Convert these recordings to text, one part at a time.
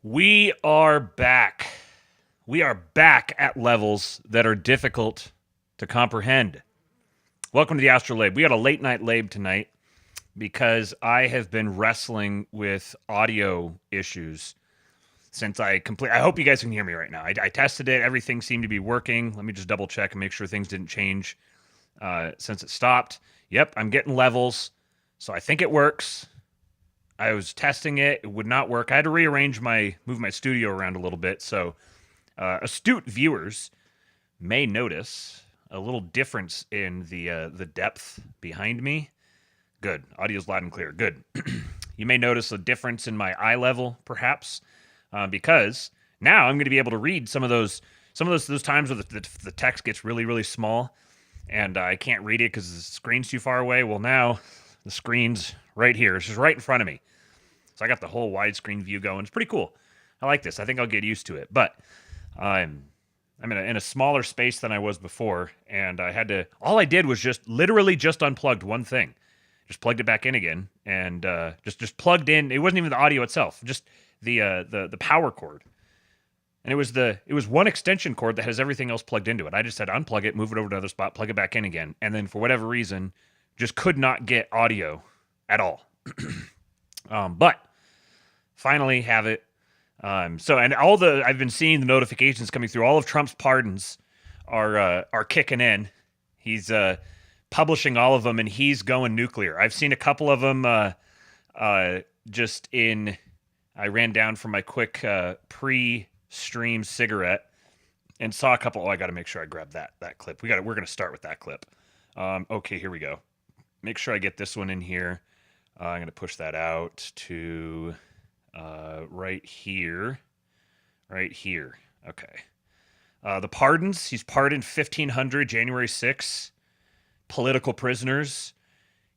We are back. We are back at levels that are difficult to comprehend. Welcome to the ASTROLABE. We got a late night lab tonight because I have been wrestling with audio issues since I hope you guys can hear me right now. I tested it. Everything seemed to be working. Let me just double check and make sure things didn't change since it stopped. Yep, I'm getting levels, so I think it works. I was testing it. It would not work. I had to move my studio around a little bit. So astute viewers may notice a little difference in the depth behind me. Good. Audio's loud and clear. Good. You may notice a difference in my eye level, perhaps, because now I'm going to be able to read some of those times where the text gets really, really small, and I can't read it because the screen's too far away. Well, now the screen's right here. It's just right in front of me. So I got the whole widescreen view going. It's pretty cool. I like this. I think I'll get used to it. But I'm in a smaller space than I was before, and all I did was just literally unplugged one thing. Just plugged it back in again, and just plugged in. It wasn't even the audio itself, just the power cord. And it was one extension cord that has everything else plugged into it. I just had to unplug it, move it over to another spot, plug it back in again, and then for whatever reason, just could not get audio at all. But finally have it. I've been seeing the notifications coming through. All of Trump's pardons are kicking in. He's publishing all of them, and he's going nuclear. I've seen a couple of them I ran down for my quick pre-stream cigarette and saw a couple. Oh, I got to make sure I grab that clip. We're going to start with that clip. Okay, here we go. Make sure I get this one in here. I'm going to push that out to right here. Right here. Okay. The pardons. He's pardoned 1,500 January 6th political prisoners.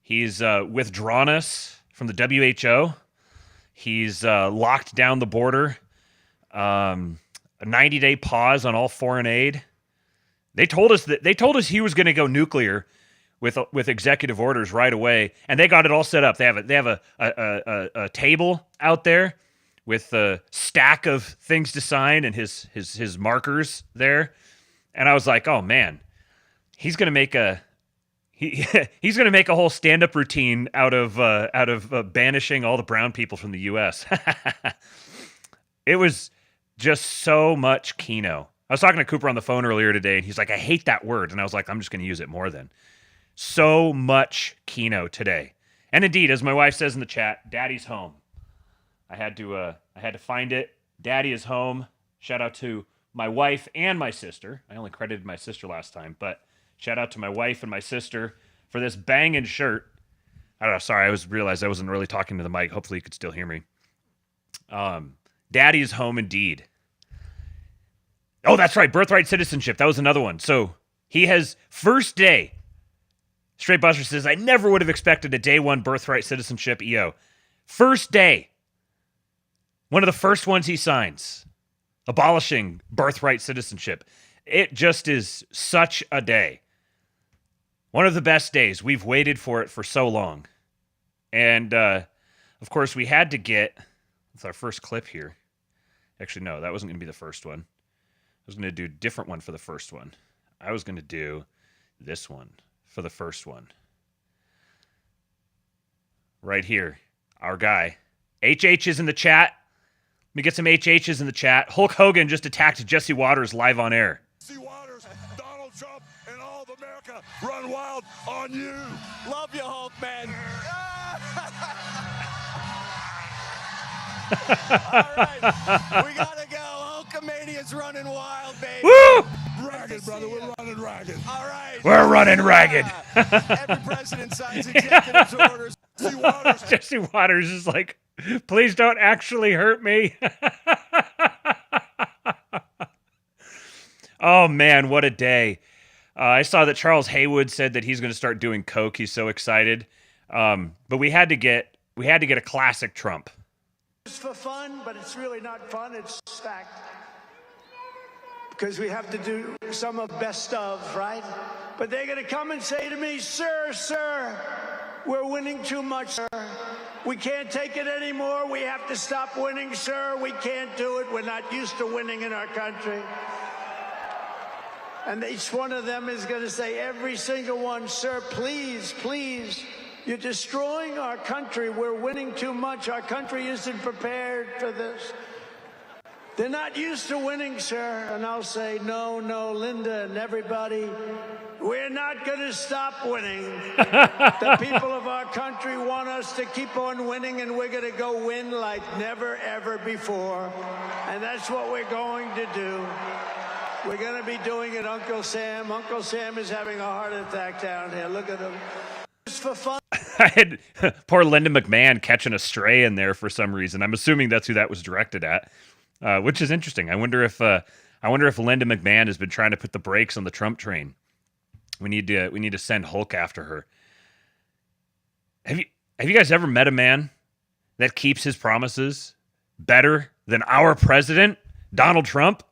He's withdrawn us from the WHO. He's locked down the border. A 90-day pause on all foreign aid. They told us he was going to go nuclear with executive orders right away, and they got it all set up. They have a table out there with a stack of things to sign and his markers there, and I was like, oh man, he's gonna make a whole stand-up routine out of banishing all the brown people from the U.S. It was just so much kino. I was talking to Cooper on the phone earlier today, and he's like, I hate that word, and I was like, I'm just going to use it more then. So much kino today. And indeed, as my wife says in the chat, Daddy's home. I had to find it. Daddy is home. Shout out to my wife and my sister. I only credited my sister last time, but shout out to my wife and my sister for this banging shirt. I don't know. Sorry, I realized I wasn't really talking to the mic. Hopefully you could still hear me. Daddy is home indeed. Oh, that's right. Birthright citizenship. That was another one. So he has first day. Straight Buster says, I never would have expected a day one birthright citizenship EO. First day. One of the first ones he signs. Abolishing birthright citizenship. It just is such a day. One of the best days. We've waited for it for so long. And, of course, we had to get... That's our first clip here. Actually, no, that wasn't going to be the first one. I was going to do a different one for the first one. I was going to do this one for the first one. Right here. Our guy. HH is in the chat. Let me get some HHs in the chat. Hulk Hogan just attacked Jesse Waters live on air. Jesse Waters, Donald Trump, and all of America run wild on you. Love you, Hulk, man. All right, we gotta go. Hulkamania's running wild, baby. Woo! Ragged, brother. We're running ragged. All right. We're running ragged. Every president signs executive orders. Jesse Waters. Jesse Waters is like, please don't actually hurt me. Oh, man, what a day. I saw that Charles Haywood said that he's going to start doing coke. He's so excited. But we had to get a classic Trump. It's for fun, but it's really not fun. It's stacked. Because we have to do some of best of, right? But they're going to come and say to me, sir, We're winning too much, sir. We can't take it anymore. We have to stop winning, sir. We can't do it. We're not used to winning in our country. And each one of them is going to say, every single one, sir, please, please. You're destroying our country. We're winning too much. Our country isn't prepared for this. They're not used to winning, sir. And I'll say, no, no, Linda and everybody, we're not going to stop winning. The people of our country want us to keep on winning, and we're going to go win like never, ever before. And that's what we're going to do. We're going to be doing it, Uncle Sam. Uncle Sam is having a heart attack down here. Look at him. Just for fun. I had poor Linda McMahon catching a stray in there for some reason. I'm assuming that's who that was directed at, which is interesting. I wonder if Linda McMahon has been trying to put the brakes on the Trump train. We need to send Hulk after her. Have you guys ever met a man that keeps his promises better than our president, Donald Trump?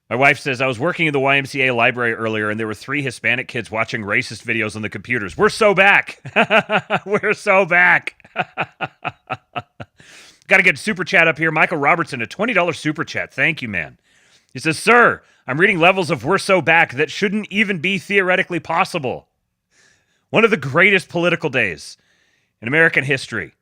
My wife says, I was working in the YMCA library earlier, and there were 3 Hispanic kids watching racist videos on the computers. We're so back. We're so back. Got to get super chat up here. Michael Robertson, a $20 super chat. Thank you, man. He says, sir, I'm reading levels of We're So Back that shouldn't even be theoretically possible. One of the greatest political days in American history.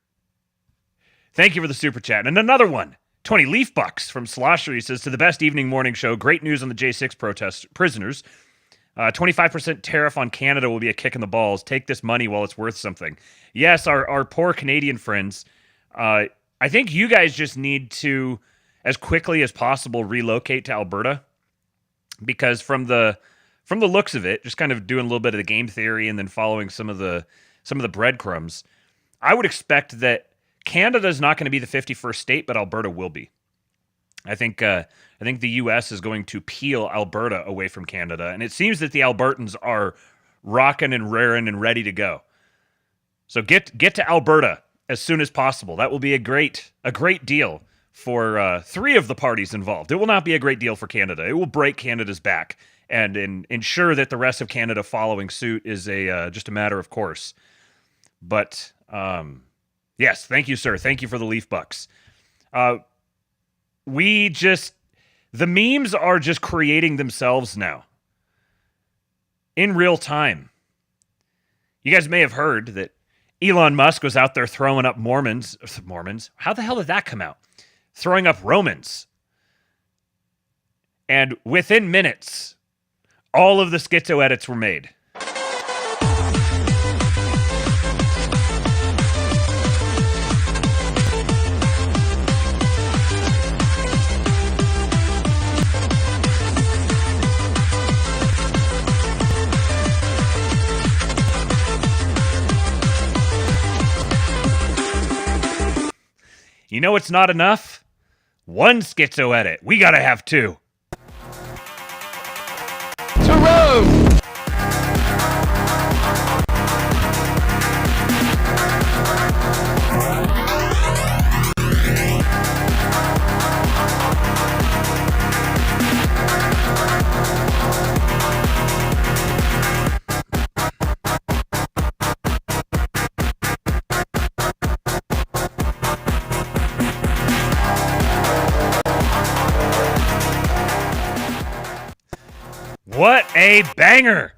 Thank you for the super chat. And another one. 20 leaf bucks from Slosher. He says, to the best evening morning show, great news on the J6 protest prisoners. 25% tariff on Canada will be a kick in the balls. Take this money while it's worth something. Yes, our poor Canadian friends. I think you guys just need to, as quickly as possible, relocate to Alberta. Because from the looks of it, just kind of doing a little bit of the game theory and then following some of the breadcrumbs, I would expect that Canada is not going to be the 51st state, but Alberta will be. I think the U.S. is going to peel Alberta away from Canada, and it seems that the Albertans are rocking and raring and ready to go. So get to Alberta as soon as possible. That will be a great deal for 3 of the parties involved. It will not be a great deal for Canada. It will break Canada's back and ensure that the rest of Canada following suit is just a matter of course. But yes, thank you, sir. Thank you for the leaf bucks. The memes are just creating themselves now in real time. You guys may have heard that Elon Musk was out there throwing up Mormons. How the hell did that come out? Throwing up Romans. And within minutes, all of the schizo edits were made. You know it's not enough? 1 schizo edit. We gotta have 2. To Rome! What a banger!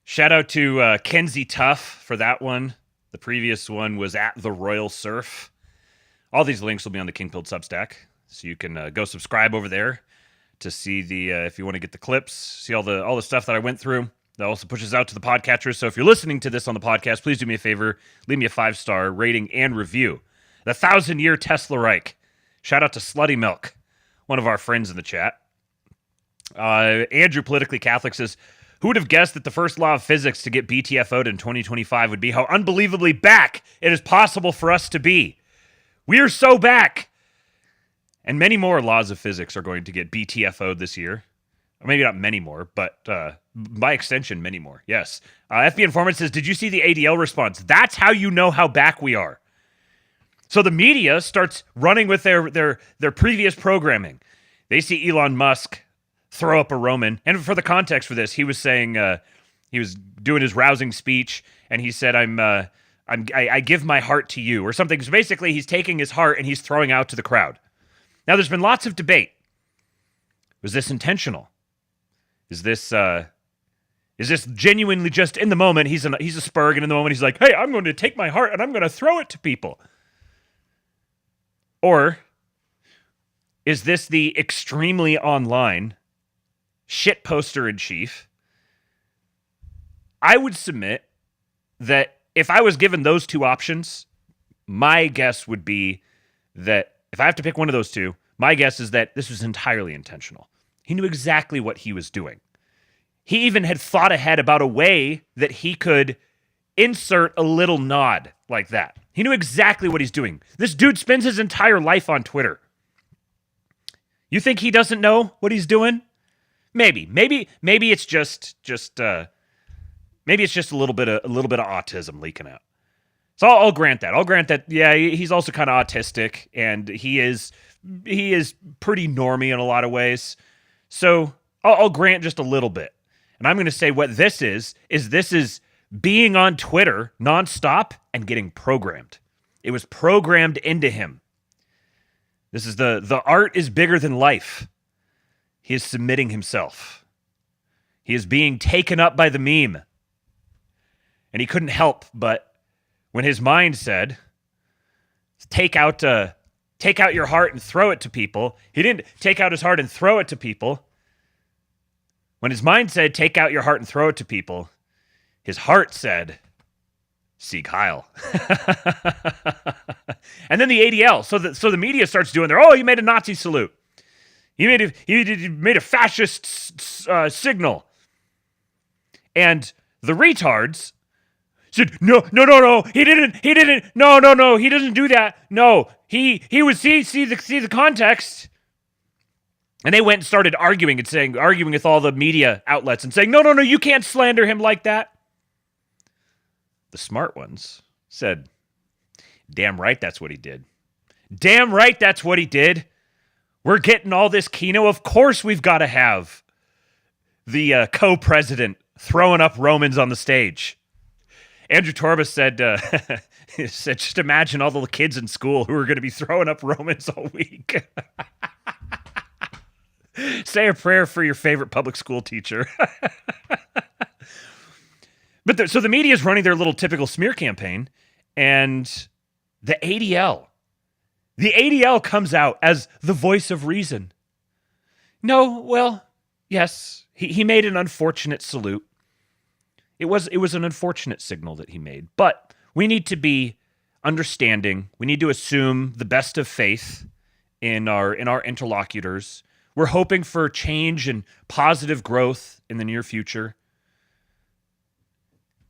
Shout out to Kenzie Tuff for that one. The previous one was at the Royal Surf. All these links will be on the King Pilled Substack, so you can go subscribe over there to see the if you want to get the clips, see all the stuff that I went through. That also pushes out to the podcatchers. So if you're listening to this on the podcast, please do me a favor, leave me a 5-star rating and review. The 1,000-year Tesla Reich. Shout out to Slutty Milk, one of our friends in the chat. Andrew, Politically Catholic, says, who would have guessed that the first law of physics to get BTFO'd in 2025 would be how unbelievably back it is possible for us to be? We are so back! And many more laws of physics are going to get BTFO'd this year. Or maybe not many more, but by extension, many more. Yes. FB Informant says, did you see the ADL response? That's how you know how back we are. So the media starts running with their previous programming. They see Elon Musk throw up a Roman. And for the context for this, he was saying, he was doing his rousing speech, and he said, I give my heart to you, or something. So basically, he's taking his heart and he's throwing out to the crowd. Now, there's been lots of debate. Was this intentional? Is this genuinely just in the moment? He's a spurg, and in the moment he's like, hey, I'm going to take my heart and I'm going to throw it to people. Or is this the extremely online shit poster in chief? I would submit that if I was given those two options, my guess would be that if I have to pick one of those two, my guess is that this was entirely intentional. He knew exactly what he was doing. He even had thought ahead about a way that he could insert a little nod like that. He knew exactly what he's doing. This dude spends his entire life on Twitter. You think he doesn't know what he's doing? Maybe it's just maybe it's just a little bit of autism leaking out. So I'll grant that. I'll grant that. Yeah, he's also kind of autistic, and he is pretty normy in a lot of ways. So I'll grant just a little bit. And I'm going to say what this is being on Twitter nonstop and getting programmed. It was programmed into him. This is the art is bigger than life. He is submitting himself. He is being taken up by the meme. And he couldn't help but when his mind said, take out your heart and throw it to people. He didn't take out his heart and throw it to people. When his mind said, take out your heart and throw it to people, his heart said, Sieg Heil. And then the ADL. So the media starts doing their, you made a Nazi salute. You made a fascist signal. And the retards said, no, he didn't, no, he doesn't do that. No, he was, see the context. And they went and started arguing with all the media outlets and saying, no, you can't slander him like that. The smart ones said, damn right that's what he did. Damn right that's what he did. We're getting all this kino. Of course we've got to have the co-president throwing up Romans on the stage. Andrew Torba said, just imagine all the kids in school who are going to be throwing up Romans all week. Say a prayer for your favorite public school teacher. But so the media is running their little typical smear campaign, and the ADL comes out as the voice of reason. No, well, yes, he made an unfortunate salute. It was an unfortunate signal that he made, but we need to be understanding. We need to assume the best of faith in our interlocutors. We're hoping for change and positive growth in the near future.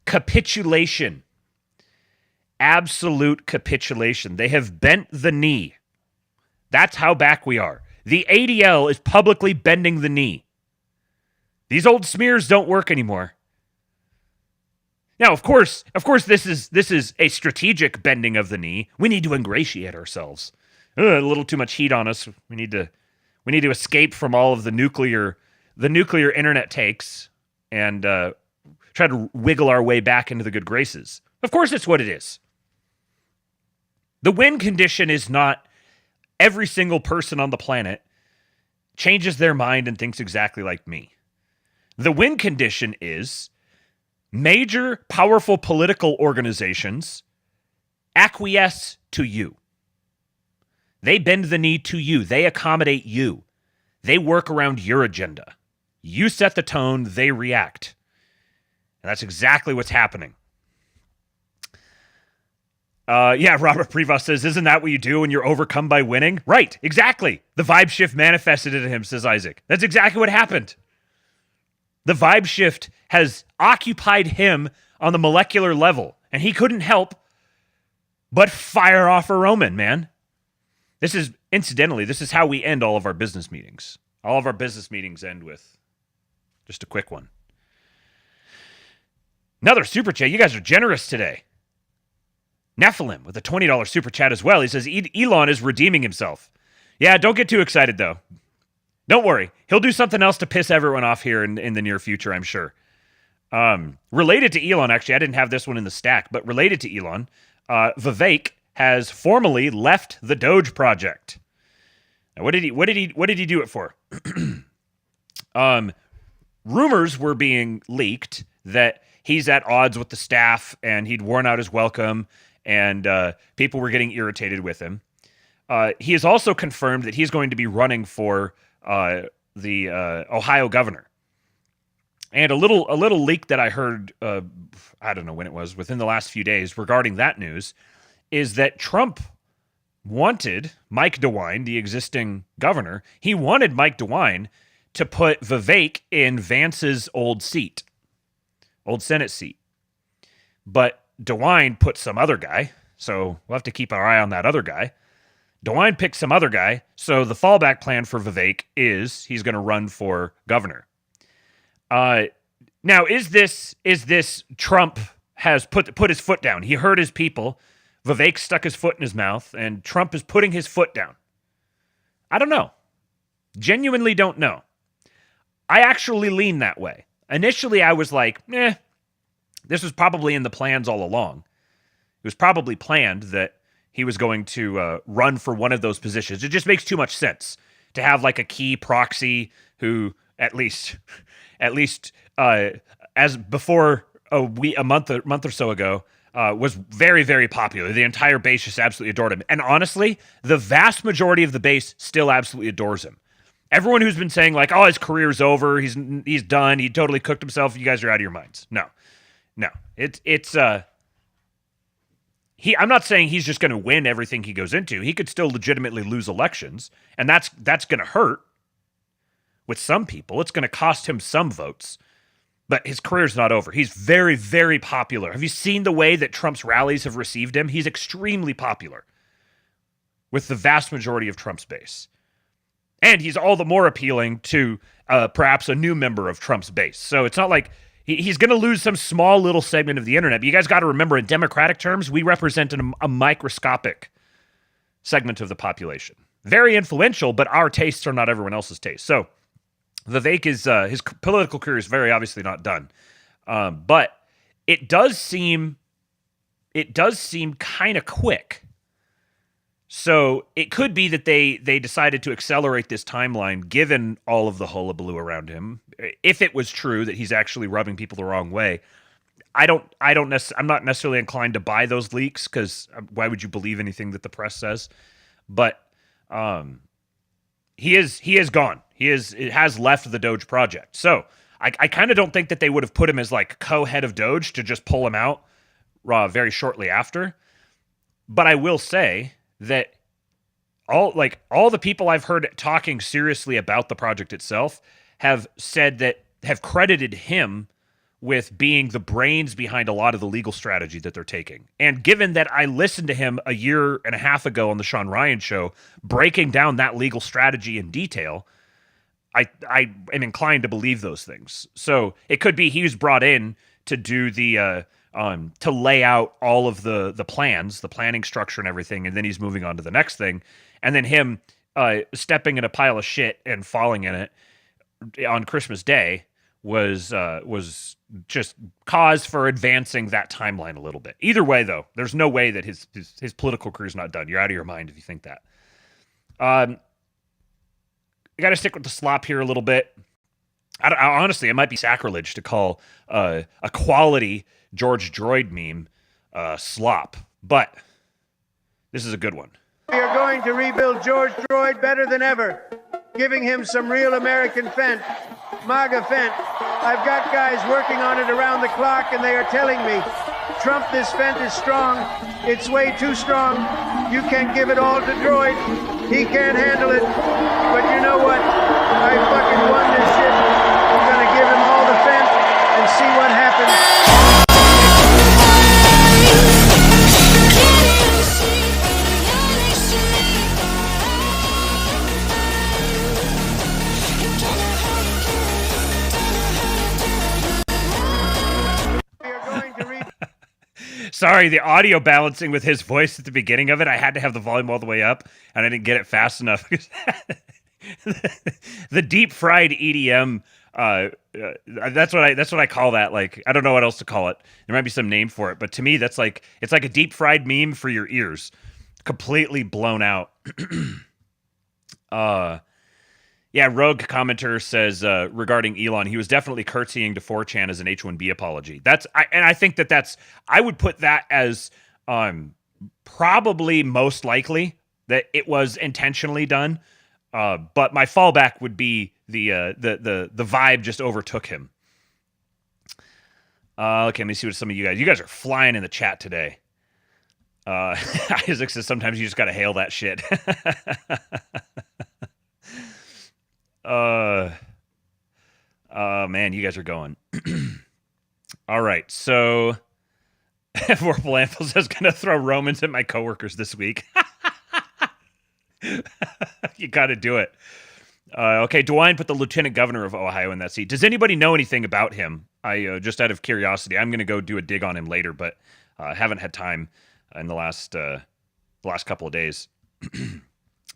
Capitulation. Absolute capitulation. They have bent the knee. That's how back we are. The ADL is publicly bending the knee. These old smears don't work anymore. Now, of course, this is a strategic bending of the knee. We need to ingratiate ourselves. A little too much heat on us. We need to escape from all of the nuclear internet takes and try to wiggle our way back into the good graces. Of course, it's what it is. The win condition is not every single person on the planet changes their mind and thinks exactly like me. The win condition is major, powerful political organizations acquiesce to you. They bend the knee to you. They accommodate you. They work around your agenda. You set the tone, they react. And that's exactly what's happening. Robert Prevost says, isn't that what you do when you're overcome by winning? Right, exactly. The vibe shift manifested in him, says Isaac. That's exactly what happened. The vibe shift has occupied him on the molecular level, and he couldn't help but fire off a Roman, man. This is how we end all of our business meetings. All of our business meetings end with just a quick one. Another super chat. You guys are generous today. Nephilim with a $20 super chat as well. He says, Elon is redeeming himself. Yeah, don't get too excited, though. Don't worry. He'll do something else to piss everyone off here in the near future, I'm sure. Related to Elon, actually, I didn't have this one in the stack, but related to Elon, Vivek has formally left the Doge project. Now, what did he do it for? Rumors were being leaked that he's at odds with the staff and he'd worn out his welcome, and people were getting irritated with him. He has also confirmed that he's going to be running for the Ohio governor. And a little leak that I heard, I don't know when it was, within the last few days regarding that news, is that Trump wanted Mike DeWine, the existing governor, he wanted Mike DeWine to put Vivek in Vance's old Senate seat. But DeWine put some other guy, so we'll have to keep our eye on that other guy. DeWine picked some other guy, so the fallback plan for Vivek is he's going to run for governor. Now, is this Trump has put his foot down? He heard his people. Vivek stuck his foot in his mouth, and Trump is putting his foot down. I don't know. Genuinely don't know. I actually lean that way. Initially, I was like, this was probably in the plans all along. It was probably planned that he was going to run for one of those positions. It just makes too much sense to have like a key proxy who at least as before a month or so ago was very, very popular. The entire base just absolutely adored him. And honestly, the vast majority of the base still absolutely adores him. Everyone who's been saying like, oh, his career's over, he's done, he totally cooked himself, you guys are out of your minds. No. I'm not saying he's just going to win everything he goes into. He could still legitimately lose elections, and that's going to hurt with some people. It's going to cost him some votes, but his career's not over. He's very, very popular. Have you seen the way that Trump's rallies have received him? He's extremely popular with the vast majority of Trump's base. And he's all the more appealing to perhaps a new member of Trump's base. So it's not like he's going to lose some small little segment of the internet. But you guys got to remember, in Democratic terms, we represent a microscopic segment of the population. Very influential, but our tastes are not everyone else's tastes. So Vivek is his political career is very obviously not done. But it does seem kind of quick. So it could be that they decided to accelerate this timeline given all of the hullabaloo around him. If it was true that he's actually rubbing people the wrong way, I'm not necessarily inclined to buy those leaks, because why would you believe anything that the press says? But he is gone. It has left the Doge project. So I kind of don't think that they would have put him as like co-head of Doge to just pull him out very shortly after. But I will say that all the people I've heard talking seriously about the project itself have credited him with being the brains behind a lot of the legal strategy that they're taking. And given that I listened to him a year and a half ago on the Sean Ryan show, breaking down that legal strategy in detail, I am inclined to believe those things. So it could be he was brought in to do the to lay out all of the plans, the planning structure and everything, and then he's moving on to the next thing. And then him stepping in a pile of shit and falling in it on Christmas Day was just cause for advancing that timeline a little bit. Either way, though, there's no way that his political career is not done. You're out of your mind if you think that. I got to stick with the slop here a little bit. I honestly, it might be sacrilege to call a quality George Droid meme slop, but this is a good one. We are going to rebuild George Droid better than ever, giving him some real American fent, MAGA fent. I've got guys working on it around the clock, and they are telling me, Trump, this fent is strong. It's way too strong. You can't give it all to Droid. He can't handle it. But you know what? I fucking won this shit. I'm going to give him all the fent and see what happens. Sorry, the audio balancing with his voice at the beginning of it, I had to have the volume all the way up, and I didn't get it fast enough. The deep-fried EDM That's what I call that. Like, I don't know what else to call it. There might be some name for it, but to me, it's like a deep fried meme for your ears, completely blown out. Yeah, Rogue commenter says regarding Elon, he was definitely curtsying to 4chan as an H1B apology. I think I would put that as probably most likely that it was intentionally done. But my fallback would be the vibe just overtook him. Okay, let me see what some of you guys are flying in the chat today. Isaac says sometimes you just gotta hail that shit. Man, you guys are going. All right, so Vorpal Amphil says gonna throw Romans at my coworkers this week. You got to do it. Okay, DeWine put the lieutenant governor of Ohio in that seat. Does anybody know anything about him? I just out of curiosity, I'm going to go do a dig on him later, but haven't had time in the last couple of days.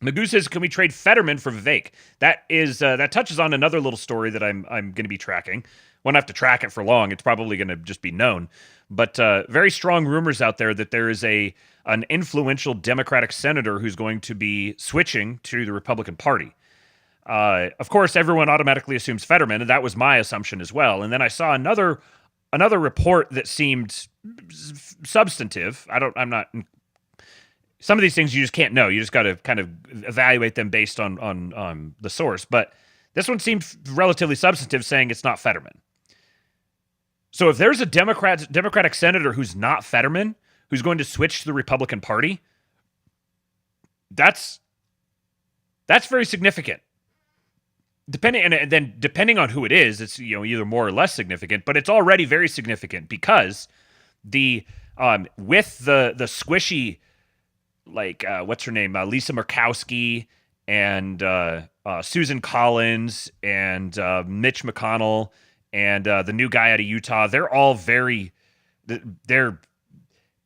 Magoo says, "Can we trade Fetterman for Vivek?" That touches on another little story that I'm going to be tracking. Won't have to track it for long. It's probably going to just be known. But very strong rumors out there that there is an influential Democratic senator who's going to be switching to the Republican Party. Of course, everyone automatically assumes Fetterman, and that was my assumption as well. And then I saw another report that seemed substantive. Some of these things you just can't know. You just got to kind of evaluate them based on the source. But this one seemed relatively substantive, saying it's not Fetterman. So if there's a Democratic senator who's not Fetterman, who's going to switch to the Republican Party, that's very significant. Depending on who it is, it's either more or less significant, but it's already very significant because with the squishy, like what's her name, Lisa Murkowski and Susan Collins and Mitch McConnell and the new guy out of Utah, they're all they're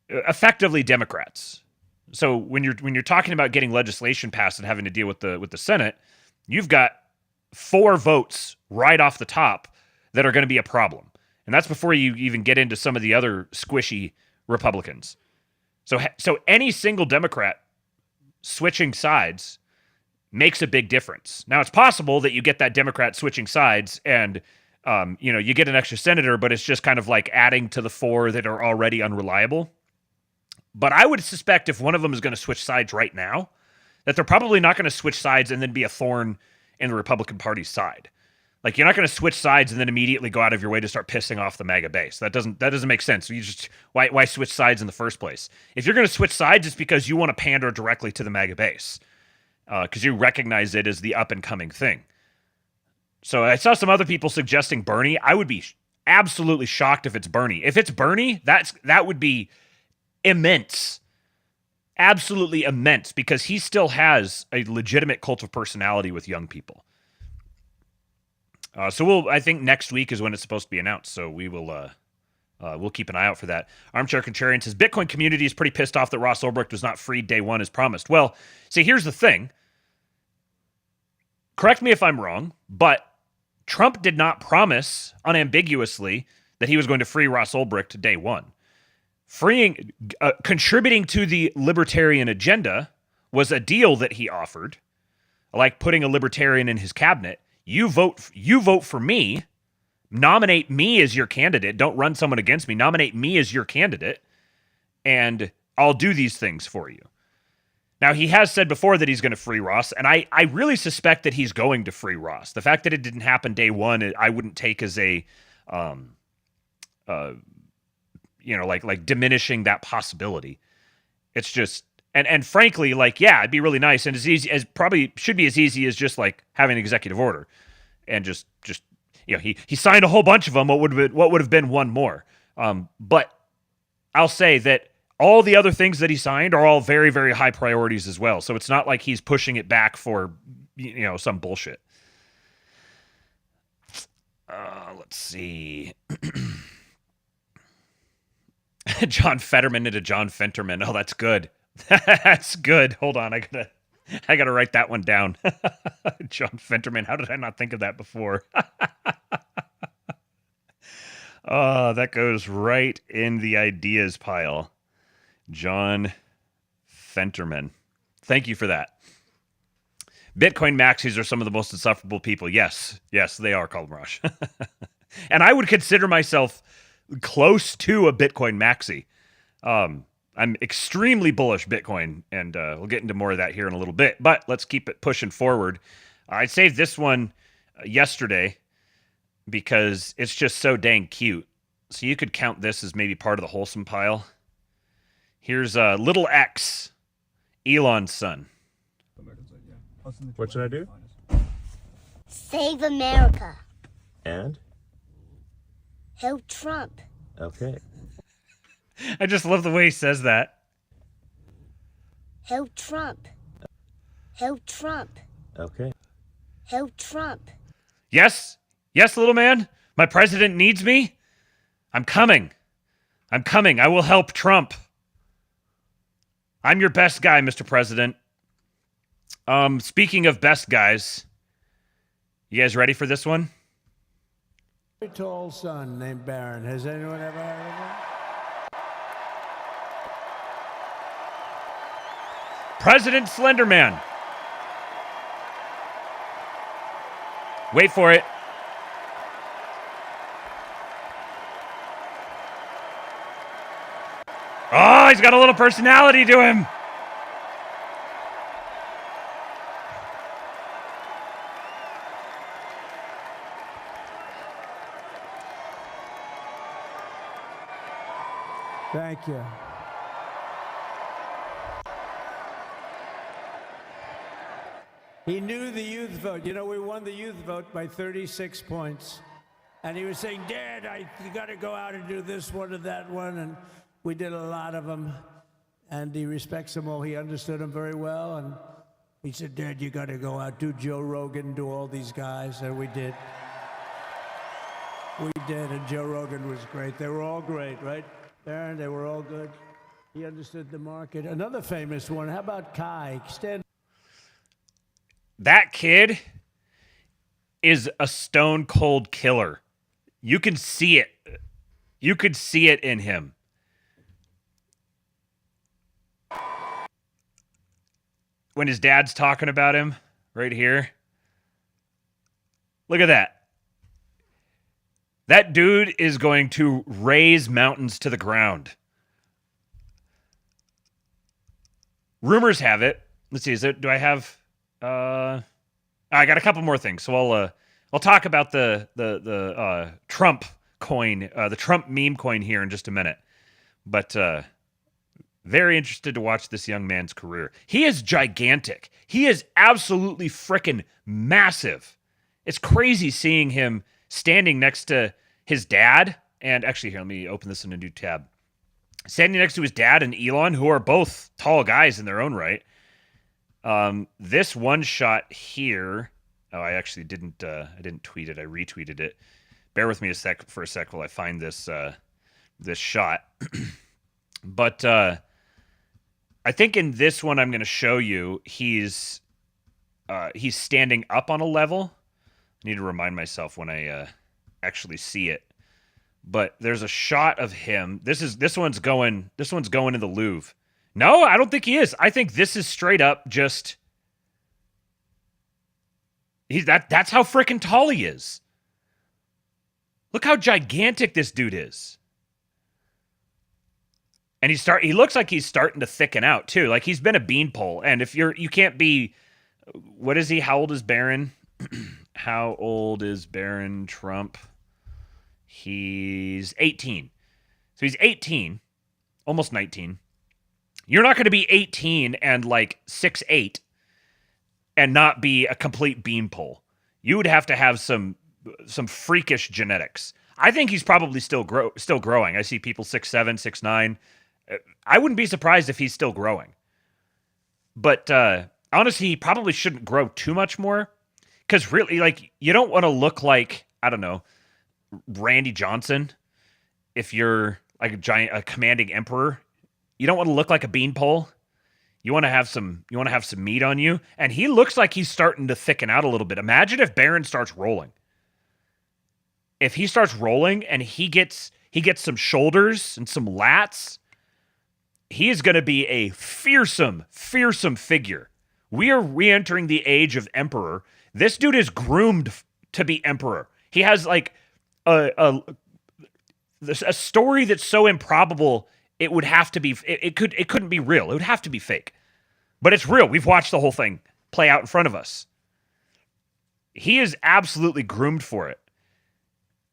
effectively Democrats. So when you're talking about getting legislation passed and having to deal with the Senate, you've got 4 votes right off the top that are going to be a problem. And that's before you even get into some of the other squishy Republicans. So any single Democrat switching sides makes a big difference. Now, it's possible that you get that Democrat switching sides and you get an extra senator, but it's just kind of like adding to the 4 that are already unreliable. But I would suspect if one of them is going to switch sides right now, that they're probably not going to switch sides and then be a thorn in the Republican Party's side. Like, you're not going to switch sides and then immediately go out of your way to start pissing off the MAGA base. That doesn't make sense. Why switch sides in the first place? If you're going to switch sides, it's because you want to pander directly to the MAGA base, because you recognize it as the up and coming thing. So I saw some other people suggesting Bernie. I would be absolutely shocked if it's Bernie. If it's Bernie, that would be immense. Absolutely immense, because he still has a legitimate cult of personality with young people. So I think next week is when it's supposed to be announced. So we'll keep an eye out for that. Armchair Contrarian says, Bitcoin community is pretty pissed off that Ross Ulbricht was not freed day one as promised. Well, see, here's the thing. Correct me if I'm wrong, but Trump did not promise unambiguously that he was going to free Ross Ulbricht day one. Contributing to the libertarian agenda was a deal that he offered, like putting a libertarian in his cabinet. You vote for me, nominate me as your candidate. Don't run someone against me. Nominate me as your candidate, and I'll do these things for you. Now, he has said before that he's going to free Ross, and I really suspect that he's going to free Ross. The fact that it didn't happen day one, I wouldn't take as a, like diminishing that possibility. It's just, and frankly, like, yeah, it'd be really nice, and probably should be as easy as just like having an executive order, and just he signed a whole bunch of them. What would have been one more? But I'll say that all the other things that he signed are all very, very high priorities as well. So it's not like he's pushing it back for, some bullshit. Let's see. John Fetterman into John Fenterman. Oh, that's good. That's good. Hold on. I gotta I got to write that one down. John Fenterman. How did I not think of that before? Oh, that goes right in the ideas pile. John Fenterman. Thank you for that. Bitcoin maxis are some of the most insufferable people. Yes, they are, Colin Rush. And I would consider myself close to a Bitcoin maxi. I'm extremely bullish Bitcoin, and we'll get into more of that here in a little bit. But let's keep it pushing forward. I saved this one yesterday because it's just so dang cute. So you could count this as maybe part of the wholesome pile. Here's little X, Elon's son. What should I do? Save America. And? Help Trump. Okay. I just love the way he says that. Help Trump. Help Trump. Okay. Help Trump. Yes, little man. My president needs me. I'm coming. I will help Trump. I'm your best guy, Mr. President. Speaking of best guys, you guys ready for this one? Very tall son named Barron. Has anyone ever heard of him? President Slenderman. Wait for it. Oh, he's got a little personality to him. Thank you. He knew the youth vote. You know, we won the youth vote by 36 points. And he was saying, Dad, you got to go out and do this one and that one. And we did a lot of them. And he respects them all. He understood them very well. And he said, Dad, you got to go out, do Joe Rogan, do all these guys. And we did. We did. And Joe Rogan was great. They were all great, right? Barron, they were all good. He understood the market. Another famous one. How about Kai? That kid is a stone cold killer. You can see it. You could see it in him. When his dad's talking about him right here. Look at that. That dude is going to raise mountains to the ground. Rumors have it. Let's see. Do I have? I got a couple more things. So I'll talk about the Trump coin, the Trump meme coin here in just a minute. But very interested to watch this young man's career. He is gigantic. He is absolutely freaking massive. It's crazy seeing him standing next to his dad. And actually, here, let me open this in a new tab. Standing next to his dad and Elon, who are both tall guys in their own right. This one shot here. Oh, I actually didn't. I didn't tweet it. I retweeted it. Bear with me for a sec while I find this this shot. But I think in this one I'm going to show you he's standing up on a level. I need to remind myself when I actually see it. But there's a shot of him. This one's going in the Louvre. No, I don't think he is. I think this is straight up just that's how freaking tall he is. Look how gigantic this dude is. And he looks like he's starting to thicken out too. Like he's been a beanpole. And if you can't be, what is he? How old is Barron? How old is Barron Trump? He's 18. So he's 18, almost 19. You're not going to be 18 and like 6'8" and not be a complete beanpole. You would have to have some freakish genetics. I think he's probably still growing. I see people 6'7", 6'9". I wouldn't be surprised if he's still growing. But honestly, he probably shouldn't grow too much more. Because really, like, you don't want to look like, I don't know, Randy Johnson if you're like a commanding emperor. You don't want to look like a beanpole. You want to have some meat on you? And he looks like he's starting to thicken out a little bit. Imagine if Barron starts rolling. If he starts rolling and he gets some shoulders and some lats, he is going to be a fearsome figure. We are re-entering the age of emperor. This dude is groomed to be emperor. He has like a story that's so improbable it would have to be. It couldn't be real. It would have to be fake. But it's real. We've watched the whole thing play out in front of us. He is absolutely groomed for it.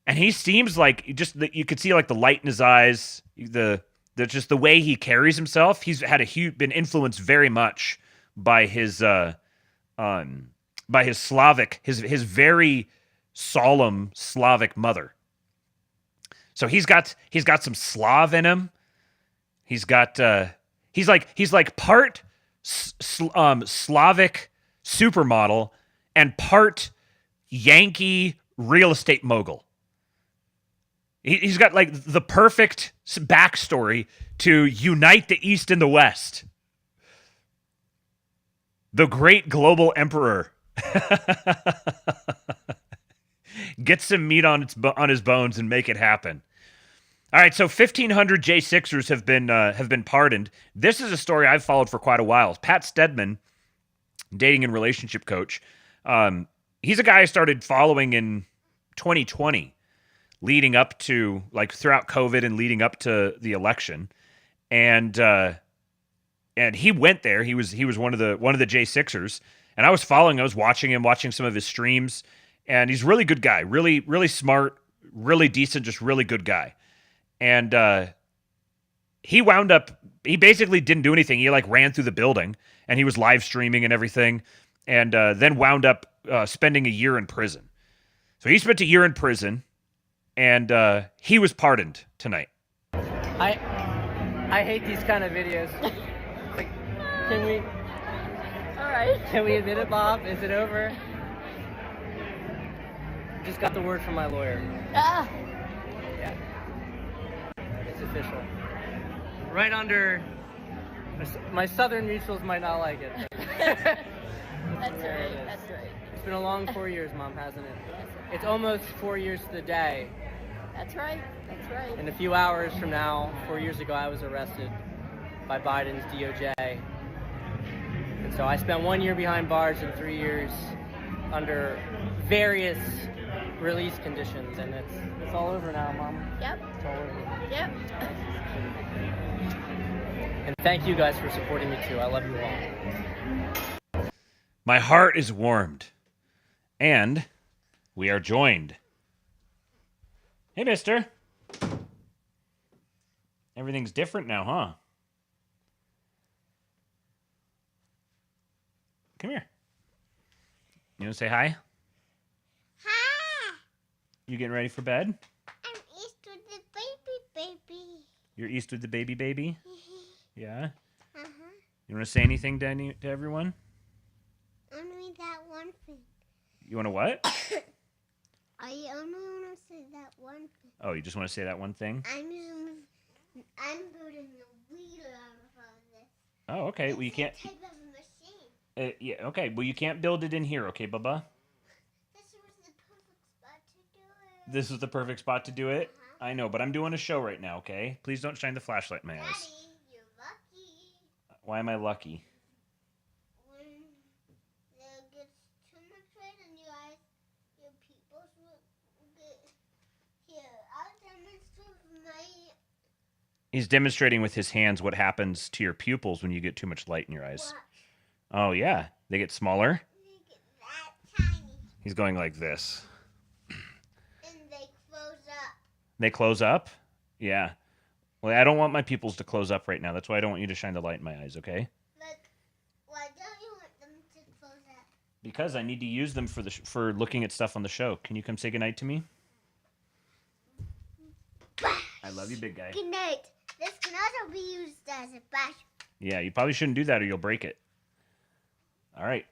And he seems like you could see like the light in his eyes, just the way he carries himself. He's been influenced very much by his Slavic, his very solemn Slavic mother. So he's got some Slav in him. He's like part Slavic supermodel and part Yankee real estate mogul. He's got like the perfect backstory to unite the East and the West. The great global emperor. Get some meat on his bones and make it happen. All right, so 1,500 J6ers have been pardoned. This is a story I've followed for quite a while. Pat Stedman, dating and relationship coach, he's a guy I started following in 2020, leading up to like throughout COVID and leading up to the election, and he went there. He was one of the J6ers, and I was following. I was watching him, watching some of his streams, and he's a really good guy, really smart, really decent, just really good guy. And he basically didn't do anything. He like ran through the building and he was live streaming and everything. And then wound up spending a year in prison. So he spent a year in prison and he was pardoned tonight. I hate these kind of videos. Like, all right. Can we admit it, Bob? Is it over? Just got the word from my lawyer. Ah. Yeah. It's official. Right under. My southern neutrals might not like it. That's right. That's right. It's been a long 4 years, Mom, hasn't it? It's almost 4 years to the day. That's right. That's right. In a few hours from now, 4 years ago, I was arrested by Biden's DOJ. And so I spent 1 year behind bars and 3 years under various release conditions, and it's all over now, Mom. Yep. It's all over. Yep. And thank you guys for supporting me too. I love you all. My heart is warmed. And we are joined. Hey, mister. Everything's different now, huh? Come here. You want to say hi? Hi. You getting ready for bed? I'm east with the baby. You're east with the baby? Yeah? Uh-huh. You want to say anything to everyone? Only that one thing. You want to what? I only want to say that one thing. Oh, you just want to say that one thing? I'm building the wheel out of this. Oh, okay. Well, you can't... Type of machine. Yeah, okay. Well, you can't build it in here, okay, Bubba? This was the perfect spot to do it. This was the perfect spot to do it? Uh-huh. I know, but I'm doing a show right now, okay? Please don't shine the flashlight in my eyes. Daddy, you're lucky. Why am I lucky? When there gets too much light in your eyes, your pupils will get... Here, I'll demonstrate my... He's demonstrating with his hands what happens to your pupils when you get too much light in your eyes. What? Oh, yeah. They get smaller? They get that tiny. He's going like this. And they close up. They close up? Yeah. Well, I don't want my pupils to close up right now. That's why I don't want you to shine the light in my eyes, okay? Look, why don't you want them to close up? Because I need to use them for looking at stuff on the show. Can you come say goodnight to me? I love you, big guy. Good night. This can also be used as a bash. Yeah, you probably shouldn't do that or you'll break it. All right.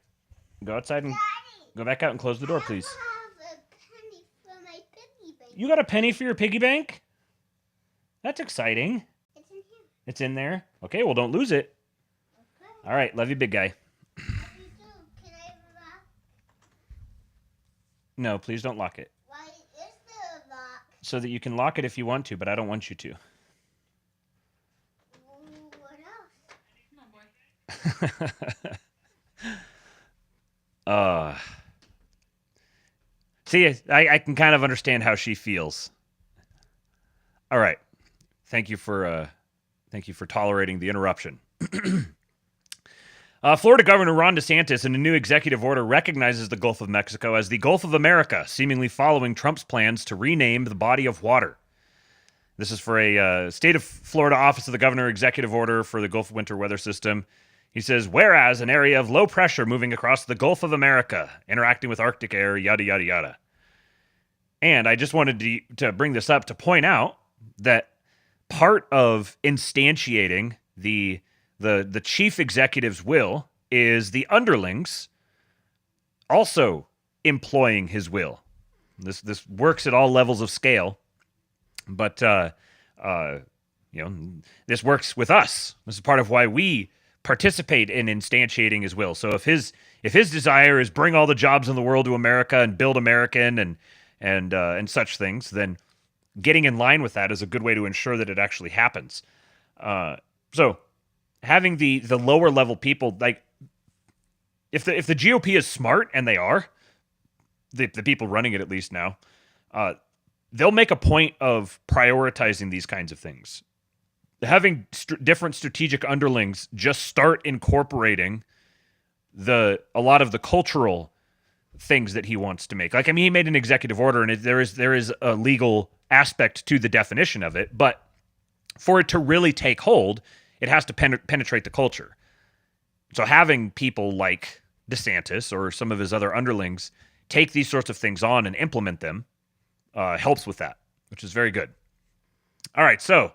Go outside and Daddy, go back out and close the door, please. I have a penny for my piggy bank. You got a penny for your piggy bank? That's exciting. It's in here. It's in there? Okay, well, don't lose it. Okay. All right, love you, big guy. Love you too. Can I have a lock? No, please don't lock it. Why is there a lock? So that you can lock it if you want to, but I don't want you to. What else? See, I can kind of understand how she feels. All right. Thank you for tolerating the interruption. Florida Governor Ron DeSantis, in a new executive order, recognizes the Gulf of Mexico as the Gulf of America, seemingly following Trump's plans to rename the body of water. This is for a state of Florida Office of the Governor executive order for the Gulf Winter Weather System. He says, whereas an area of low pressure moving across the Gulf of America, interacting with Arctic air, yada, yada, yada. And I just wanted to bring this up to point out that part of instantiating the chief executive's will is the underlings also employing his will. This works at all levels of scale, but this works with us. This is part of why we participate in instantiating his will. So if his desire is bring all the jobs in the world to America and build American and such things, then getting in line with that is a good way to ensure that it actually happens. So having the lower level people, like if the GOP is smart, and they are, the people running it at least now, they'll make a point of prioritizing these kinds of things. Having different strategic underlings just start incorporating a lot of the cultural things that he wants to make. Like, I mean, he made an executive order, and there is a legal aspect to the definition of it, but for it to really take hold, it has to penetrate the culture. So having people like DeSantis or some of his other underlings take these sorts of things on and implement them helps with that, which is very good. All right, so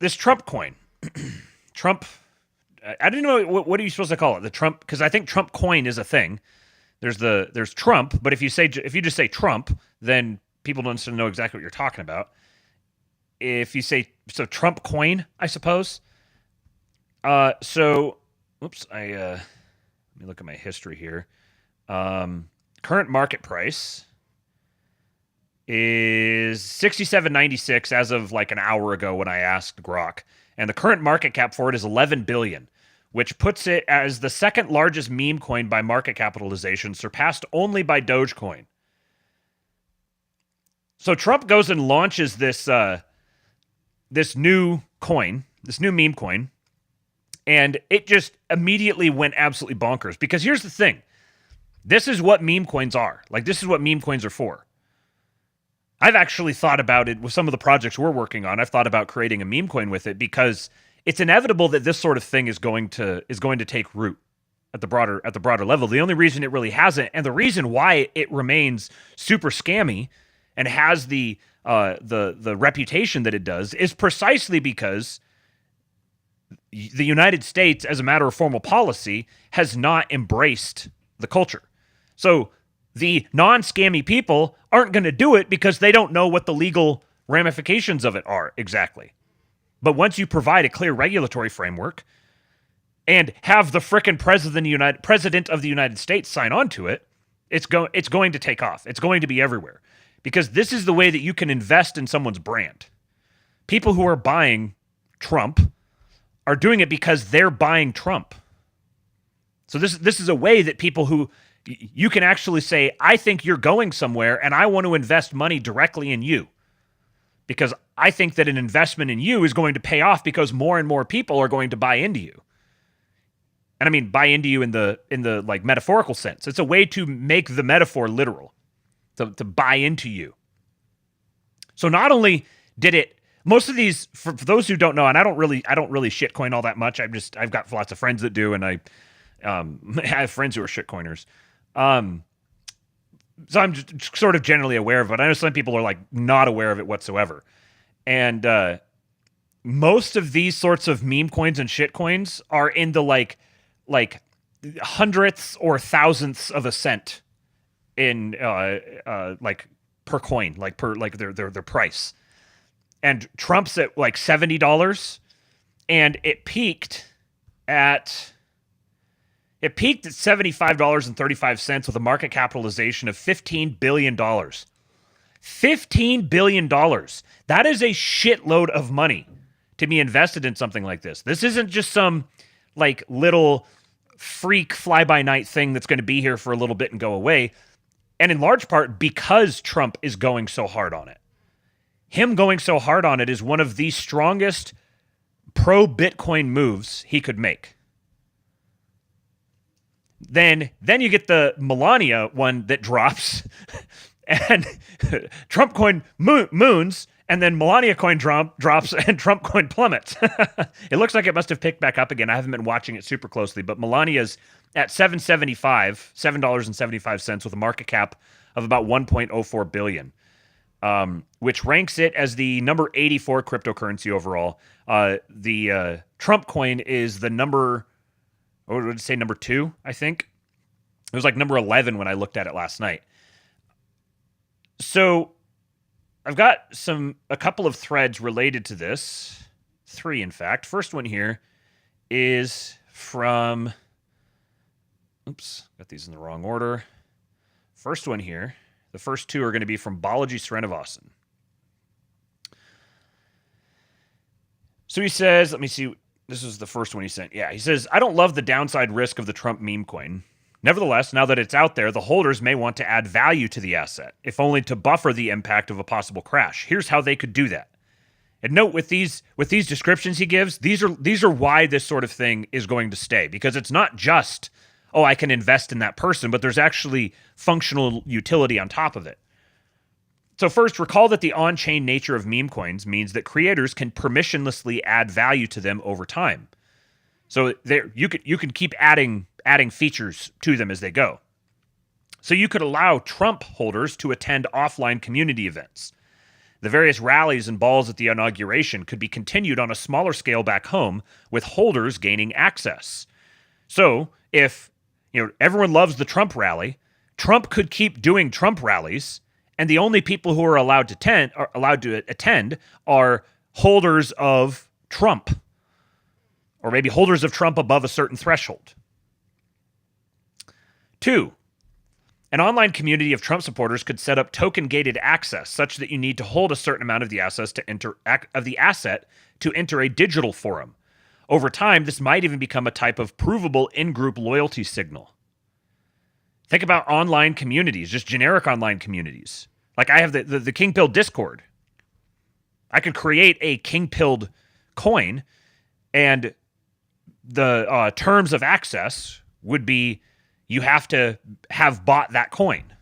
this Trump coin, Trump. I didn't know what are you supposed to call it? The Trump, because I think Trump coin is a thing. There's Trump, but if you just say Trump, then people don't know exactly what you're talking about. If you say Trump coin, I suppose. Let me look at my history here. Current market price is $67.96 as of like an hour ago when I asked Grok, and the current market cap for it is $11 billion, which puts it as the second largest meme coin by market capitalization, surpassed only by Dogecoin. So Trump goes and launches this new coin, this new meme coin, and it just immediately went absolutely bonkers. Because here's the thing. This is what meme coins are. Like, this is what meme coins are for. I've actually thought about it with some of the projects we're working on. I've thought about creating a meme coin with it because it's inevitable that this sort of thing is going to take root at the broader level. The only reason it really hasn't, and the reason why it remains super scammy and has the reputation that it does, is precisely because the United States, as a matter of formal policy, has not embraced the culture. So the non-scammy people aren't going to do it because they don't know what the legal ramifications of it are exactly. But once you provide a clear regulatory framework and have the frickin' president of the United States sign on to it, it's going to take off. It's going to be everywhere. Because this is the way that you can invest in someone's brand. People who are buying Trump are doing it because they're buying Trump. So this is a way that people who you can actually say, I think you're going somewhere and I want to invest money directly in you. Because I think that an investment in you is going to pay off because more and more people are going to buy into you. And I mean buy into you in the like metaphorical sense. It's a way to make the metaphor literal. To buy into you. So not only did it, most of these, for those who don't know, and I don't really shitcoin all that much. I've got lots of friends that do, and I have friends who are shitcoiners. So I'm just sort of generally aware of it. I know some people are like not aware of it whatsoever. And most of these sorts of meme coins and shitcoins are in the like hundredths or thousandths of a cent in like per coin, like per like their price. And Trump's at like $70. And it peaked at $75.35 with a market capitalization of $15 billion. $15 billion. That is a shitload of money to be invested in something like this. This isn't just some like little freak fly-by-night thing that's going to be here for a little bit and go away. And in large part because Trump is going so hard on it. Him going so hard on it is one of the strongest pro-Bitcoin moves he could make. Then you get the Melania one that drops, and Trump coin moons, and then Melania coin drops, and Trump coin plummets. It looks like it must have picked back up again. I haven't been watching it super closely, but Melania's at $7.75 with a market cap of about $1.04 billion, which ranks it as the number 84 cryptocurrency overall. The Trump coin is the number, what would it say, number 2, I think? It was like number 11 when I looked at it last night. So I've got a couple of threads related to this. 3, in fact. First one here is from, oops, got these in the wrong order. First one here, the first 2 are going to be from Balaji Srinivasan. So he says, let me see, this is the first one he sent. Yeah, he says, I don't love the downside risk of the Trump meme coin. Nevertheless, now that it's out there, the holders may want to add value to the asset, if only to buffer the impact of a possible crash. Here's how they could do that. And note, with these descriptions he gives, these are why this sort of thing is going to stay, because it's not just, oh, I can invest in that person, but there's actually functional utility on top of it. So first, recall that the on-chain nature of meme coins means that creators can permissionlessly add value to them over time. So you can keep adding features to them as they go. So you could allow Trump holders to attend offline community events. The various rallies and balls at the inauguration could be continued on a smaller scale back home, with holders gaining access. So if everyone loves the Trump rally, Trump could keep doing Trump rallies, and the only people who are allowed to attend are holders of Trump, or maybe holders of Trump above a certain threshold. 2, an online community of Trump supporters could set up token-gated access, such that you need to hold a certain amount of the asset to enter a digital forum. Over time, this might even become a type of provable in-group loyalty signal. Think about online communities, just generic online communities. Like I have the King Pilled Discord. I could create a King Pilled coin, and the terms of access would be you have to have bought that coin.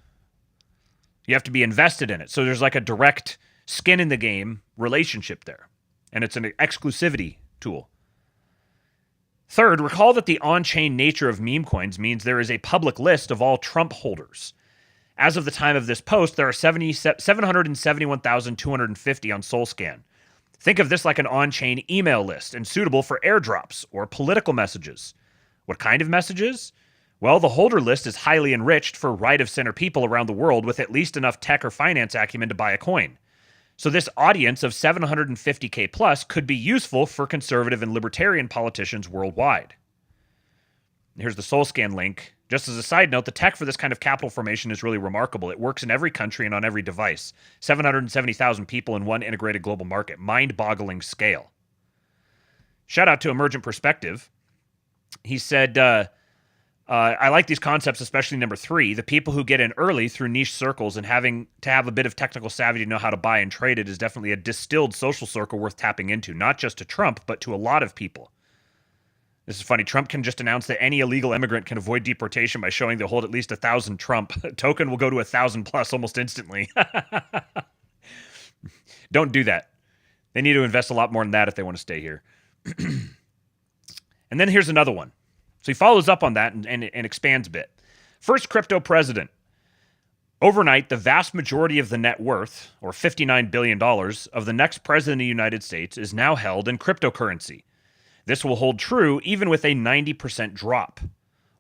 You have to be invested in it. So there's like a direct skin in the game relationship there. And it's an exclusivity tool. Third, recall that the on-chain nature of meme coins means there is a public list of all Trump holders. As of the time of this post, there are 771,250 on SoulScan. Think of this like an on-chain email list and suitable for airdrops or political messages. What kind of messages? Well, the holder list is highly enriched for right-of-center people around the world with at least enough tech or finance acumen to buy a coin. So this audience of 750K plus could be useful for conservative and libertarian politicians worldwide. Here's the SoulScan link. Just as a side note, the tech for this kind of capital formation is really remarkable. It works in every country and on every device. 770,000 people in one integrated global market. Mind-boggling scale. Shout out to Emergent Perspective. He said, I like these concepts, especially number 3. The people who get in early through niche circles and having to have a bit of technical savvy to know how to buy and trade it is definitely a distilled social circle worth tapping into, not just to Trump, but to a lot of people. This is funny. Trump can just announce that any illegal immigrant can avoid deportation by showing they hold at least 1,000 Trump. Token will go to 1,000 plus almost instantly. Don't do that. They need to invest a lot more than that if they want to stay here. And then here's another one. So he follows up on that and expands a bit. First crypto president. Overnight, the vast majority of the net worth, or $59 billion, of the next president of the United States is now held in cryptocurrency. This will hold true even with a 90% drop.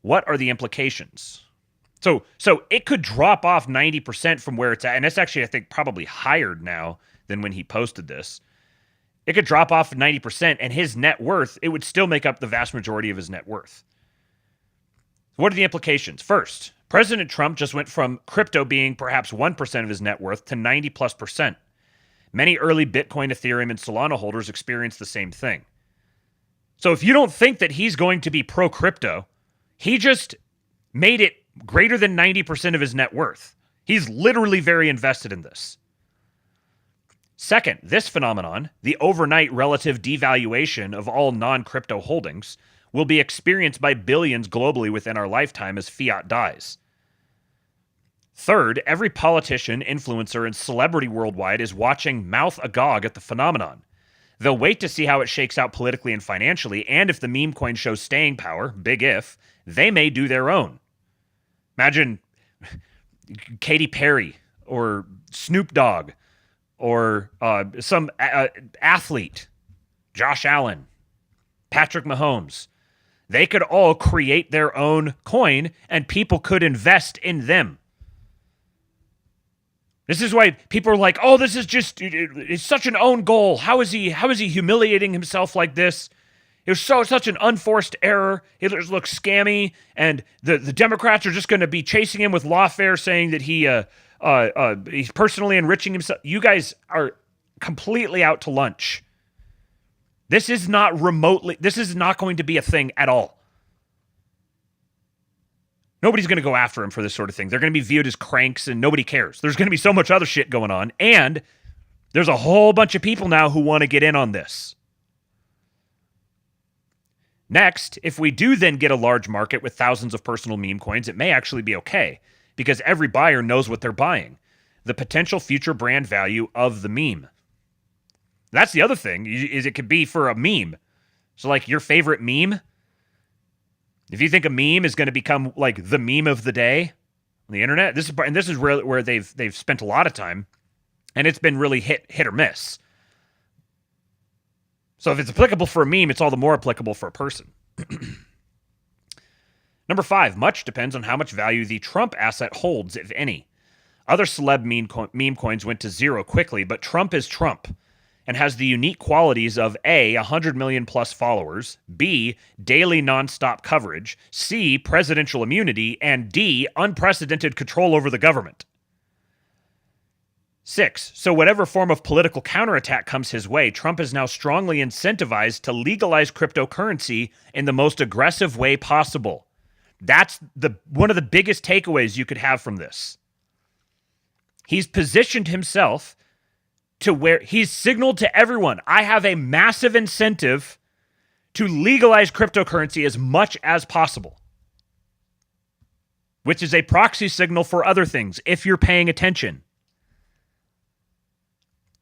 What are the implications? So it could drop off 90% from where it's at, and it's actually, I think, probably higher now than when he posted this. It could drop off 90%, and his net worth, it would still make up the vast majority of his net worth. What are the implications? First, President Trump just went from crypto being perhaps 1% of his net worth to 90+%. Many early Bitcoin, Ethereum, and Solana holders experienced the same thing. So if you don't think that he's going to be pro-crypto, he just made it greater than 90% of his net worth. He's literally very invested in this. Second, this phenomenon, the overnight relative devaluation of all non-crypto holdings, will be experienced by billions globally within our lifetime as fiat dies. Third, every politician, influencer, and celebrity worldwide is watching mouth agog at the phenomenon. They'll wait to see how it shakes out politically and financially, and if the meme coin shows staying power, big if, they may do their own. Imagine Katy Perry or Snoop Dogg or some athlete, Josh Allen, Patrick Mahomes. They could all create their own coin and people could invest in them. This is why people are like, oh, this is just, it's such an own goal. How is he humiliating himself like this? It was such an unforced error. It looks scammy, and the Democrats are just going to be chasing him with lawfare, saying that he's personally enriching himself. You guys are completely out to lunch. This is not going to be a thing at all. Nobody's going to go after him for this sort of thing. They're going to be viewed as cranks, and nobody cares. There's going to be so much other shit going on, and there's a whole bunch of people now who want to get in on this. Next, if we do then get a large market with thousands of personal meme coins, it may actually be okay, because every buyer knows what they're buying. The potential future brand value of the meme. That's the other thing, is it could be for a meme. So like your favorite meme, if you think a meme is going to become like the meme of the day on the internet, this is where they've spent a lot of time, and it's been really hit or miss. So if it's applicable for a meme, it's all the more applicable for a person. Number 5, much depends on how much value the Trump asset holds, if any. Other celeb meme coins went to zero quickly, but Trump is Trump and has the unique qualities of A, 100 million plus followers, B, daily nonstop coverage, C, presidential immunity, and D, unprecedented control over the government. 6, so whatever form of political counterattack comes his way, Trump is now strongly incentivized to legalize cryptocurrency in the most aggressive way possible. That's one of the biggest takeaways you could have from this. He's positioned himself to where he's signaled to everyone, I have a massive incentive to legalize cryptocurrency as much as possible, which is a proxy signal for other things, if you're paying attention.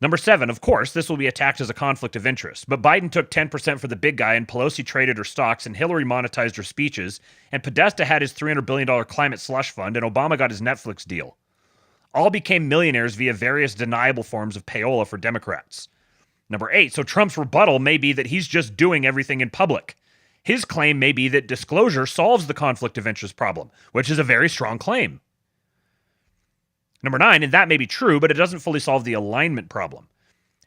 Number 7, of course, this will be attacked as a conflict of interest, but Biden took 10% for the big guy, and Pelosi traded her stocks, and Hillary monetized her speeches, and Podesta had his $300 billion climate slush fund, and Obama got his Netflix deal. All became millionaires via various deniable forms of payola for Democrats. Number 8, so Trump's rebuttal may be that he's just doing everything in public. His claim may be that disclosure solves the conflict of interest problem, which is a very strong claim. Number 9, and that may be true, but it doesn't fully solve the alignment problem.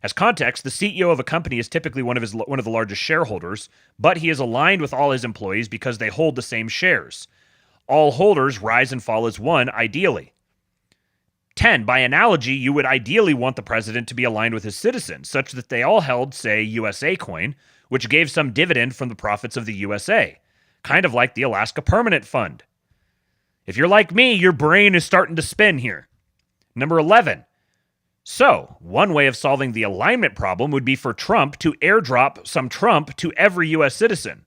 As context, the CEO of a company is typically one of the largest shareholders, but he is aligned with all his employees because they hold the same shares. All holders rise and fall as one, ideally. 10, by analogy, you would ideally want the president to be aligned with his citizens, such that they all held, say, USA coin, which gave some dividend from the profits of the USA, kind of like the Alaska Permanent Fund. If you're like me, your brain is starting to spin here. Number 11. So, one way of solving the alignment problem would be for Trump to airdrop some Trump to every U.S. citizen.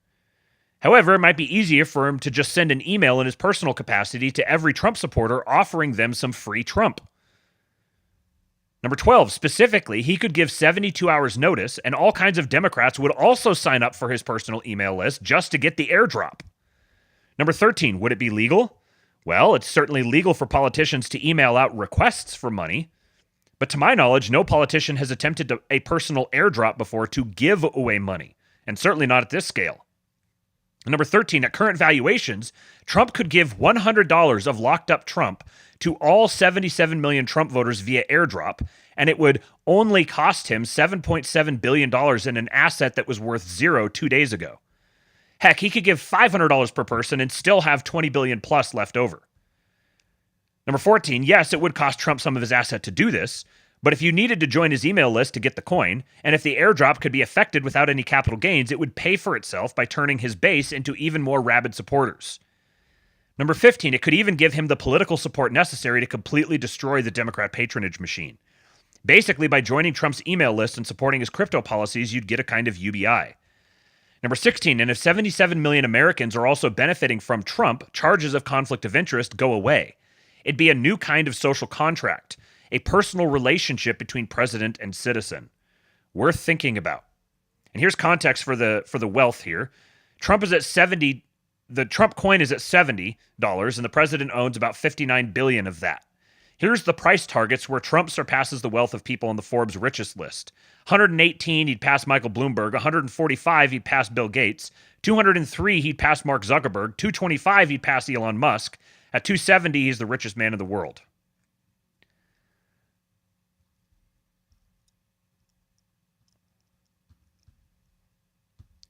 However, it might be easier for him to just send an email in his personal capacity to every Trump supporter offering them some free Trump. Number 12. Specifically, he could give 72 hours notice, and all kinds of Democrats would also sign up for his personal email list just to get the airdrop. Number 13. Would it be legal? Well, it's certainly legal for politicians to email out requests for money, but to my knowledge, no politician has attempted a personal airdrop before to give away money, and certainly not at this scale. Number 13, at current valuations, Trump could give $100 of locked up Trump to all 77 million Trump voters via airdrop, and it would only cost him $7.7 billion in an asset that was worth zero 2 days ago. Heck, he could give $500 per person and still have $20 billion plus left over. Number 14, yes, it would cost Trump some of his asset to do this, but if you needed to join his email list to get the coin, and if the airdrop could be effected without any capital gains, it would pay for itself by turning his base into even more rabid supporters. Number 15, it could even give him the political support necessary to completely destroy the Democrat patronage machine. Basically, by joining Trump's email list and supporting his crypto policies, you'd get a kind of UBI. Number 16, and if 77 million Americans are also benefiting from Trump, charges of conflict of interest go away. It'd be a new kind of social contract, a personal relationship between president and citizen. Worth thinking about. And here's context for the wealth here. Trump is at 70. The Trump coin is at $70, and the president owns about 59 billion of that. Here's the price targets where Trump surpasses the wealth of people on the Forbes richest list. 118, he'd pass Michael Bloomberg. 145, he'd pass Bill Gates. 203, he'd pass Mark Zuckerberg. 225, he'd pass Elon Musk. At 270, he's the richest man in the world.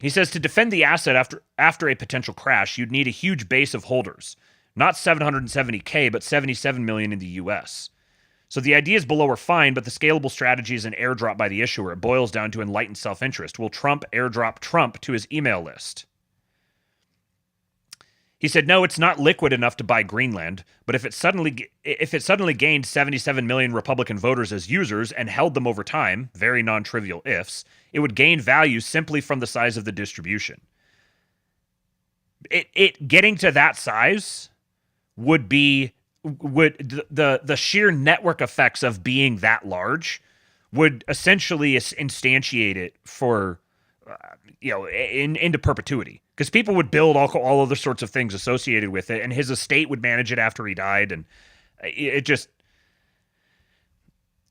He says to defend the asset after a potential crash, you'd need a huge base of holders. Not 770K, but 77 million in the US. So the ideas below are fine, but the scalable strategy is an airdrop by the issuer. It boils down to enlightened self-interest. Will Trump airdrop Trump to his email list? He said, no, it's not liquid enough to buy Greenland, but if it suddenly gained 77 million Republican voters as users and held them over time, very non-trivial ifs, it would gain value simply from the size of the distribution. It getting to that size would the sheer network effects of being that large would essentially instantiate it for into perpetuity, because people would build all other sorts of things associated with it, and his estate would manage it after he died, and it just.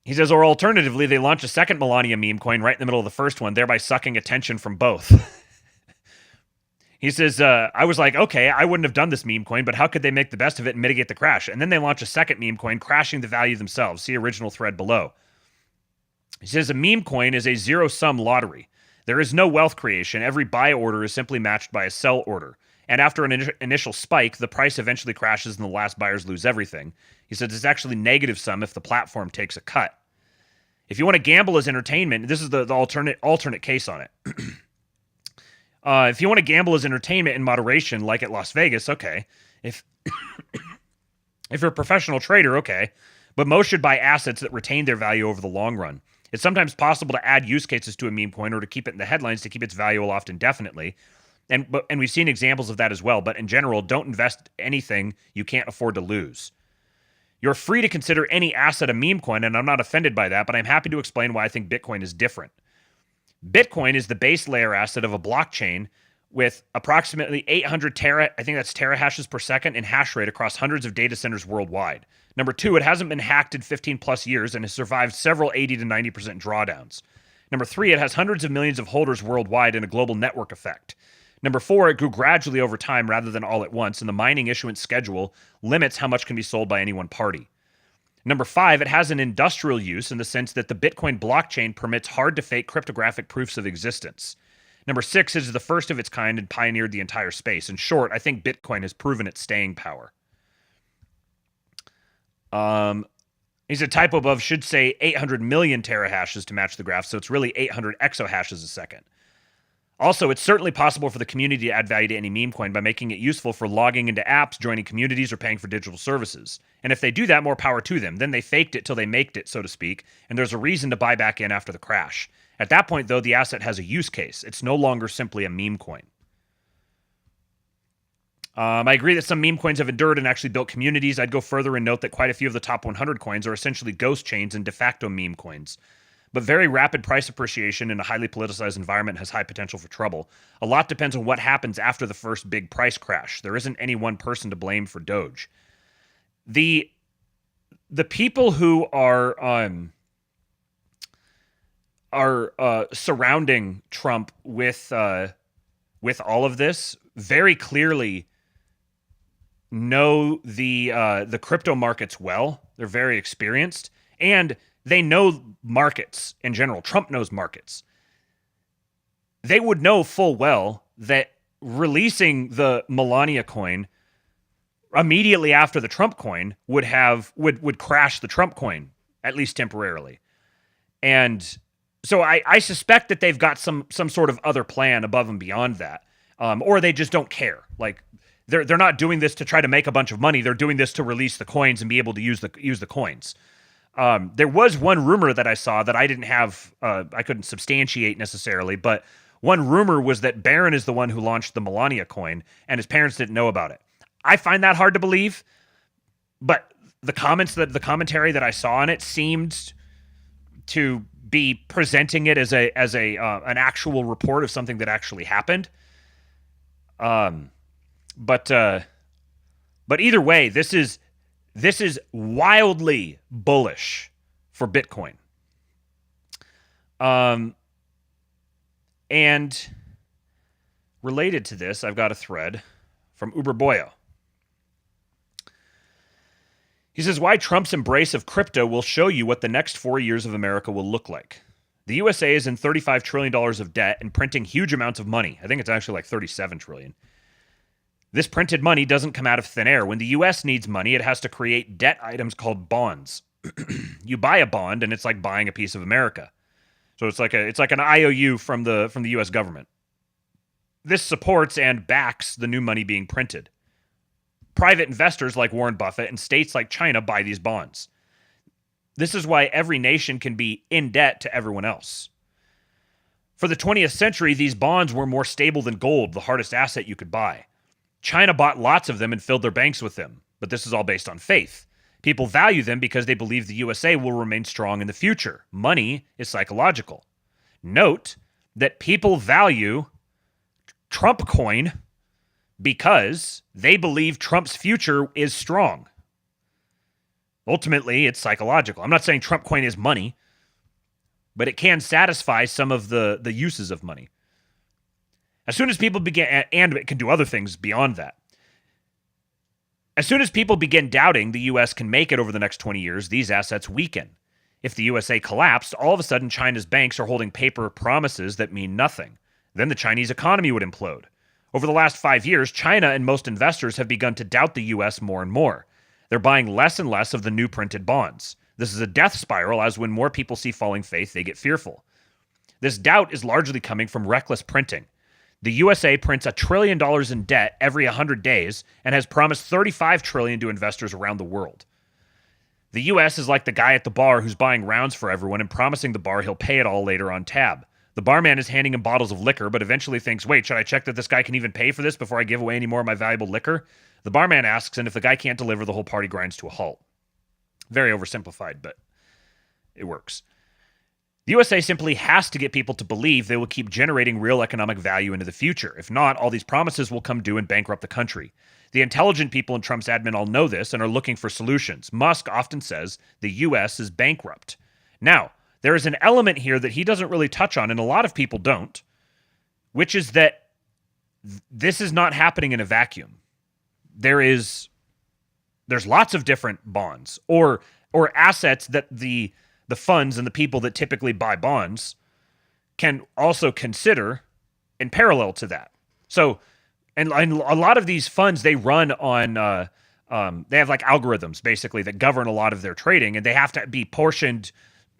He says, or alternatively, they launch a second Melania meme coin right in the middle of the first one, thereby sucking attention from both. He says, I was like, okay, I wouldn't have done this meme coin, but how could they make the best of it and mitigate the crash? And then they launch a second meme coin, crashing the value themselves. See original thread below. He says, a meme coin is a zero-sum lottery. There is no wealth creation. Every buy order is simply matched by a sell order. And after an initial spike, the price eventually crashes and the last buyers lose everything. He says it's actually negative sum if the platform takes a cut. If you want to gamble as entertainment, this is the alternate case on it. If you want to gamble as entertainment in moderation, like at Las Vegas, okay. If you're a professional trader, okay. But most should buy assets that retain their value over the long run. It's sometimes possible to add use cases to a meme coin or to keep it in the headlines to keep its value aloft indefinitely. And we've seen examples of that as well. But in general, don't invest anything you can't afford to lose. You're free to consider any asset a meme coin, and I'm not offended by that, but I'm happy to explain why I think Bitcoin is different. Bitcoin is the base layer asset of a blockchain with approximately 800 terahashes per second in hash rate across hundreds of data centers worldwide. Number two, it hasn't been hacked in 15 plus years and has survived several 80 to 90% drawdowns. Number three, it has hundreds of millions of holders worldwide and a global network effect. Number four, it grew gradually over time rather than all at once, and the mining issuance schedule limits how much can be sold by any one party. Number five, it has an industrial use in the sense that the Bitcoin blockchain permits hard-to-fake cryptographic proofs of existence. Number six, it is the first of its kind and pioneered the entire space. In short, I think Bitcoin has proven its staying power. He said typo above should say 800 million terahashes to match the graph, so it's really 800 exahashes a second. Also, it's certainly possible for the community to add value to any meme coin by making it useful for logging into apps, joining communities, or paying for digital services. And if they do that, more power to them. Then they faked it till they maked it, so to speak, and there's a reason to buy back in after the crash. At that point, though, the asset has a use case. It's no longer simply a meme coin. I agree that some meme coins have endured and actually built communities. I'd go further and note that quite a few of the top 100 coins are essentially ghost chains and de facto meme coins. But very rapid price appreciation in a highly politicized environment has high potential for trouble. A lot depends on what happens after the first big price crash. There isn't any one person to blame for Doge. The people who are surrounding Trump with all of this very clearly know the crypto markets well. They're very experienced, and they know markets in general. Trump knows markets. They would know full well that releasing the Melania coin immediately after the Trump coin would crash the Trump coin, at least temporarily. And so I suspect that they've got some sort of other plan above and beyond that, or they just don't care. Like they're not doing this to try to make a bunch of money. They're doing this to release the coins and be able to use the coins. There was one rumor that I saw that I didn't have, I couldn't substantiate necessarily, but one rumor was that Barron is the one who launched the Melania coin, and his parents didn't know about it. I find that hard to believe, but the commentary that I saw on it seemed to be presenting it as an actual report of something that actually happened. But either way, this is wildly bullish for Bitcoin. And related to this, I've got a thread from Uber Boyo. He says, why Trump's embrace of crypto will show you what the next 4 years of America will look like. The USA is in $35 trillion of debt and printing huge amounts of money. I think it's actually like $37 trillion. This printed money doesn't come out of thin air. When the US needs money, it has to create debt items called bonds. You buy a bond, and it's like buying a piece of America. So it's like an IOU from the US government. This supports and backs the new money being printed. Private investors like Warren Buffett and states like China buy these bonds. This is why every nation can be in debt to everyone else. For the 20th century, these bonds were more stable than gold, the hardest asset you could buy. China bought lots of them and filled their banks with them, but this is all based on faith. People value them because they believe the USA will remain strong in the future. Money is psychological. Note that people value Trump coin because they believe Trump's future is strong. Ultimately, it's psychological. I'm not saying Trump coin is money, but it can satisfy some of the uses of money. As soon as people begin, and it can do other things beyond that. As soon as people begin doubting the U.S. can make it over the next 20 years, these assets weaken. If the USA collapsed, all of a sudden China's banks are holding paper promises that mean nothing. Then the Chinese economy would implode. Over the last 5 years, China and most investors have begun to doubt the U.S. more and more. They're buying less and less of the new printed bonds. This is a death spiral, as when more people see falling faith, they get fearful. This doubt is largely coming from reckless printing. The USA prints $1 trillion in debt every 100 days and has promised $35 trillion to investors around the world. The U.S. is like the guy at the bar who's buying rounds for everyone and promising the bar he'll pay it all later on tab. The barman is handing him bottles of liquor, but eventually thinks, wait, should I check that this guy can even pay for this before I give away any more of my valuable liquor? The barman asks, and if the guy can't deliver, the whole party grinds to a halt. Very oversimplified, but it works. The USA simply has to get people to believe they will keep generating real economic value into the future. If not, all these promises will come due and bankrupt the country. The intelligent people in Trump's admin all know this and are looking for solutions. Musk often says the U.S. is bankrupt. Now, there is an element here that he doesn't really touch on, and a lot of people don't, which is that this is not happening in a vacuum. There's lots of different bonds or assets that the funds and the people that typically buy bonds can also consider in parallel to that. So, and a lot of these funds, they run on, they have like algorithms basically that govern a lot of their trading, and they have to be portioned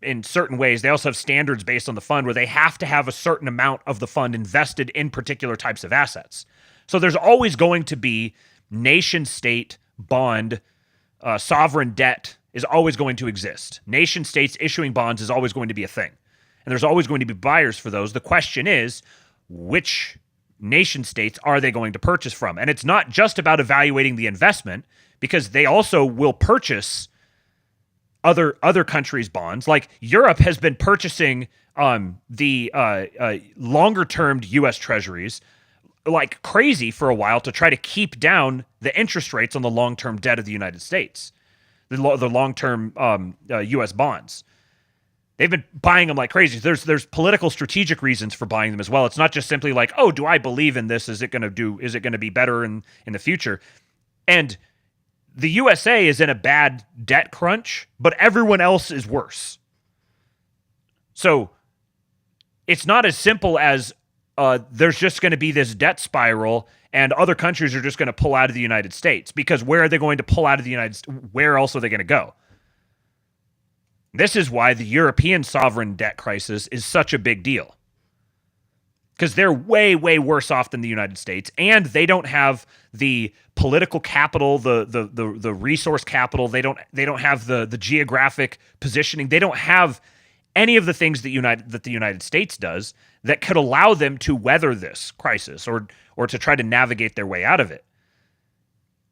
in certain ways. They also have standards based on the fund where they have to have a certain amount of the fund invested in particular types of assets. So there's always going to be nation state bond, sovereign debt is always going to exist. Nation states issuing bonds is always going to be a thing. And there's always going to be buyers for those. The question is, which nation states are they going to purchase from? And it's not just about evaluating the investment, because they also will purchase other countries' bonds. Like Europe has been purchasing the longer-termed U.S. treasuries like crazy for a while to try to keep down the interest rates on the long-term debt of the United States. The long-term U.S. bonds. They've been buying them like crazy. There's political strategic reasons for buying them as well. It's not just simply like, oh, do I believe in this? Is it going to be better in the future? And the USA is in a bad debt crunch, but everyone else is worse. So it's not as simple as there's just going to be this debt spiral and other countries are just going to pull out of the United States, because where are they going to pull out of the United States? Where else are they going to go? This is why the European sovereign debt crisis is such a big deal, because they're way, way worse off than the United States, and they don't have the political capital, the resource capital. They don't have the geographic positioning. They don't have any of the things that the United States does that could allow them to weather this crisis or to try to navigate their way out of it.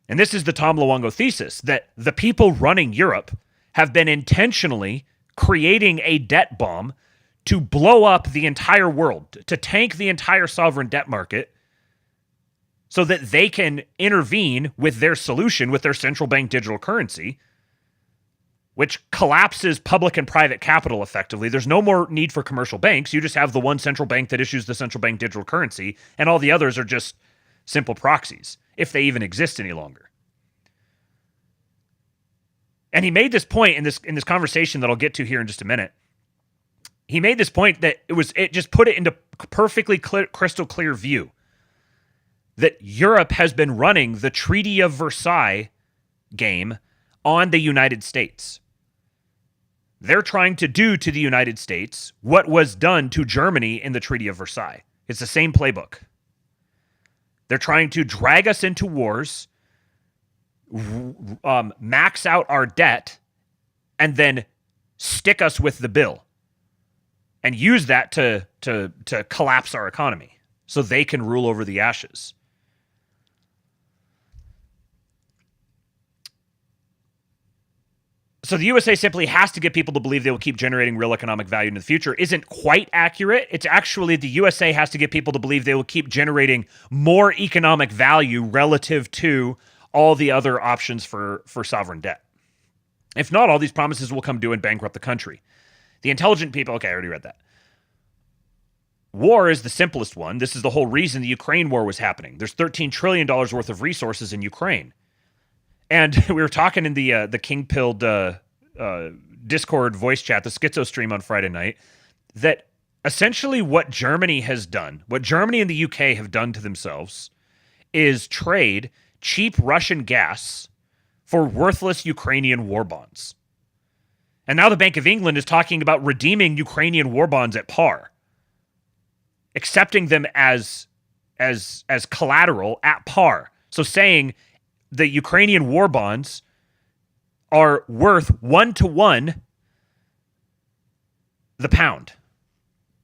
And this is the Tom Luongo thesis, that the people running Europe have been intentionally creating a debt bomb to blow up the entire world, to tank the entire sovereign debt market so that they can intervene with their solution, with their central bank digital currency, which collapses public and private capital effectively. There's no more need for commercial banks. You just have the one central bank that issues the central bank digital currency, and all the others are just simple proxies, if they even exist any longer. And he made this point in this conversation that I'll get to here in just a minute. He made this point that it just put it into perfectly crystal clear view that Europe has been running the Treaty of Versailles game on the United States. They're trying to do to the United States what was done to Germany in the Treaty of Versailles. It's the same playbook. They're trying to drag us into wars, max out our debt, and then stick us with the bill and use that to collapse our economy so they can rule over the ashes. So the USA simply has to get people to believe they will keep generating real economic value in the future isn't quite accurate. It's actually the USA has to get people to believe they will keep generating more economic value relative to all the other options for sovereign debt. If not, all these promises will come due and bankrupt the country. The intelligent people, okay, I already read that. War is the simplest one. This is the whole reason the Ukraine war was happening. There's $13 trillion worth of resources in Ukraine. And we were talking in the King Pilled Discord voice chat, the Schizo stream on Friday night, that essentially what Germany has done, what Germany and the UK have done to themselves, is trade cheap Russian gas for worthless Ukrainian war bonds. And now the Bank of England is talking about redeeming Ukrainian war bonds at par, accepting them as collateral at par. So saying the Ukrainian war bonds are worth 1-to-1 the pound.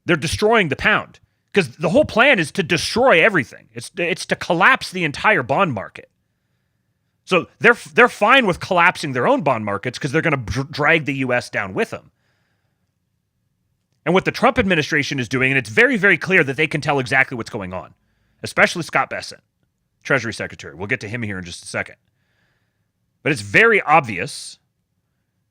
They're destroying the pound because the whole plan is to destroy everything. It's to collapse the entire bond market. So they're fine with collapsing their own bond markets because they're going to drag the U.S. down with them. And what the Trump administration is doing, and it's very, very clear that they can tell exactly what's going on, especially Scott Bessent, Treasury Secretary. We'll get to him here in just a second. But it's very obvious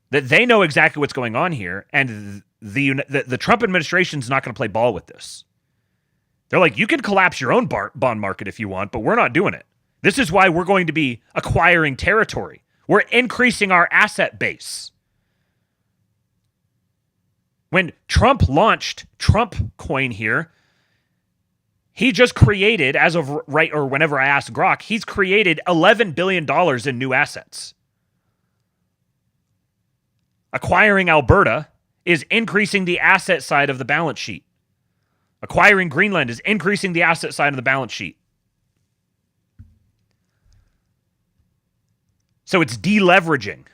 that they know exactly what's going on here, and the Trump administration is not going to play ball with this. They're like, you can collapse your own bond market if you want, but we're not doing it. This is why we're going to be acquiring territory. We're increasing our asset base. When Trump launched Trump coin here, he just created, as of right or whenever I asked Grok, he's created $11 billion in new assets. Acquiring Alberta is increasing the asset side of the balance sheet. Acquiring Greenland is increasing the asset side of the balance sheet. So it's deleveraging.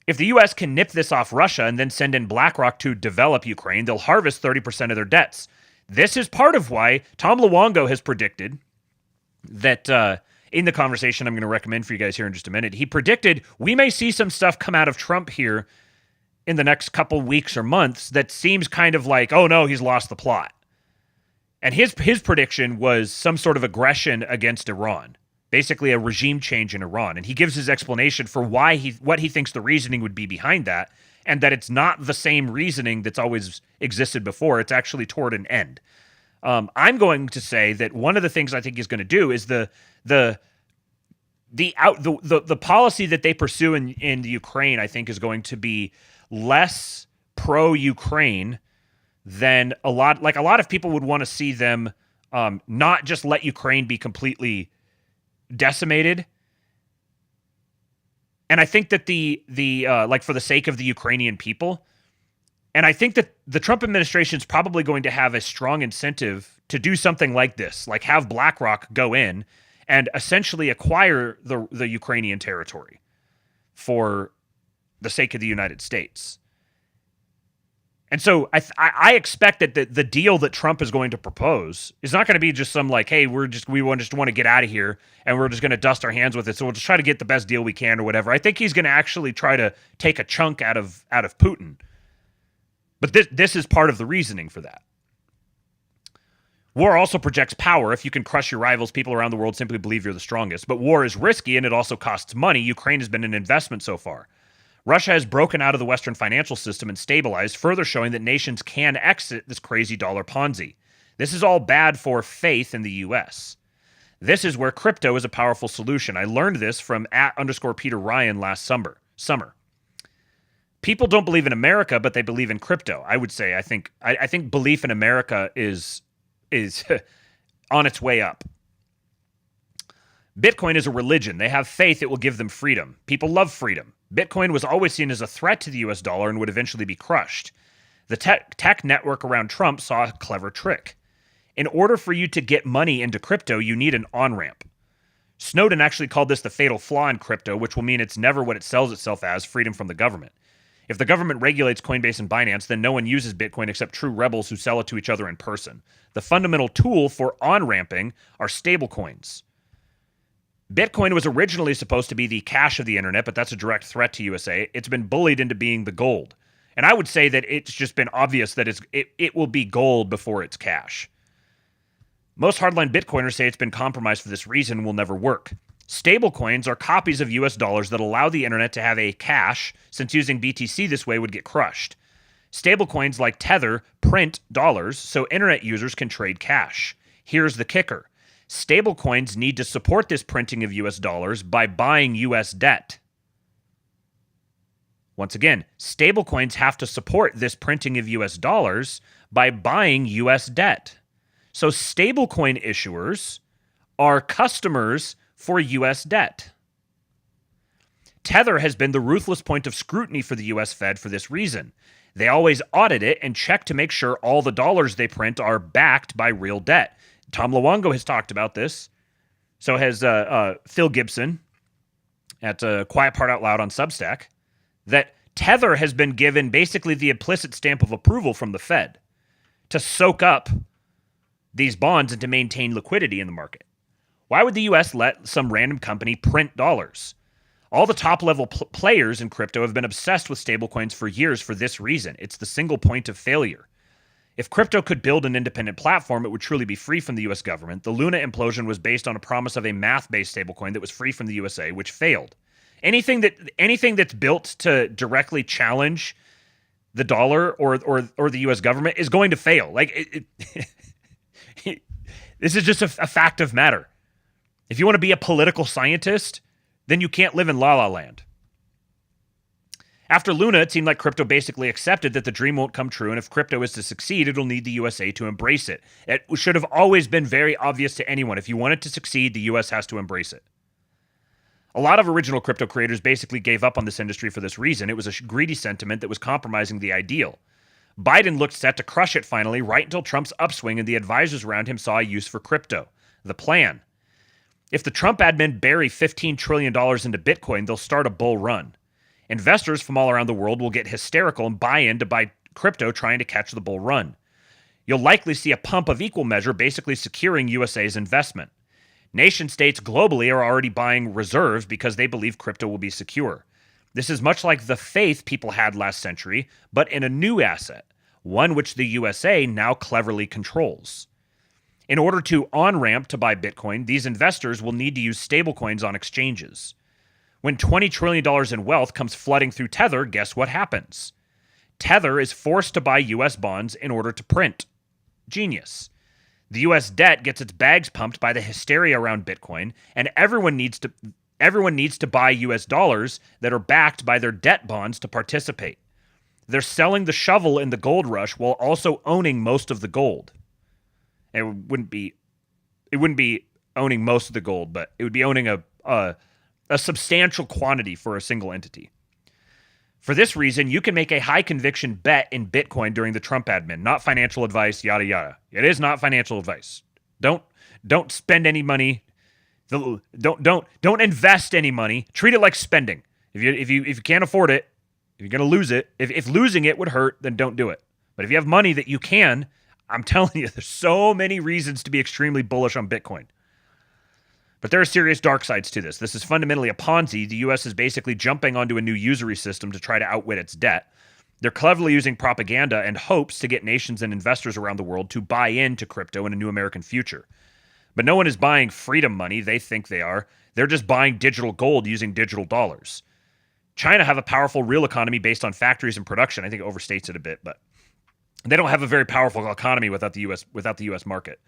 If the U.S. can nip this off Russia and then send in BlackRock to develop Ukraine, they'll harvest 30% of their debts. This is part of why Tom Luongo has predicted that in the conversation I'm going to recommend for you guys here in just a minute, he predicted we may see some stuff come out of Trump here in the next couple weeks or months that seems kind of like, oh no, he's lost the plot. And his prediction was some sort of aggression against Iran, basically a regime change in Iran. And he gives his explanation for what he thinks the reasoning would be behind that, and that it's not the same reasoning that's always existed before. It's actually toward an end. I'm going to say that one of the things I think he's going to do is the policy that they pursue in the Ukraine, I think, is going to be less pro-Ukraine than a lot of people would want to see them not just let Ukraine be completely decimated. And I think that the for the sake of the Ukrainian people, and I think that the Trump administration is probably going to have a strong incentive to do something like this, like have BlackRock go in and essentially acquire the Ukrainian territory for the sake of the United States. And so I expect that the deal that Trump is going to propose is not going to be just some like, hey, we just want to get out of here and we're just going to dust our hands with it. So we'll just try to get the best deal we can or whatever. I think he's going to actually try to take a chunk out of Putin. But this is part of the reasoning for that. War also projects power. If you can crush your rivals, people around the world simply believe you're the strongest. But war is risky and it also costs money. Ukraine has been an investment so far. Russia has broken out of the Western financial system and stabilized, further showing that nations can exit this crazy dollar Ponzi. This is all bad for faith in the U.S. This is where crypto is a powerful solution. I learned this from @_Peter Ryan last summer. People don't believe in America, but they believe in crypto. I would say I think belief in America is on its way up. Bitcoin is a religion. They have faith it will give them freedom. People love freedom. Bitcoin was always seen as a threat to the US dollar and would eventually be crushed. The tech network around Trump saw a clever trick. In order for you to get money into crypto, you need an on-ramp. Snowden actually called this the fatal flaw in crypto, which will mean it's never what it sells itself as, freedom from the government. If the government regulates Coinbase and Binance, then no one uses Bitcoin except true rebels who sell it to each other in person. The fundamental tool for on-ramping are stablecoins. Bitcoin was originally supposed to be the cash of the internet, but that's a direct threat to USA. It's been bullied into being the gold. And I would say that it's just been obvious that it will be gold before it's cash. Most hardline Bitcoiners say it's been compromised for this reason and will never work. Stablecoins are copies of US dollars that allow the internet to have a cash, since using BTC this way would get crushed. Stablecoins like Tether print dollars so internet users can trade cash. Here's the kicker. Stablecoins need to support this printing of US dollars by buying US debt. Once again, stablecoins have to support this printing of US dollars by buying US debt. So stablecoin issuers are customers for US debt. Tether has been the ruthless point of scrutiny for the US Fed for this reason. They always audit it and check to make sure all the dollars they print are backed by real debt. Tom Luongo has talked about this. So has Phil Gibson at Quiet Part Out Loud on Substack, that Tether has been given basically the implicit stamp of approval from the Fed to soak up these bonds and to maintain liquidity in the market. Why would the U.S. let some random company print dollars? All the top-level players in crypto have been obsessed with stablecoins for years for this reason. It's the single point of failure. If crypto could build an independent platform, it would truly be free from the U.S. government. The Luna implosion was based on a promise of a math-based stablecoin that was free from the USA, which failed. Anything that's built to directly challenge the dollar or the U.S. government is going to fail. Like this is just a fact of matter. If you want to be a political scientist, then you can't live in La La Land. After Luna, it seemed like crypto basically accepted that the dream won't come true, and if crypto is to succeed, it'll need the USA to embrace it. It should have always been very obvious to anyone. If you want it to succeed, the US has to embrace it. A lot of original crypto creators basically gave up on this industry for this reason. It was a greedy sentiment that was compromising the ideal. Biden looked set to crush it finally, right until Trump's upswing and the advisors around him saw a use for crypto. The plan. If the Trump admin bury $15 trillion into Bitcoin, they'll start a bull run. Investors from all around the world will get hysterical and buy crypto trying to catch the bull run. You'll likely see a pump of equal measure basically securing USA's investment. Nation states globally are already buying reserves because they believe crypto will be secure. This is much like the faith people had last century, but in a new asset, one which the USA now cleverly controls. In order to on-ramp to buy Bitcoin, these investors will need to use stablecoins on exchanges. When $20 trillion in wealth comes flooding through Tether, guess what happens? Tether is forced to buy U.S. bonds in order to print. Genius. The U.S. debt gets its bags pumped by the hysteria around Bitcoin, and everyone needs to buy U.S. dollars that are backed by their debt bonds to participate. They're selling the shovel in the gold rush while also owning most of the gold. It wouldn't be owning most of the gold, but it would be owning a substantial quantity for a single entity. For this reason, you can make a high conviction bet in Bitcoin during the Trump admin. Not financial advice, yada yada. It is not financial advice. Don't spend any money. Don't invest any money. Treat it like spending. If you can't afford it, if you're gonna lose it, if losing it would hurt, then don't do it. But if you have money that you can, I'm telling you, there's so many reasons to be extremely bullish on Bitcoin. But there are serious dark sides to this. This is fundamentally a Ponzi. The U.S. is basically jumping onto a new usury system to try to outwit its debt. They're cleverly using propaganda and hopes to get nations and investors around the world to buy into crypto and a new American future. But no one is buying freedom money. They think they are. They're just buying digital gold using digital dollars. China have a powerful real economy based on factories and production. I think it overstates it a bit, but they don't have a very powerful economy without the U.S. market.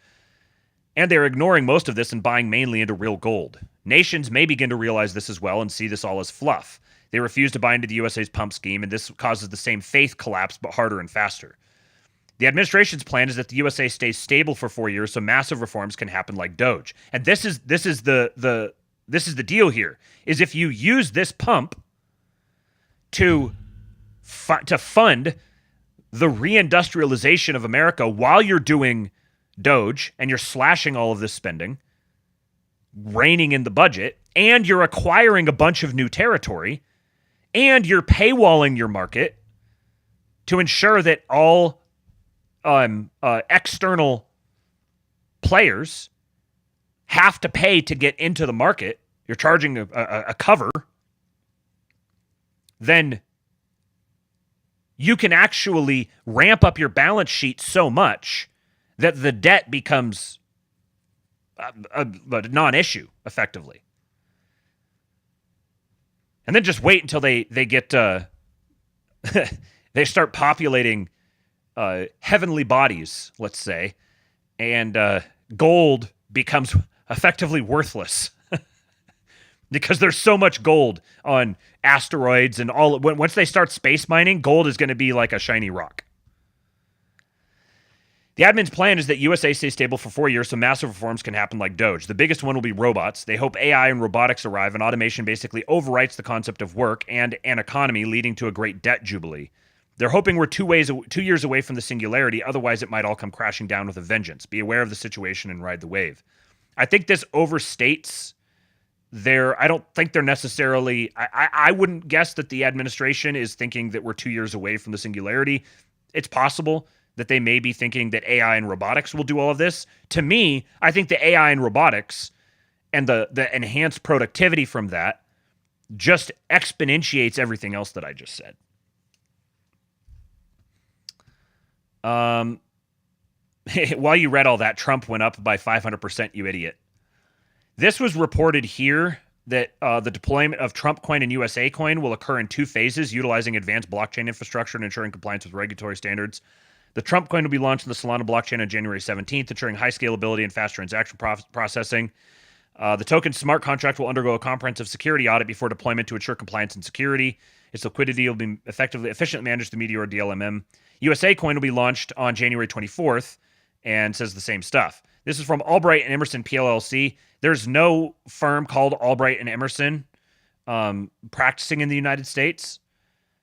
And they're ignoring most of this and buying mainly into real gold. Nations may begin to realize this as well and see this all as fluff. They refuse to buy into the USA's pump scheme, and this causes the same faith collapse, but harder and faster. The administration's plan is that the USA stays stable for 4 years so massive reforms can happen like Doge. And this is the deal here, is if you use this pump to fund the reindustrialization of America while you're doing Doge and you're slashing all of this spending, reining in the budget, and you're acquiring a bunch of new territory, and you're paywalling your market to ensure that all external players have to pay to get into the market, you're charging a cover, then you can actually ramp up your balance sheet so much that the debt becomes a non-issue, effectively. And then just wait until they get they start populating heavenly bodies, let's say, and gold becomes effectively worthless because there's so much gold on asteroids and all. Once they start space mining, gold is going to be like a shiny rock. The admin's plan is that USA stays stable for 4 years so massive reforms can happen like Doge. The biggest one will be robots. They hope AI and robotics arrive, and automation basically overwrites the concept of work and an economy, leading to a great debt jubilee. They're hoping we're 2 years away from the singularity, otherwise it might all come crashing down with a vengeance. Be aware of the situation and ride the wave. I think this overstates I don't think they're necessarily... I wouldn't guess that the administration is thinking that we're 2 years away from the singularity. It's possible that they may be thinking that AI and robotics will do all of this. To me, I think the AI and robotics and the enhanced productivity from that just exponentiates everything else that I just said. While you read all that, Trump went up by 500%, you idiot. This was reported here that the deployment of Trump coin and USA coin will occur in 2 phases, utilizing advanced blockchain infrastructure and ensuring compliance with regulatory standards. The Trump coin will be launched in the Solana blockchain on January 17th, ensuring high scalability and fast transaction processing. The token's smart contract will undergo a comprehensive security audit before deployment to ensure compliance and security. Its liquidity will be efficiently managed through Meteor DLMM. USA coin will be launched on January 24th and says the same stuff. This is from Albright and Emerson PLLC. There's no firm called Albright and Emerson practicing in the United States.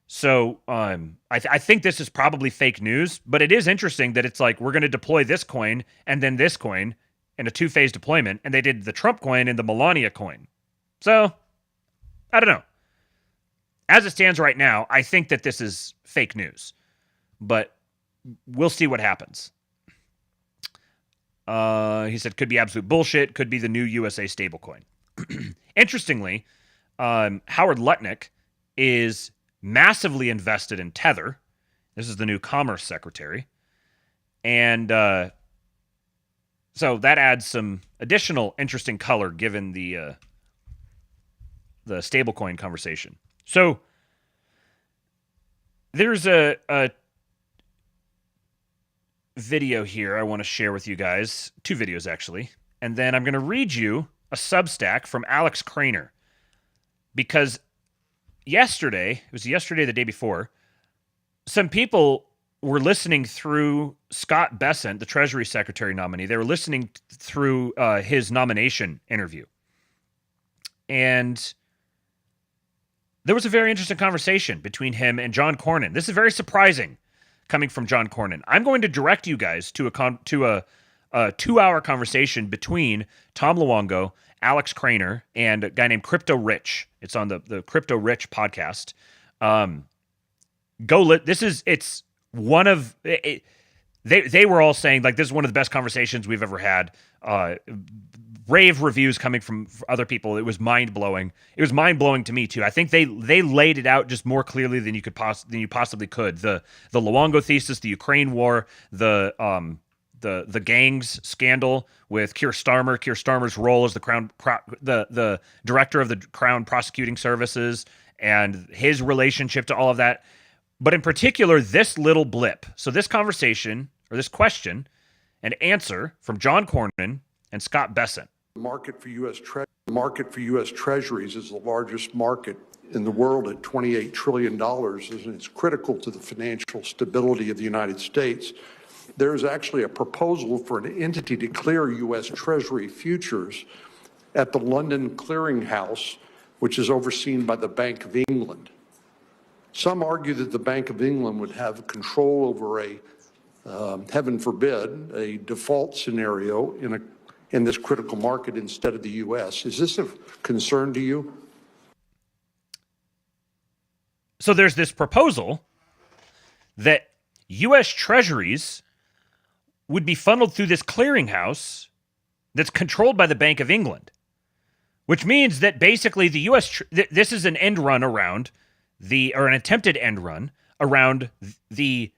So I think this is probably fake news, but it is interesting that it's like we're going to deploy this coin and then this coin in a 2-phase deployment, and they did the Trump coin and the Melania coin. So I don't know. As it stands right now, I think that this is fake news, but we'll see what happens. He said could be absolute bullshit, could be the new USA stablecoin. Interestingly, Howard Lutnick is massively invested in Tether. This is the new Commerce Secretary. And So that adds some additional interesting color given the stablecoin conversation. So there's a video here I want to share with you guys. 2 videos, actually. And then I'm going to read you a Substack from Alex Craner. Because yesterday, the day before, some people were listening through Scott Bessent, the Treasury Secretary nominee. They were listening through his nomination interview. And there was a very interesting conversation between him and John Cornyn. This is very surprising coming from John Cornyn. I'm going to direct you guys to a 2-hour conversation between Tom Luongo, Alex Craner, and a guy named Crypto Rich. It's on the Crypto Rich podcast. It's one of it, they were all saying like this is one of the best conversations we've ever had. Rave reviews coming from other people. It was mind blowing. It was mind blowing to me too. I think they laid it out just more clearly than you possibly could. The Luongo thesis, the Ukraine war, the gangs scandal with Keir Starmer, Keir Starmer's role as the director of the Crown Prosecuting Services, and his relationship to all of that. But in particular, this little blip. So this conversation, or this question and answer from John Cornyn and Scott Bessent. The market for U.S. Treasuries is the largest market in the world at $28 trillion, and it's critical to the financial stability of the United States. There is actually a proposal for an entity to clear U.S. Treasury futures at the London Clearing House, which is overseen by the Bank of England. Some argue that the Bank of England would have control over heaven forbid, a default scenario in this critical market instead of the U.S. Is this a concern to you? So there's this proposal that U.S. Treasuries would be funneled through this clearinghouse that's controlled by the Bank of England, which means that basically the U.S. This is an end run around an attempted end run around the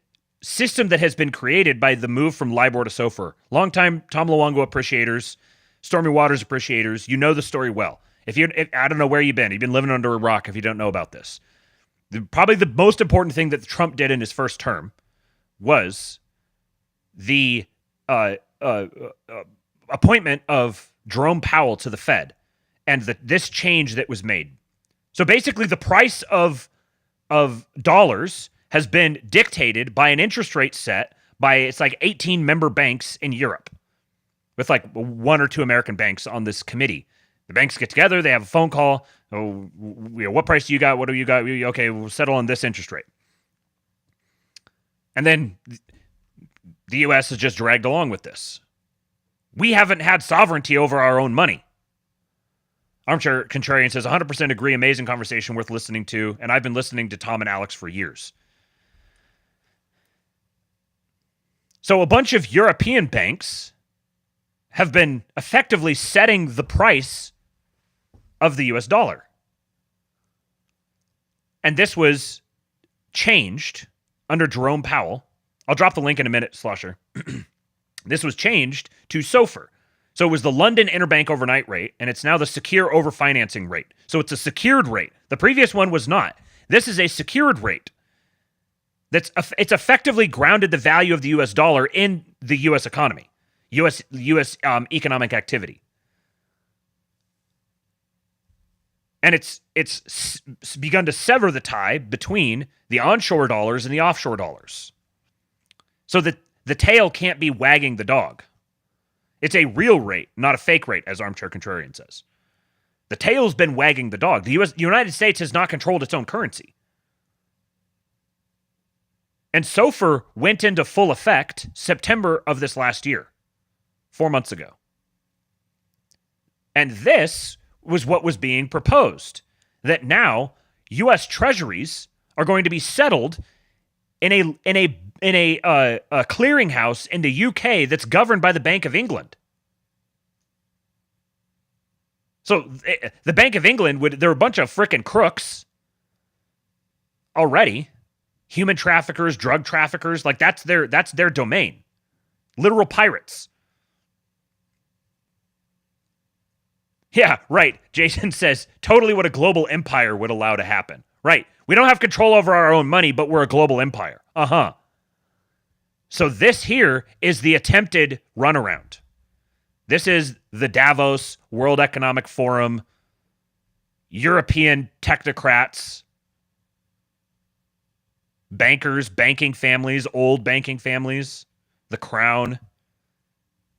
system that has been created by the move from LIBOR to SOFR. Longtime Tom Luongo appreciators, Stormy Waters appreciators, you know the story well. I don't know where you've been living under a rock if you don't know about this. Probably the most important thing that Trump did in his first term was the appointment of Jerome Powell to the Fed and this change that was made. So basically the price of dollars has been dictated by an interest rate set by it's like 18 member banks in Europe with like 1 or 2 American banks on this committee. The banks get together, they have a phone call. Oh, what price do you got? What do you got? Okay, we'll settle on this interest rate. And then the U.S. is just dragged along with this. We haven't had sovereignty over our own money. Armchair Contrarian says, 100% agree, amazing conversation worth listening to, and I've been listening to Tom and Alex for years. So a bunch of European banks have been effectively setting the price of the US dollar. And this was changed under Jerome Powell. I'll drop the link in a minute, Slosher. This was changed to SOFR. So it was the London Interbank Overnight Rate, and it's now the Secure Overfinancing Rate. So it's a secured rate. The previous one was not. This is a secured rate. It's effectively grounded the value of the U.S. dollar in the U.S. economy, U.S. economic activity. And it's begun to sever the tie between the onshore dollars and the offshore dollars. So that the tail can't be wagging the dog. It's a real rate, not a fake rate, as Armchair Contrarian says. The tail's been wagging the dog. The United States has not controlled its own currency. And SOFR went into full effect September of this last year, 4 months ago. And this was what was being proposed, that now U.S. Treasuries are going to be settled in a clearinghouse in the UK that's governed by the Bank of England. So the Bank of England there are a bunch of frickin' crooks already, human traffickers, drug traffickers, like that's their domain, literal pirates. Yeah, right. Jason says, totally what a global empire would allow to happen. Right. We don't have control over our own money, but we're a global empire. Uh-huh. So this here is the attempted runaround. This is the Davos World Economic Forum, European technocrats, bankers, banking families, old banking families, the crown.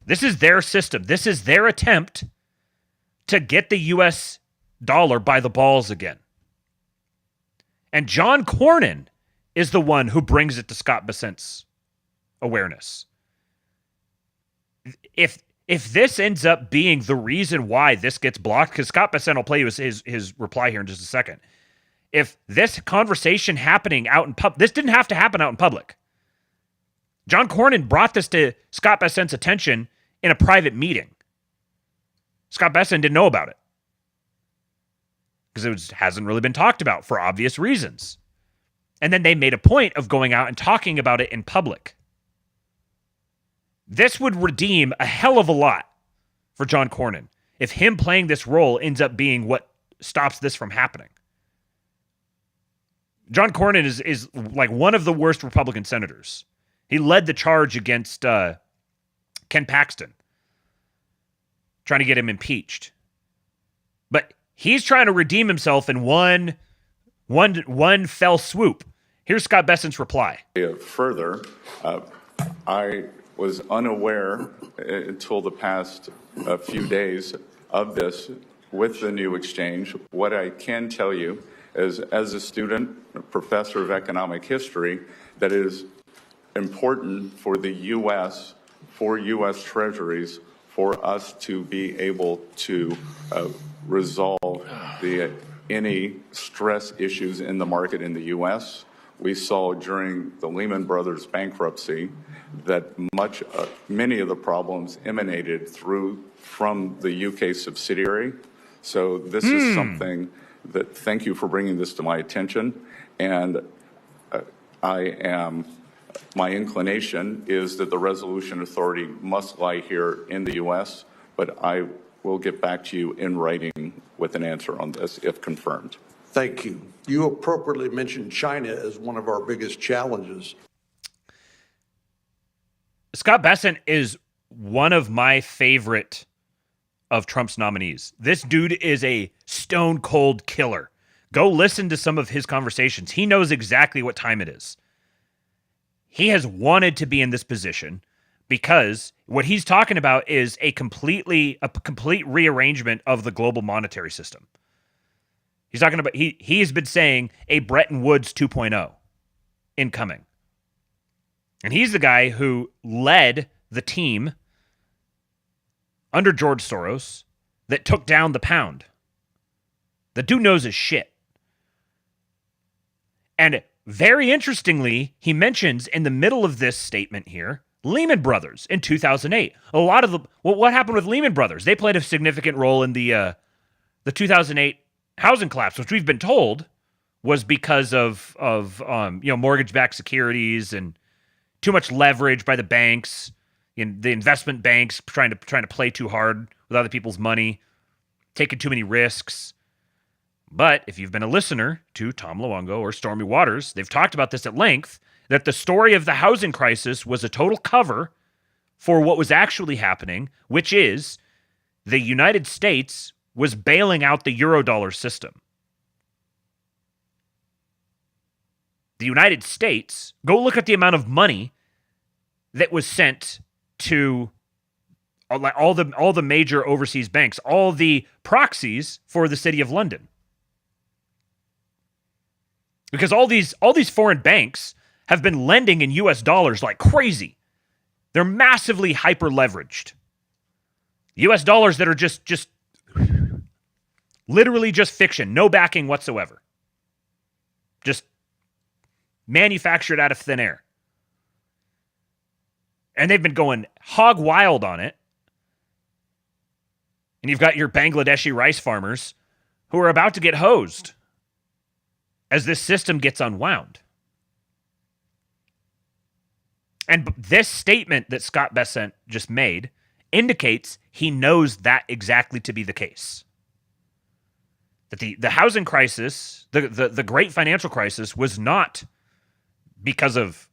This is their system. This is their attempt to get the U.S. dollar by the balls again. And John Cornyn is the one who brings it to Scott Bessent's awareness. If this ends up being the reason why this gets blocked, because Scott Bessent will play you his reply here in just a second. If this conversation happening out in public, this didn't have to happen out in public. John Cornyn brought this to Scott Bessent's attention in a private meeting. Scott Bessent didn't know about it because it hasn't really been talked about for obvious reasons. And then they made a point of going out and talking about it in public. This would redeem a hell of a lot for John Cornyn if him playing this role ends up being what stops this from happening. John Cornyn is like one of the worst Republican senators. He led the charge against Ken Paxton, trying to get him impeached. But he's trying to redeem himself in one fell swoop. Here's Scott Bessent's reply. Further, I was unaware until the past few days of this with the new exchange. What I can tell you is, as a student, a professor of economic history, that it is important for the U.S., for U.S. treasuries, for us to be able to resolve any stress issues in the market in the U.S. We saw during the Lehman Brothers bankruptcy that many of the problems emanated from the UK subsidiary. So this is something that, thank you for bringing this to my attention. And my inclination is that the resolution authority must lie here in the U.S., but I will get back to you in writing with an answer on this if confirmed. Thank you. You appropriately mentioned China as one of our biggest challenges. Scott Bessent is one of my favorite of Trump's nominees. This dude is a stone cold killer. Go listen to some of his conversations. He knows exactly what time it is. He has wanted to be in this position because what he's talking about is a complete rearrangement of the global monetary system. He's talking about, he has been saying a Bretton Woods 2.0 incoming. And he's the guy who led the team under George Soros that took down the pound. The dude knows his shit. And very interestingly, he mentions in the middle of this statement here, Lehman Brothers in 2008. A lot of what happened with Lehman Brothers? They played a significant role in the 2008 housing collapse, which we've been told was because of mortgage-backed securities and too much leverage by the banks, the investment banks trying to play too hard with other people's money, taking too many risks. But if you've been a listener to Tom Luongo or Stormy Waters, they've talked about this at length, that the story of the housing crisis was a total cover for what was actually happening, which is the United States was bailing out the Eurodollar system. The United States, go look at the amount of money that was sent to all the major overseas banks, all the proxies for the City of London. Because all these foreign banks have been lending in US dollars like crazy. They're massively hyper leveraged. US dollars that are just literally just fiction, no backing whatsoever. Just manufactured out of thin air. And they've been going hog wild on it. And you've got your Bangladeshi rice farmers who are about to get hosed as this system gets unwound. And this statement that Scott Bessent just made indicates he knows that exactly to be the case. But the housing crisis, the great financial crisis, was not because of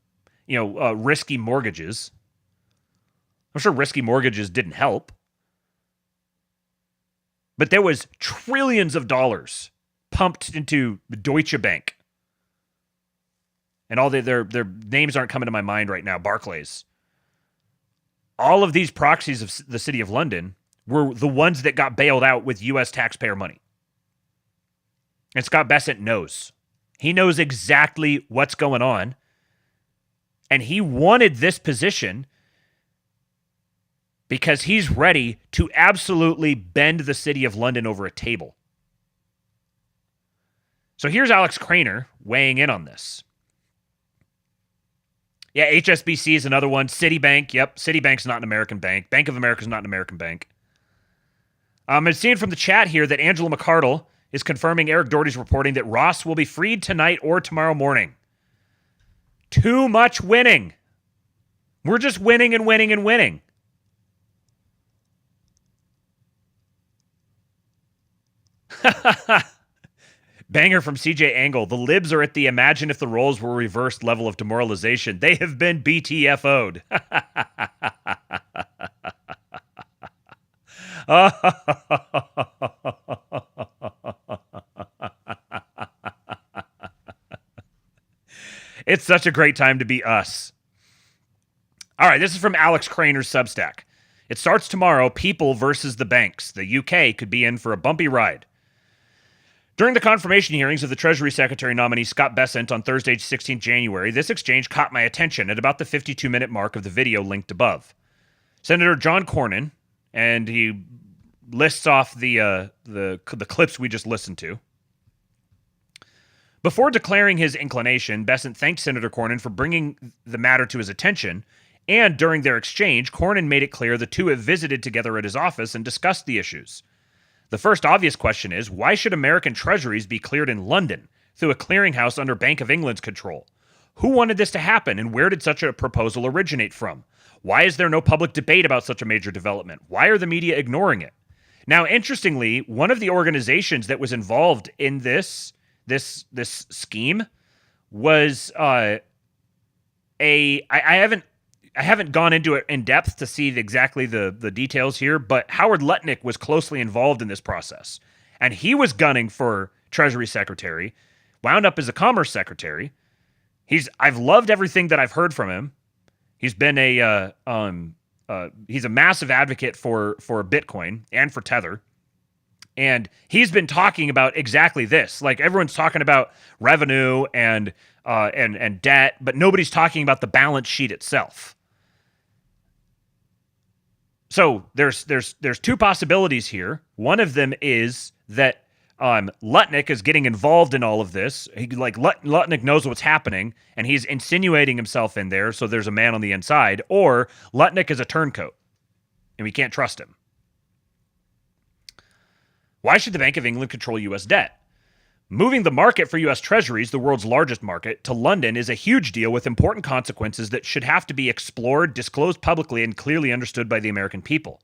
risky mortgages. I'm sure risky mortgages didn't help, but there was trillions of dollars pumped into Deutsche Bank, and all their names aren't coming to my mind right now. Barclays. All of these proxies of the City of London were the ones that got bailed out with U.S. taxpayer money. And Scott Bessent knows. He knows exactly what's going on. And he wanted this position because he's ready to absolutely bend the City of London over a table. So here's Alex Craner weighing in on this. Yeah, HSBC is another one. Citibank, yep. Citibank's not an American bank. Bank of America is not an American bank. I'm seeing from the chat here that Angela McCardle is confirming Eric Doherty's reporting that Ross will be freed tonight or tomorrow morning. Too much winning. We're just winning and winning and winning. Banger from CJ Angle. The libs are at the imagine if the roles were reversed level of demoralization. They have been BTFO'd. It's such a great time to be us. All right, this is from Alex Craner's Substack. It starts tomorrow, people versus the banks. The UK could be in for a bumpy ride. During the confirmation hearings of the Treasury Secretary nominee Scott Bessent on Thursday, 16 January, this exchange caught my attention at about the 52-minute mark of the video linked above. Senator John Cornyn, and he lists off the clips we just listened to. Before declaring his inclination, Bessent thanked Senator Cornyn for bringing the matter to his attention, and during their exchange, Cornyn made it clear the two have visited together at his office and discussed the issues. The first obvious question is, why should American treasuries be cleared in London through a clearinghouse under Bank of England's control? Who wanted this to happen, and where did such a proposal originate from? Why is there no public debate about such a major development? Why are the media ignoring it? Now, interestingly, one of the organizations that was involved in this scheme was I haven't gone into it in depth to see exactly the details here, but Howard Lutnick was closely involved in this process. And he was gunning for Treasury Secretary, wound up as a Commerce Secretary. I've loved everything that I've heard from him. He's been he's a massive advocate for Bitcoin and for Tether. And he's been talking about exactly this. Like, everyone's talking about revenue and debt, but nobody's talking about the balance sheet itself. So there's two possibilities here. One of them is that Lutnick is getting involved in all of this. Lutnick knows what's happening, and he's insinuating himself in there, so there's a man on the inside. Or Lutnick is a turncoat, and we can't trust him. Why should the Bank of England control U.S. debt? Moving the market for U.S. Treasuries, the world's largest market, to London is a huge deal with important consequences that should have to be explored, disclosed publicly, and clearly understood by the American people.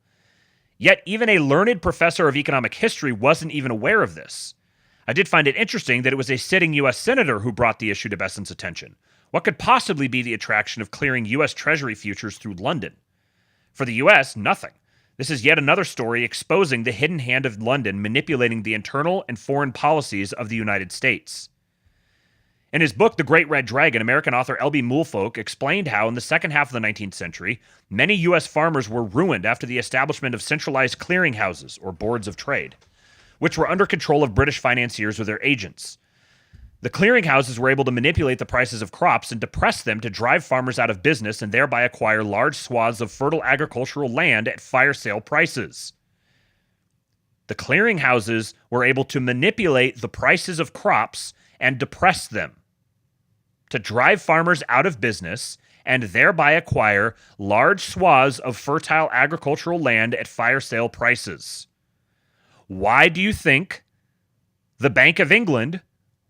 Yet even a learned professor of economic history wasn't even aware of this. I did find it interesting that it was a sitting U.S. senator who brought the issue to Bessent's attention. What could possibly be the attraction of clearing U.S. Treasury futures through London? For the U.S., nothing. This is yet another story exposing the hidden hand of London manipulating the internal and foreign policies of the United States. In his book, The Great Red Dragon, American author L.B. Mulfolk explained how, in the second half of the 19th century, many U.S. farmers were ruined after the establishment of centralized clearinghouses, or boards of trade, which were under control of British financiers or their agents. The clearinghouses were able to manipulate the prices of crops and depress them to drive farmers out of business and thereby acquire large swaths of fertile agricultural land at fire sale prices. The clearinghouses were able to manipulate the prices of crops and depress them to drive farmers out of business and thereby acquire large swaths of fertile agricultural land at fire sale prices. Why do you think the Bank of England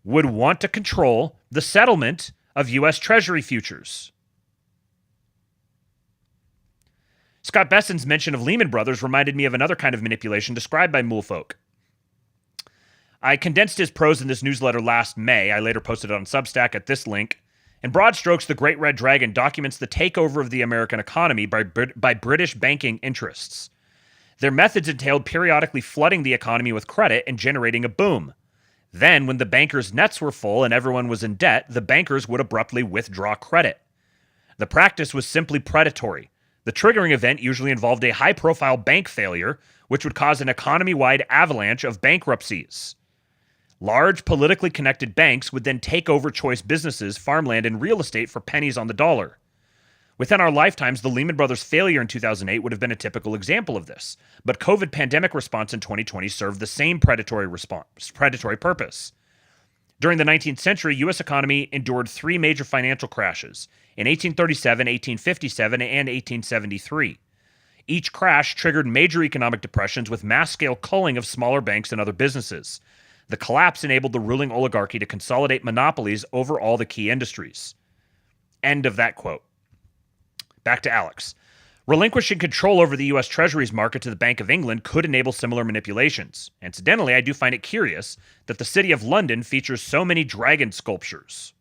would want to control the settlement of U.S. Treasury futures? Scott Bessent's mention of Lehman Brothers reminded me of another kind of manipulation described by Mulfolk. I condensed his prose in this newsletter last May. I later posted it on Substack at this link. In broad strokes, the Great Red Dragon documents the takeover of the American economy by British banking interests. Their methods entailed periodically flooding the economy with credit and generating a boom. Then, when the bankers' nets were full and everyone was in debt, the bankers would abruptly withdraw credit. The practice was simply predatory. The triggering event usually involved a high-profile bank failure, which would cause an economy-wide avalanche of bankruptcies. Large, politically connected banks would then take over choice businesses, farmland, and real estate for pennies on the dollar. Within our lifetimes, the Lehman Brothers failure in 2008 would have been a typical example of this, but COVID pandemic response in 2020 served the same predatory purpose. During the 19th century, U.S. economy endured three major financial crashes in 1837, 1857, and 1873. Each crash triggered major economic depressions with mass-scale culling of smaller banks and other businesses. The collapse enabled the ruling oligarchy to consolidate monopolies over all the key industries. End of that quote. Back to Alex. Relinquishing control over the U.S. Treasury's market to the Bank of England could enable similar manipulations. Incidentally, I do find it curious that the city of London features so many dragon sculptures.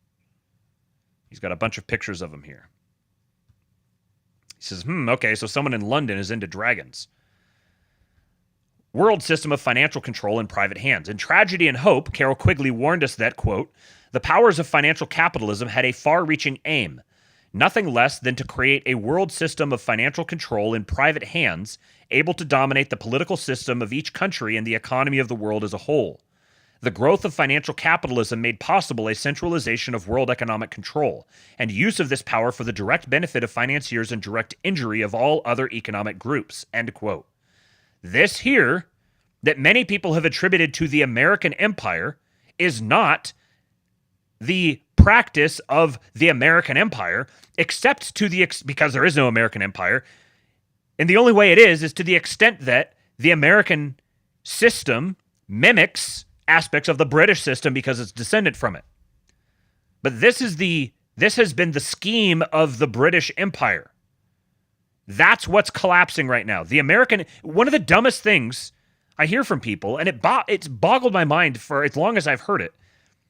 He's got a bunch of pictures of them here. He says, okay, so someone in London is into dragons. World system of financial control in private hands. In Tragedy and Hope, Carol Quigley warned us that, quote, the powers of financial capitalism had a far-reaching aim, nothing less than to create a world system of financial control in private hands, able to dominate the political system of each country and the economy of the world as a whole. The growth of financial capitalism made possible a centralization of world economic control and use of this power for the direct benefit of financiers and direct injury of all other economic groups, end quote. This here, that many people have attributed to the American empire, is not the practice of the American empire, except to the because there is no American empire. And the only way it is to the extent that the American system mimics aspects of the British system because it's descended from it. But this has been the scheme of the British Empire. That's what's collapsing right now. One of the dumbest things I hear from people, and it's boggled my mind for as long as I've heard it,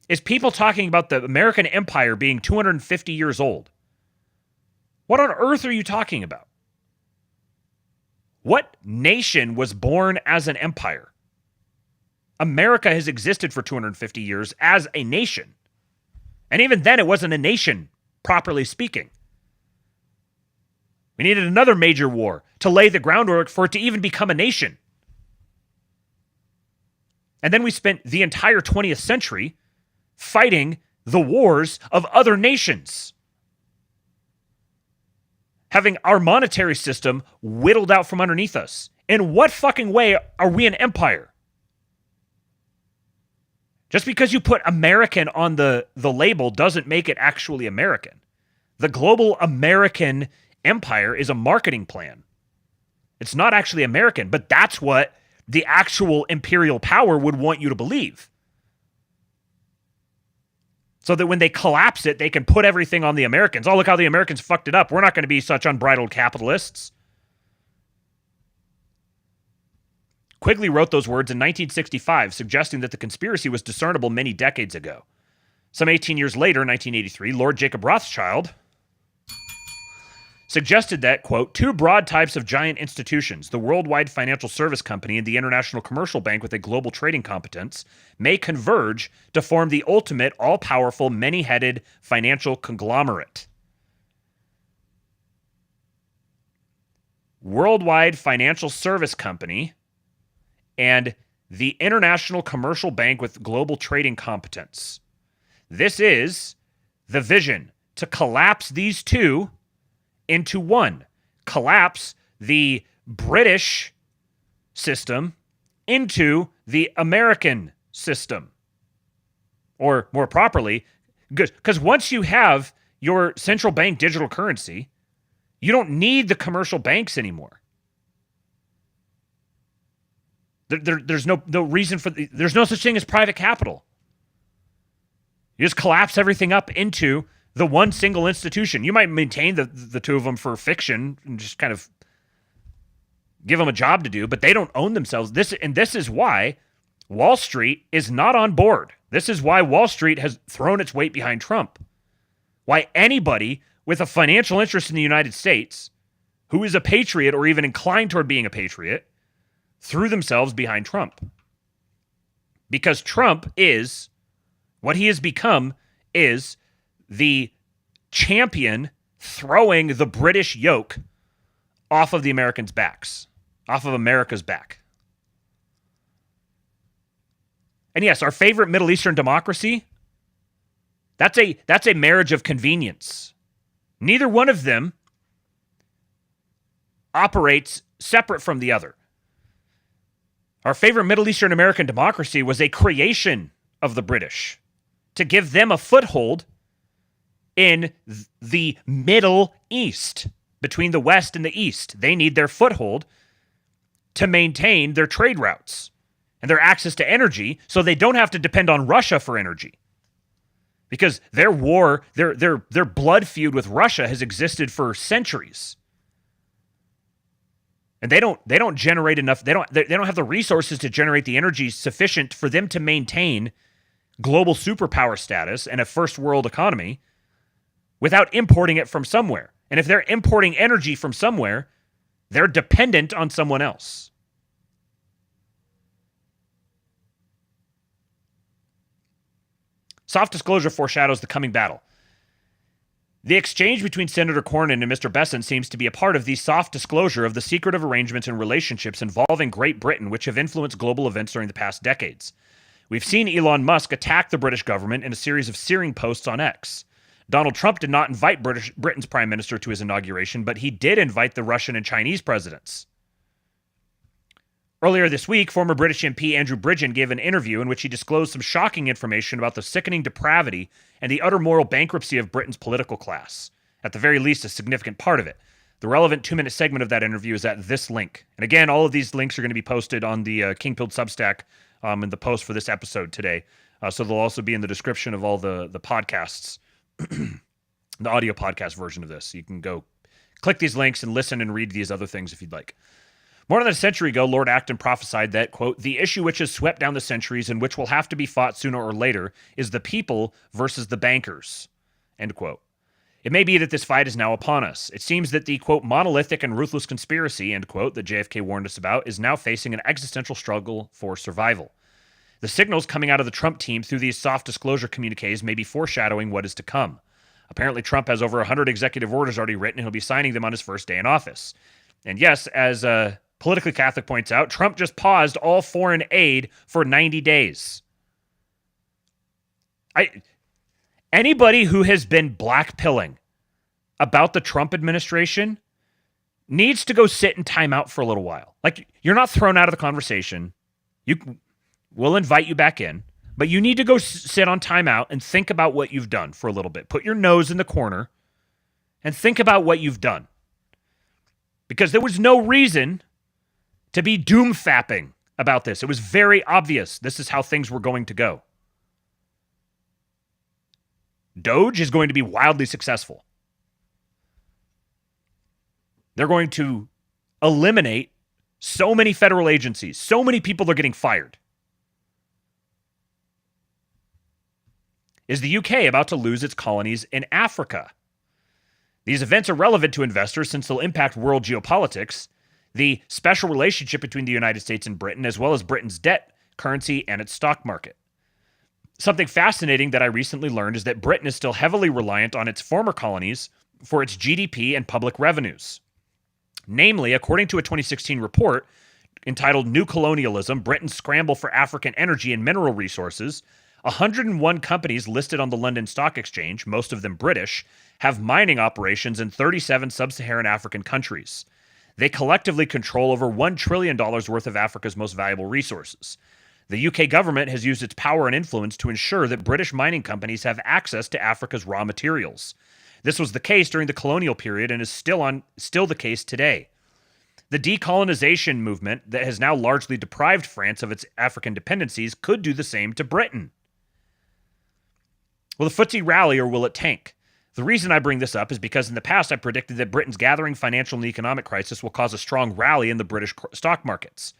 is people talking about the American Empire being 250 years old. What on earth are you talking about? What nation was born as an empire? America has existed for 250 years as a nation. And even then, it wasn't a nation, properly speaking. We needed another major war to lay the groundwork for it to even become a nation. And then we spent the entire 20th century fighting the wars of other nations, having our monetary system whittled out from underneath us. In what fucking way are we an empire? Just because you put American on the label doesn't make it actually American. The global American empire is a marketing plan. It's not actually American, but that's what the actual imperial power would want you to believe. So that when they collapse it, they can put everything on the Americans. Oh, look how the Americans fucked it up. We're not going to be such unbridled capitalists. Quigley wrote those words in 1965, suggesting that the conspiracy was discernible many decades ago. Some 18 years later, in 1983, Lord Jacob Rothschild suggested that, quote, two broad types of giant institutions, the worldwide financial service company and the international commercial bank with a global trading competence, may converge to form the ultimate, all-powerful, many-headed financial conglomerate. Worldwide financial service company and the international commercial bank with global trading competence. This is the vision, to collapse these two into one. Collapse the British system into the American system. Or more properly, because once you have your central bank digital currency, you don't need the commercial banks anymore. There's no reason for there's no such thing as private capital. You just collapse everything up into the one single institution. You might maintain the two of them for fiction and just kind of give them a job to do, but they don't own themselves. This is why Wall Street is not on board. This is why Wall Street has thrown its weight behind Trump. Why anybody with a financial interest in the United States who is a patriot or even inclined toward being a patriot threw themselves behind Trump. Because Trump is, what he has become is the champion throwing the British yoke off of the Americans' backs, off of America's back. And yes, our favorite Middle Eastern democracy, that's a marriage of convenience. Neither one of them operates separate from the other. Our favorite Middle Eastern American democracy was a creation of the British to give them a foothold in the Middle East, between the West and the East. They need their foothold to maintain their trade routes and their access to energy so they don't have to depend on Russia for energy. Because their war, their blood feud with Russia has existed for centuries. And they don't generate enough, they don't have the resources to generate the energy sufficient for them to maintain global superpower status and a first world economy without importing it from somewhere. And if they're importing energy from somewhere, they're dependent on someone else. Soft disclosure foreshadows the coming battle. The exchange between Senator Cornyn and Mr. Bessent seems to be a part of the soft disclosure of the secretive arrangements and relationships involving Great Britain, which have influenced global events during the past decades. We've seen Elon Musk attack the British government in a series of searing posts on X. Donald Trump did not invite Britain's prime minister to his inauguration, but he did invite the Russian and Chinese presidents. Earlier this week, former British MP Andrew Bridgen gave an interview in which he disclosed some shocking information about the sickening depravity and the utter moral bankruptcy of Britain's political class. At the very least, a significant part of it. The relevant 2-minute segment of that interview is at this link. And again, all of these links are going to be posted on the King Pilled Substack in the post for this episode today. So they'll also be in the description of all the podcasts, the audio podcast version of this. You can go click these links and listen and read these other things if you'd like. More than a century ago, Lord Acton prophesied that, quote, the issue which has swept down the centuries and which will have to be fought sooner or later is the people versus the bankers, end quote. It may be that this fight is now upon us. It seems that the, quote, monolithic and ruthless conspiracy, end quote, that JFK warned us about is now facing an existential struggle for survival. The signals coming out of the Trump team through these soft disclosure communiques may be foreshadowing what is to come. Apparently, Trump has over 100 executive orders already written, and he'll be signing them on his first day in office. And yes, as Politically Catholic points out, Trump just paused all foreign aid for 90 days. Anybody who has been blackpilling about the Trump administration needs to go sit in timeout for a little while. Like, you're not thrown out of the conversation. We'll invite you back in, but you need to go sit on timeout and think about what you've done for a little bit. Put your nose in the corner and think about what you've done. Because there was no reason to be doom-fapping about this. It was very obvious this is how things were going to go. Doge is going to be wildly successful. They're going to eliminate so many federal agencies. So many people are getting fired. Is the UK about to lose its colonies in Africa? These events are relevant to investors since they'll impact world geopolitics, the special relationship between the United States and Britain, as well as Britain's debt, currency, and its stock market. Something fascinating that I recently learned is that Britain is still heavily reliant on its former colonies for its GDP and public revenues. Namely, according to a 2016 report entitled New Colonialism, Britain's Scramble for African Energy and Mineral Resources, 101 companies listed on the London Stock Exchange, most of them British, have mining operations in 37 sub-Saharan African countries. They collectively control over $1 trillion worth of Africa's most valuable resources. The UK government has used its power and influence to ensure that British mining companies have access to Africa's raw materials. This was the case during the colonial period and is still the case today. The decolonization movement that has now largely deprived France of its African dependencies could do the same to Britain. Will the FTSE rally or will it tank? The reason I bring this up is because in the past I predicted that Britain's gathering financial and economic crisis will cause a strong rally in the British stock markets.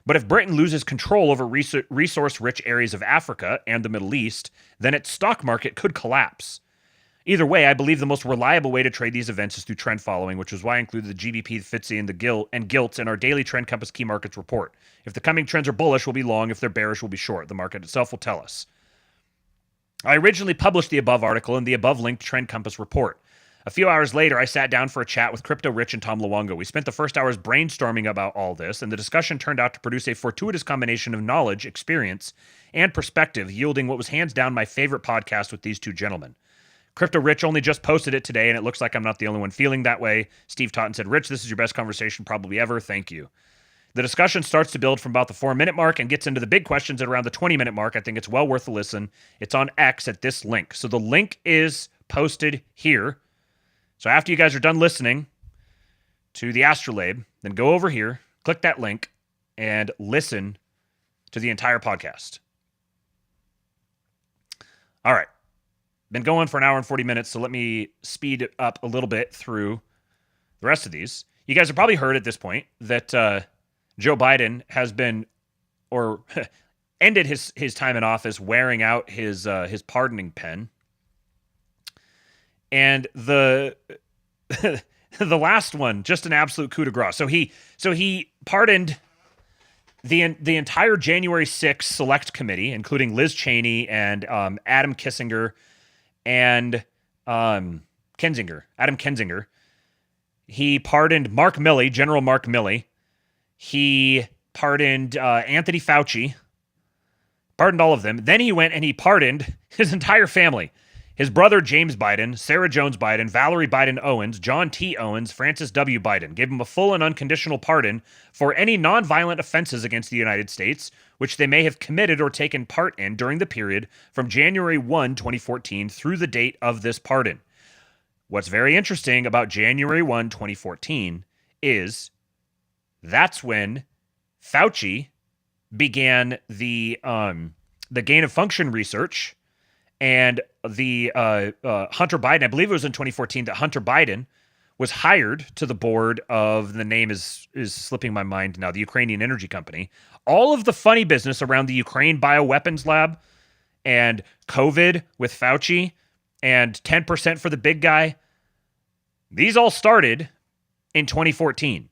But if Britain loses control over resource-rich areas of Africa and the Middle East, then its stock market could collapse. Either way, I believe the most reliable way to trade these events is through trend following, which is why I included the GBP, the FTSE, and the gilts in our daily Trend Compass Key Markets report. If the coming trends are bullish, we'll be long. If they're bearish, we'll be short. The market itself will tell us. I originally published the above article in the above-linked Trend Compass report. A few hours later, I sat down for a chat with Crypto Rich and Tom Luongo. We spent the first hours brainstorming about all this, and the discussion turned out to produce a fortuitous combination of knowledge, experience, and perspective, yielding what was hands down my favorite podcast with these two gentlemen. Crypto Rich only just posted it today, and it looks like I'm not the only one feeling that way. Steve Totten said, Rich, this is your best conversation probably ever. Thank you. The discussion starts to build from about the 4-minute mark and gets into the big questions at around the 20-minute mark. I think it's well worth a listen. It's on X at this link. So the link is posted here. So after you guys are done listening to the ASTROLABE, then go over here, click that link, and listen to the entire podcast. All right. Been going for an hour and 40 minutes, so let me speed up a little bit through the rest of these. You guys have probably heard at this point that Joe Biden has been, or ended his time in office wearing out his pardoning pen. And the last one, just an absolute coup de grace. So he pardoned the entire January 6th Select Committee, including Liz Cheney and Adam Kinzinger and Adam Kinzinger. He pardoned Mark Milley, General Mark Milley. He pardoned Anthony Fauci. Pardoned all of them. Then he went and he pardoned his entire family. His brother, James Biden, Sarah Jones Biden, Valerie Biden Owens, John T. Owens, Francis W. Biden. Gave him a full and unconditional pardon for any nonviolent offenses against the United States, which they may have committed or taken part in during the period from January 1, 2014 through the date of this pardon. What's very interesting about January 1, 2014 is that's when Fauci began the gain of function research, and the Hunter Biden, I believe it was in 2014 that Hunter Biden was hired to the board of, the name is slipping my mind now, the Ukrainian energy company. All of the funny business around the Ukraine bioweapons lab and COVID with Fauci and 10% for the big guy, these all started in 2014.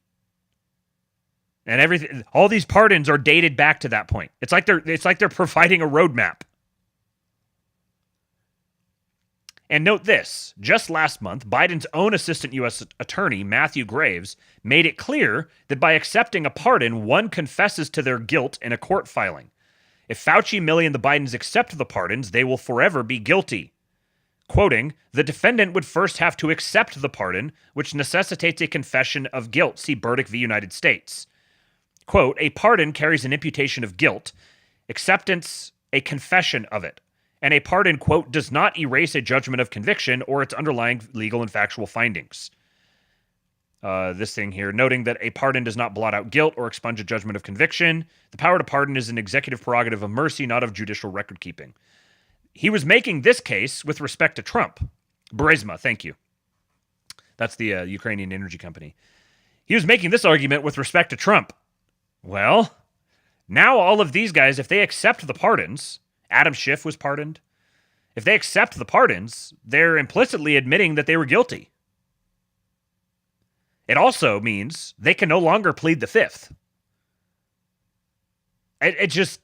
And everything, all these pardons are dated back to that point. It's like they're providing a roadmap. And note this, just last month, Biden's own assistant U.S. attorney, Matthew Graves, made it clear that by accepting a pardon, one confesses to their guilt in a court filing. If Fauci, Milley, and the Bidens accept the pardons, they will forever be guilty. Quoting, the defendant would first have to accept the pardon, which necessitates a confession of guilt. See Burdick v. United States. Quote, a pardon carries an imputation of guilt, acceptance, a confession of it. And a pardon, quote, does not erase a judgment of conviction or its underlying legal and factual findings. This thing here, noting that a pardon does not blot out guilt or expunge a judgment of conviction. The power to pardon is an executive prerogative of mercy, not of judicial record keeping. He was making this case with respect to Trump. Burisma, thank you. That's the Ukrainian energy company. He was making this argument with respect to Trump. Well, now all of these guys, if they accept the pardons, Adam Schiff was pardoned. If they accept the pardons, they're implicitly admitting that they were guilty. It also means they can no longer plead the fifth. It's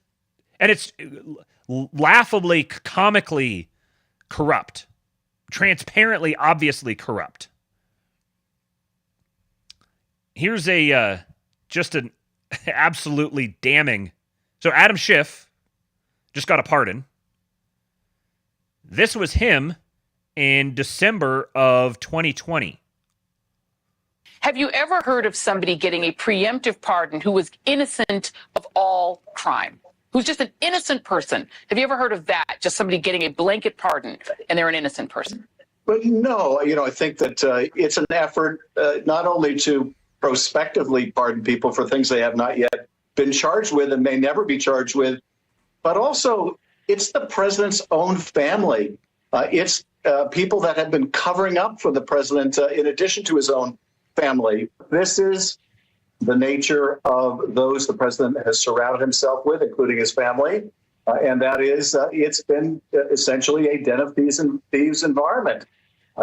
laughably, comically corrupt. Transparently, obviously corrupt. Here's just an absolutely damning. So Adam Schiff just got a pardon. This was him in December of 2020. Have you ever heard of somebody getting a preemptive pardon who was innocent of all crime? Who's just an innocent person? Have you ever heard of that? Just somebody getting a blanket pardon and they're an innocent person? But no, I think that it's an effort not only to prospectively pardon people for things they have not yet been charged with and may never be charged with, but also it's the president's own family. It's people that have been covering up for the president in addition to his own family. This is the nature of those the president has surrounded himself with, including his family. And that is, it's been essentially a den of thieves environment.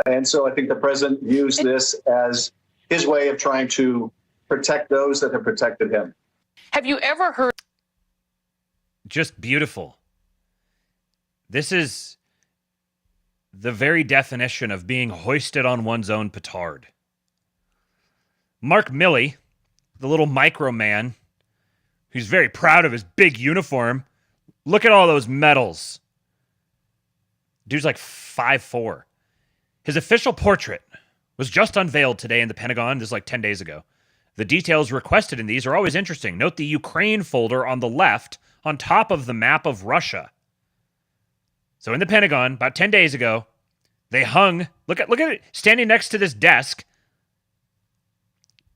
And so I think the president used this as his way of trying to protect those that have protected him. Have you ever heard? Just beautiful. This is the very definition of being hoisted on one's own petard. Mark Milley, the little micro man, who's very proud of his big uniform. Look at all those medals. Dude's like 5'4". His official portrait was just unveiled today in the Pentagon. This is like 10 days ago. The details requested in these are always interesting. Note the Ukraine folder on the left on top of the map of Russia. So in the Pentagon, about 10 days ago, they hung, look at it, standing next to this desk.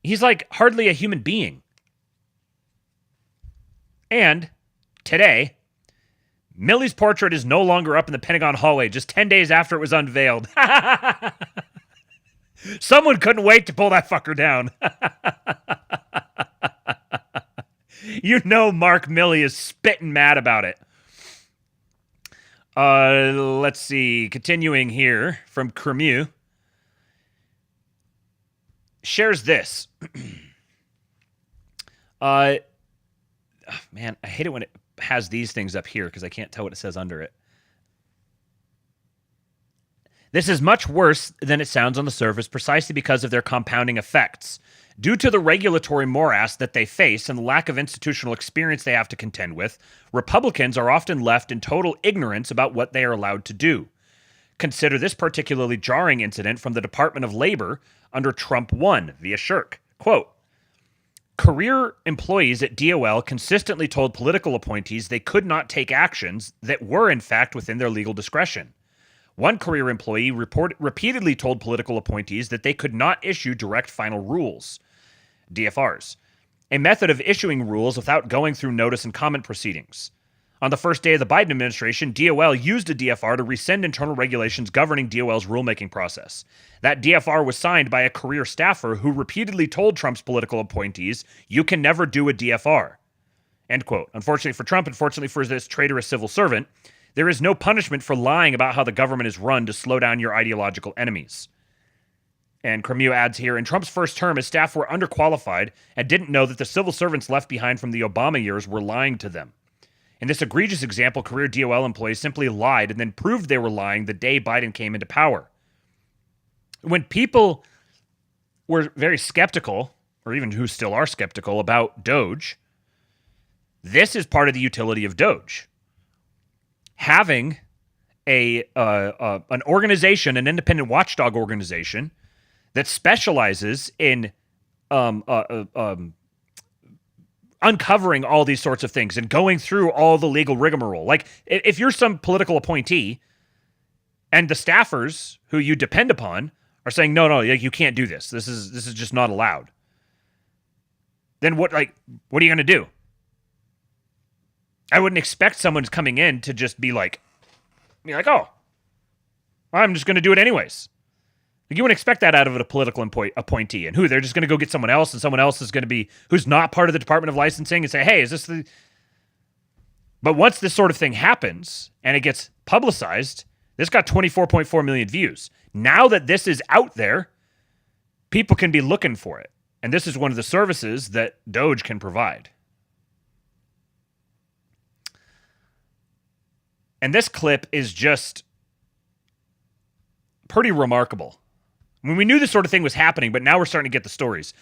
He's like hardly a human being. And today, Milley's portrait is no longer up in the Pentagon hallway just 10 days after it was unveiled. Someone couldn't wait to pull that fucker down. You know Mark Milley is spitting mad about it. Let's see. Continuing here from Cremieux. Shares this. Man, I hate it when it has these things up here because I can't tell what it says under it. This is much worse than it sounds on the surface precisely because of their compounding effects. Due to the regulatory morass that they face and the lack of institutional experience they have to contend with, Republicans are often left in total ignorance about what they are allowed to do. Consider this particularly jarring incident from the Department of Labor under Trump 1 via Shirk. Quote, career employees at DOL consistently told political appointees they could not take actions that were in fact within their legal discretion. One career employee repeatedly told political appointees that they could not issue direct final rules, DFRs, a method of issuing rules without going through notice and comment proceedings. On the first day of the Biden administration, DOL used a DFR to rescind internal regulations governing DOL's rulemaking process. That DFR was signed by a career staffer who repeatedly told Trump's political appointees, "You can never do a DFR." End quote. Unfortunately for Trump, unfortunately for this traitorous civil servant, there is no punishment for lying about how the government is run to slow down your ideological enemies. And Cremieux adds here, in Trump's first term, his staff were underqualified and didn't know that the civil servants left behind from the Obama years were lying to them. In this egregious example, career DOL employees simply lied and then proved they were lying the day Biden came into power. When people were very skeptical, or even who still are skeptical about Doge, this is part of the utility of Doge. Having an organization, an independent watchdog organization that specializes in uncovering all these sorts of things and going through all the legal rigmarole. Like, if you're some political appointee and the staffers who you depend upon are saying, no, you can't do this. This is just not allowed. Then what are you going to do? I wouldn't expect someone's coming in to just be like, oh, I'm just going to do it anyways. You wouldn't expect that out of a political appointee. And they're just going to go get someone else, and someone else is going to be, who's not part of the Department of Licensing, and say, hey, is this the... But once this sort of thing happens, and it gets publicized, this got 24.4 million views. Now that this is out there, people can be looking for it. And this is one of the services that Doge can provide. And this clip is just pretty remarkable. I mean, we knew this sort of thing was happening, but now we're starting to get the stories.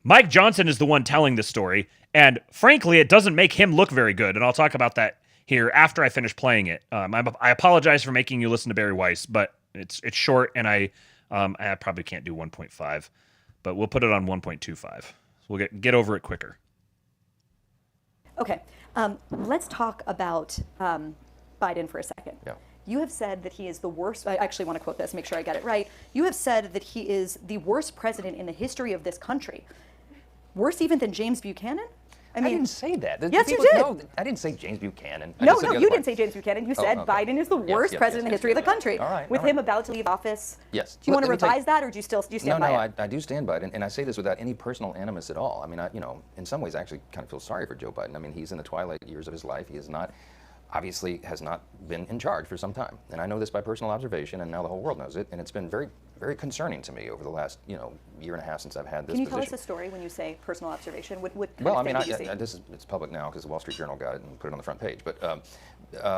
Mike Johnson is the one telling this story, and frankly, it doesn't make him look very good, and I'll talk about that here after I finish playing it. I apologize for making you listen to Barry Weiss, but it's short, and I probably can't do 1.5, but we'll put it on 1.25. So we'll get over it quicker. Okay, let's talk about Biden for a second. Yeah. You have said that he is the worst. I actually want to quote this, make sure I get it right. You have said that he is the worst president in the history of this country. Worse even than James Buchanan? I mean, didn't say that. Yes, you People- did. No, I didn't say James Buchanan. I No, just said no, the you other didn't say part. James Buchanan. You Oh, said okay. Biden is the Yes, worst yes, president in the yes, history of the yes. country. All right. With all him right. about to leave office. Yes. Do you want to Let me tell revise that, or do you stand by it? No, I do stand by it, and I say this without any personal animus at all. I mean, in some ways, I actually kind of feel sorry for Joe Biden. I mean, he's in the twilight years of his life. He is not, obviously, has not been in charge for some time, and I know this by personal observation, and now the whole world knows it, and it's been very, very concerning to me over the last, year and a half since I've had this Can you position. tell us a story when you say personal observation? What kind Well, I of mean, thing do you see? it's public now because the Wall Street Journal got it and put it on the front page. But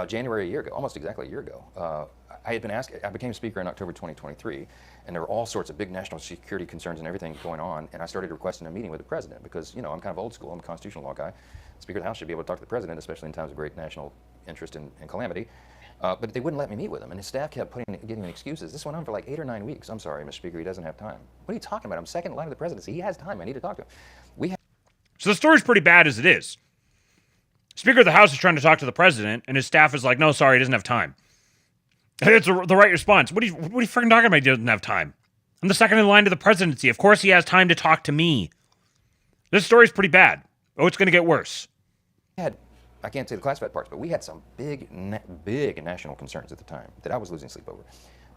January a year ago, almost exactly a year ago, I had been asked. I became Speaker in October 2023, and there were all sorts of big national security concerns and everything going on. And I started requesting a meeting with the president because, I'm kind of old school. I'm a constitutional law guy. The Speaker of the House should be able to talk to the president, especially in times of great national interest and calamity. But they wouldn't let me meet with him, and his staff kept giving me excuses. This went on for like 8 or 9 weeks. I'm sorry, Mr. Speaker, he doesn't have time. What are you talking about? I'm second in line to the presidency. He has time. I need to talk to him. So the story's pretty bad as it is. Speaker of the House is trying to talk to the president, and his staff is like, no, sorry, he doesn't have time. It's the right response. What are you freaking talking about? He doesn't have time. I'm the second in line to the presidency. Of course he has time to talk to me. This story's pretty bad. Oh, it's going to get worse. I can't say the classified parts, but we had some big national concerns at the time that I was losing sleep over.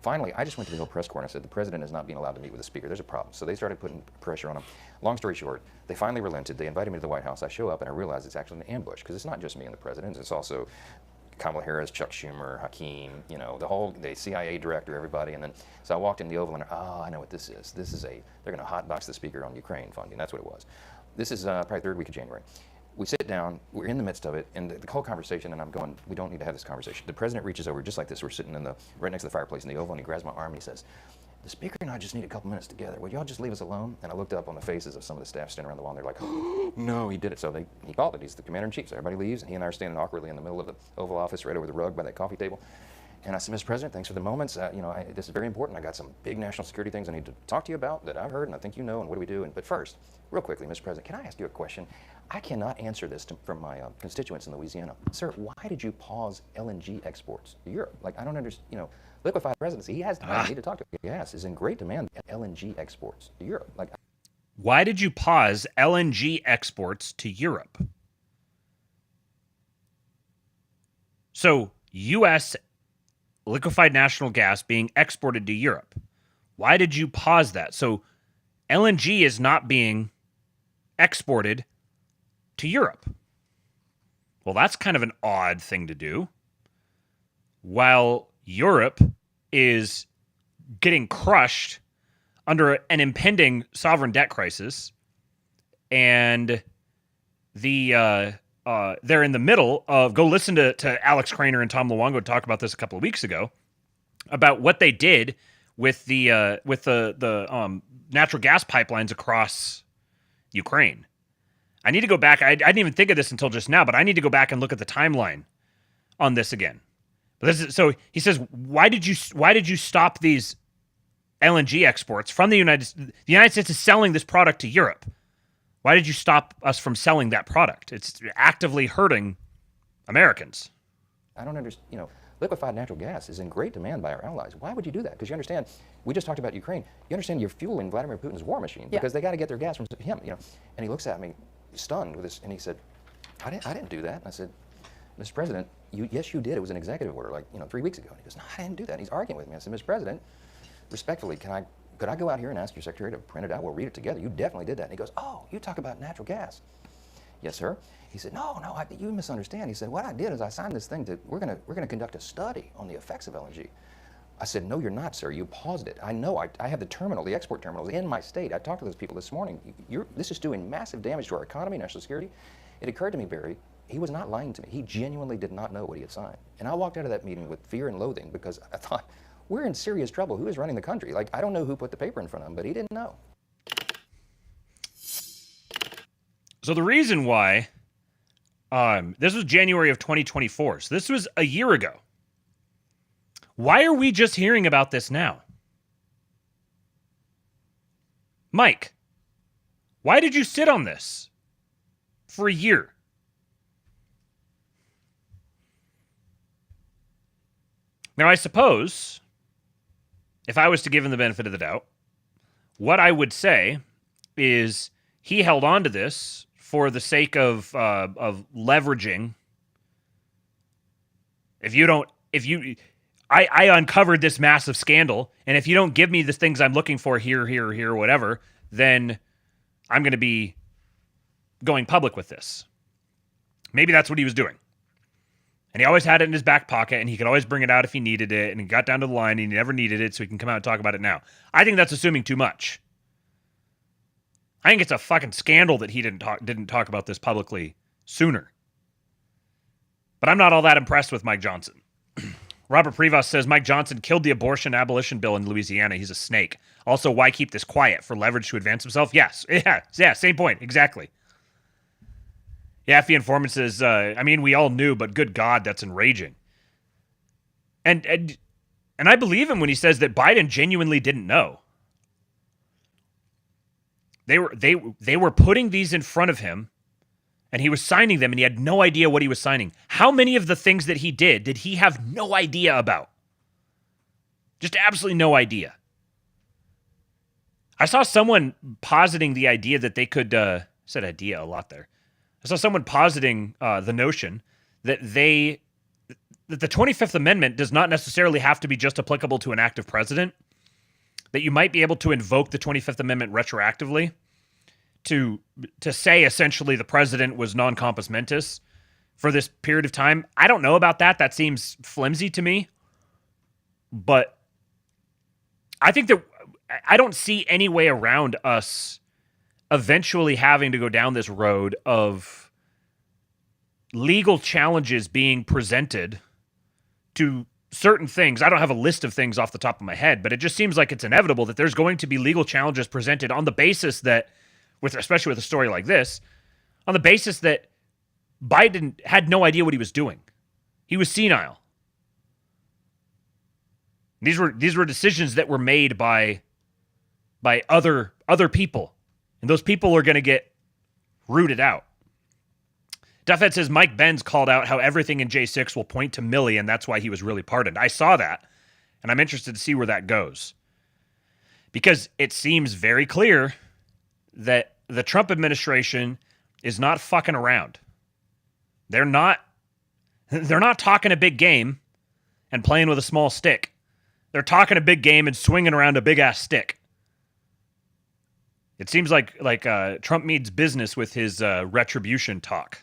Finally, I just went to the Hill press corps and I said, the president is not being allowed to meet with the speaker. There's a problem. So they started putting pressure on him. Long story short, they finally relented. They invited me to the White House. I show up and I realize it's actually an ambush because it's not just me and the president. It's also Kamala Harris, Chuck Schumer, Hakeem, the CIA director, everybody. And then, so I walked in the Oval and, I know what this is. They're going to hotbox the speaker on Ukraine funding. That's what it was. This is probably third week of January. We sit down, we're in the midst of it, and the whole conversation, and I'm going, we don't need to have this conversation. The president reaches over, just like this, we're sitting right next to the fireplace in the Oval, and he grabs my arm and he says, the speaker and I just need a couple minutes together. Will y'all just leave us alone? And I looked up on the faces of some of the staff standing around the wall, and they're like, oh, no, he did it. So he called it. He's the commander-in-chief. So everybody leaves, and he and I are standing awkwardly in the middle of the Oval Office, right over the rug by that coffee table. And I said, Mr. President, thanks for the moments. This is very important. I got some big national security things I need to talk to you about that I've heard, and I think you know, and what do we do? But first, real quickly, Mr. President, can I ask you a question? I cannot answer this from my constituents in Louisiana. Sir, why did you pause LNG exports to Europe? Like, I don't understand, liquefied presidency, he has time. I need to talk to him. Gas is in great demand. LNG exports to Europe. Why did you pause LNG exports to Europe? So, U.S. liquefied natural gas being exported to Europe. Why did you pause that? So, LNG is not being exported to Europe. Well, that's kind of an odd thing to do. While Europe is getting crushed under an impending sovereign debt crisis, and they're in the middle of, go listen to Alex Craner and Tom Luongo talk about this a couple of weeks ago, about what they did with the natural gas pipelines across Ukraine. I need to go back. I didn't even think of this until just now, but I need to go back and look at the timeline on this again. But so he says, why did you stop these LNG exports from the United States? The United States is selling this product to Europe. Why did you stop us from selling that product? It's actively hurting Americans. I don't understand, liquefied natural gas is in great demand by our allies. Why would you do that? Because you understand, we just talked about Ukraine. You understand you're fueling Vladimir Putin's war machine because they got to get their gas from him, And he looks at me stunned with this, and he said, I didn't do that. And I said, Mr. President, yes, you did. It was an executive order 3 weeks ago. And he goes, no, I didn't do that. And he's arguing with me. I said, Mr. President, respectfully, could I go out here and ask your secretary to print it out? We'll read it together. You definitely did that. And he goes, oh, you talk about natural gas. Yes, sir. He said, no, you misunderstand. He said, what I did is I signed this thing we're gonna conduct a study on the effects of LNG. I said, no, you're not, sir. You paused it. I know. I have the export terminals in my state. I talked to those people this morning. This is doing massive damage to our economy, national security. It occurred to me, Barry, he was not lying to me. He genuinely did not know what he had signed. And I walked out of that meeting with fear and loathing because I thought, we're in serious trouble. Who is running the country? I don't know who put the paper in front of him, but he didn't know. So the reason why, this was January of 2024. So this was a year ago. Why are we just hearing about this now? Mike, why did you sit on this for a year? Now, I suppose, if I was to give him the benefit of the doubt, what I would say is he held on to this for the sake of leveraging. I uncovered this massive scandal, and if you don't give me the things I'm looking for here, whatever, then I'm going to be going public with this. Maybe that's what he was doing. And he always had it in his back pocket, and he could always bring it out if he needed it, and he got down to the line, and he never needed it, so he can come out and talk about it now. I think that's assuming too much. I think it's a fucking scandal that he didn't talk about this publicly sooner. But I'm not all that impressed with Mike Johnson. Robert Privas says Mike Johnson killed the abortion abolition bill in Louisiana. He's a snake. Also, why keep this quiet? For leverage to advance himself? Yes. Yeah, same point. Exactly. Yeah, FE Informant says, we all knew, but good God, that's enraging. And I believe him when he says that Biden genuinely didn't know. They were putting these in front of him, and he was signing them, and he had no idea what he was signing. How many of the things that he did he have no idea about? Just absolutely no idea. I saw someone positing the idea that they could, said idea a lot there. I saw someone positing the notion that the 25th Amendment does not necessarily have to be just applicable to an active president, that you might be able to invoke the 25th Amendment retroactively to say essentially the president was non compos mentis for this period of time. I don't know about that. That seems flimsy to me. But I think that I don't see any way around us eventually having to go down this road of legal challenges being presented to certain things. I don't have a list of things off the top of my head, but it just seems like it's inevitable that there's going to be legal challenges presented on the basis that, especially with a story like this, on the basis that Biden had no idea what he was doing. He was senile. These were decisions that were made by other people. And those people are going to get rooted out. Duffhead says Mike Benz called out how everything in J6 will point to Milley, and that's why he was really pardoned. I saw that, and I'm interested to see where that goes. Because it seems very clear that the Trump administration is not fucking around. They're not talking a big game and playing with a small stick. They're talking a big game and swinging around a big-ass stick. It seems like Trump means business with his retribution talk.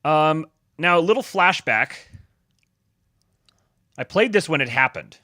Now, a little flashback. I played this when it happened.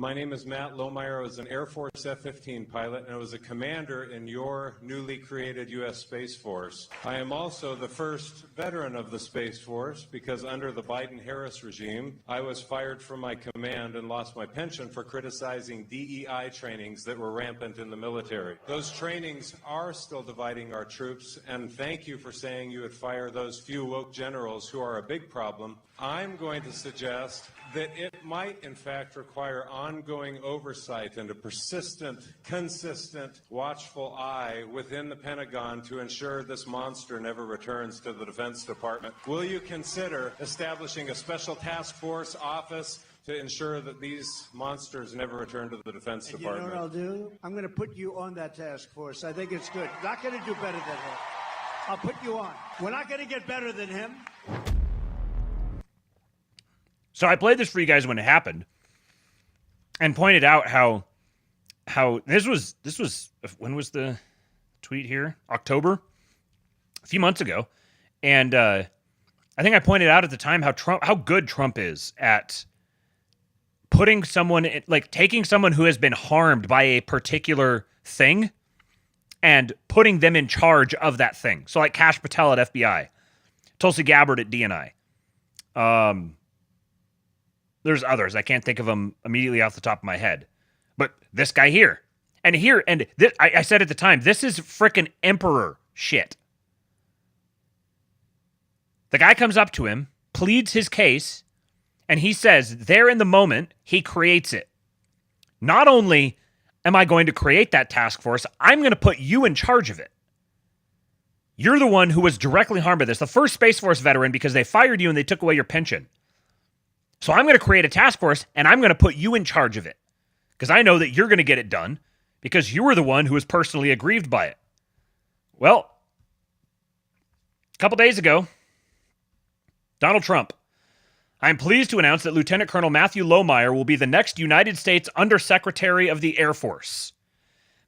My name is Matt Lohmeier. I was an Air Force F-15 pilot, and I was a commander in your newly created U.S. Space Force. I am also the first veteran of the Space Force because under the Biden-Harris regime, I was fired from my command and lost my pension for criticizing DEI trainings that were rampant in the military. Those trainings are still dividing our troops, and thank you for saying you would fire those few woke generals who are a big problem. I'm going to suggest that it might, in fact, require ongoing oversight and a persistent, consistent, watchful eye within the Pentagon to ensure this monster never returns to the Defense Department. Will you consider establishing a special task force office to ensure that these monsters never return to the Defense Department? You know what I'll do? I'm going to put you on that task force. I think it's good. Not going to do better than him. I'll put you on. We're not going to get better than him. So I played this for you guys when it happened and pointed out how this was when was the tweet here? October, a few months ago. And I think I pointed out at the time how good Trump is at putting someone, like taking someone who has been harmed by a particular thing and putting them in charge of that thing. So like Kash Patel at FBI, Tulsi Gabbard at DNI. There's others. I can't think of them immediately off the top of my head. But this guy here. And this, I said at the time, this is frickin' emperor shit. The guy comes up to him, pleads his case, and he says, there in the moment, he creates it. Not only am I going to create that task force, I'm going to put you in charge of it. You're the one who was directly harmed by this. The first Space Force veteran because they fired you and they took away your pension. So I'm going to create a task force and I'm going to put you in charge of it because I know that you're going to get it done because you were the one who was personally aggrieved by it. Well, a couple days ago, Donald Trump. I am pleased to announce that Lieutenant Colonel Matthew Lohmeier will be the next United States Undersecretary of the Air Force.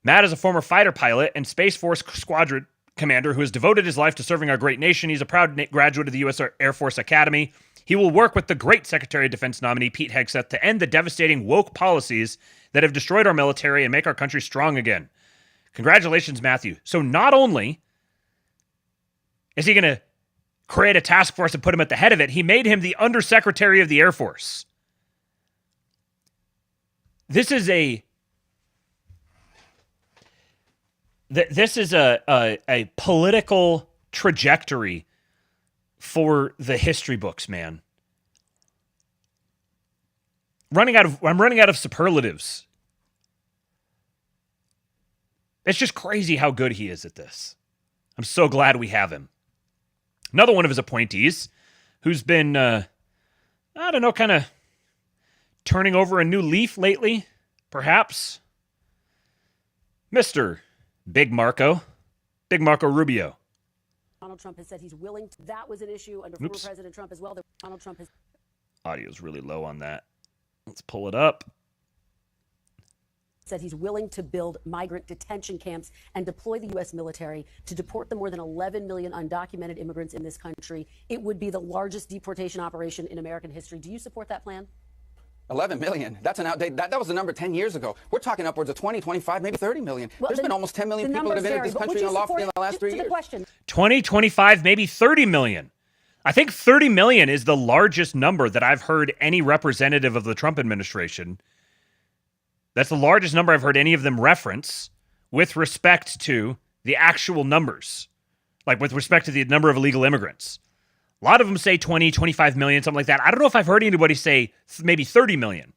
Matt is a former fighter pilot and Space Force squadron commander who has devoted his life to serving our great nation. He's a proud graduate of the U.S. Air Force Academy. He will work with the great Secretary of Defense nominee Pete Hegseth to end the devastating woke policies that have destroyed our military and make our country strong again. Congratulations, Matthew. So not only is he going to create a task force and put him at the head of it, he made him the Undersecretary of the Air Force. This is a political trajectory for the history books, man. I'm running out of superlatives. It's just crazy how good he is at this. I'm so glad we have him. Another one of his appointees who's been, kind of turning over a new leaf lately, perhaps. Mr. Big Marco Rubio. Donald Trump has said he's willing to. That was an issue under former President Trump as well. Donald Trump has. Audio's really low on that. Let's pull it up. Said he's willing to build migrant detention camps and deploy the U.S. military to deport the more than 11 million undocumented immigrants in this country. It would be the largest deportation operation in American history. Do you support that plan? 11 million. That's an outdated. That was the number 10 years ago. We're talking upwards of 20, 25, maybe 30 million. Well, There's been almost 10 million people that have entered this country unlawfully in the last 3 years. 20, 25, maybe 30 million. I think 30 million is the largest number that I've heard any representative of the Trump administration. That's the largest number I've heard any of them reference with respect to the actual numbers, like with respect to the number of illegal immigrants. A lot of them say 20, 25 million, something like that. I don't know if I've heard anybody say maybe 30 million.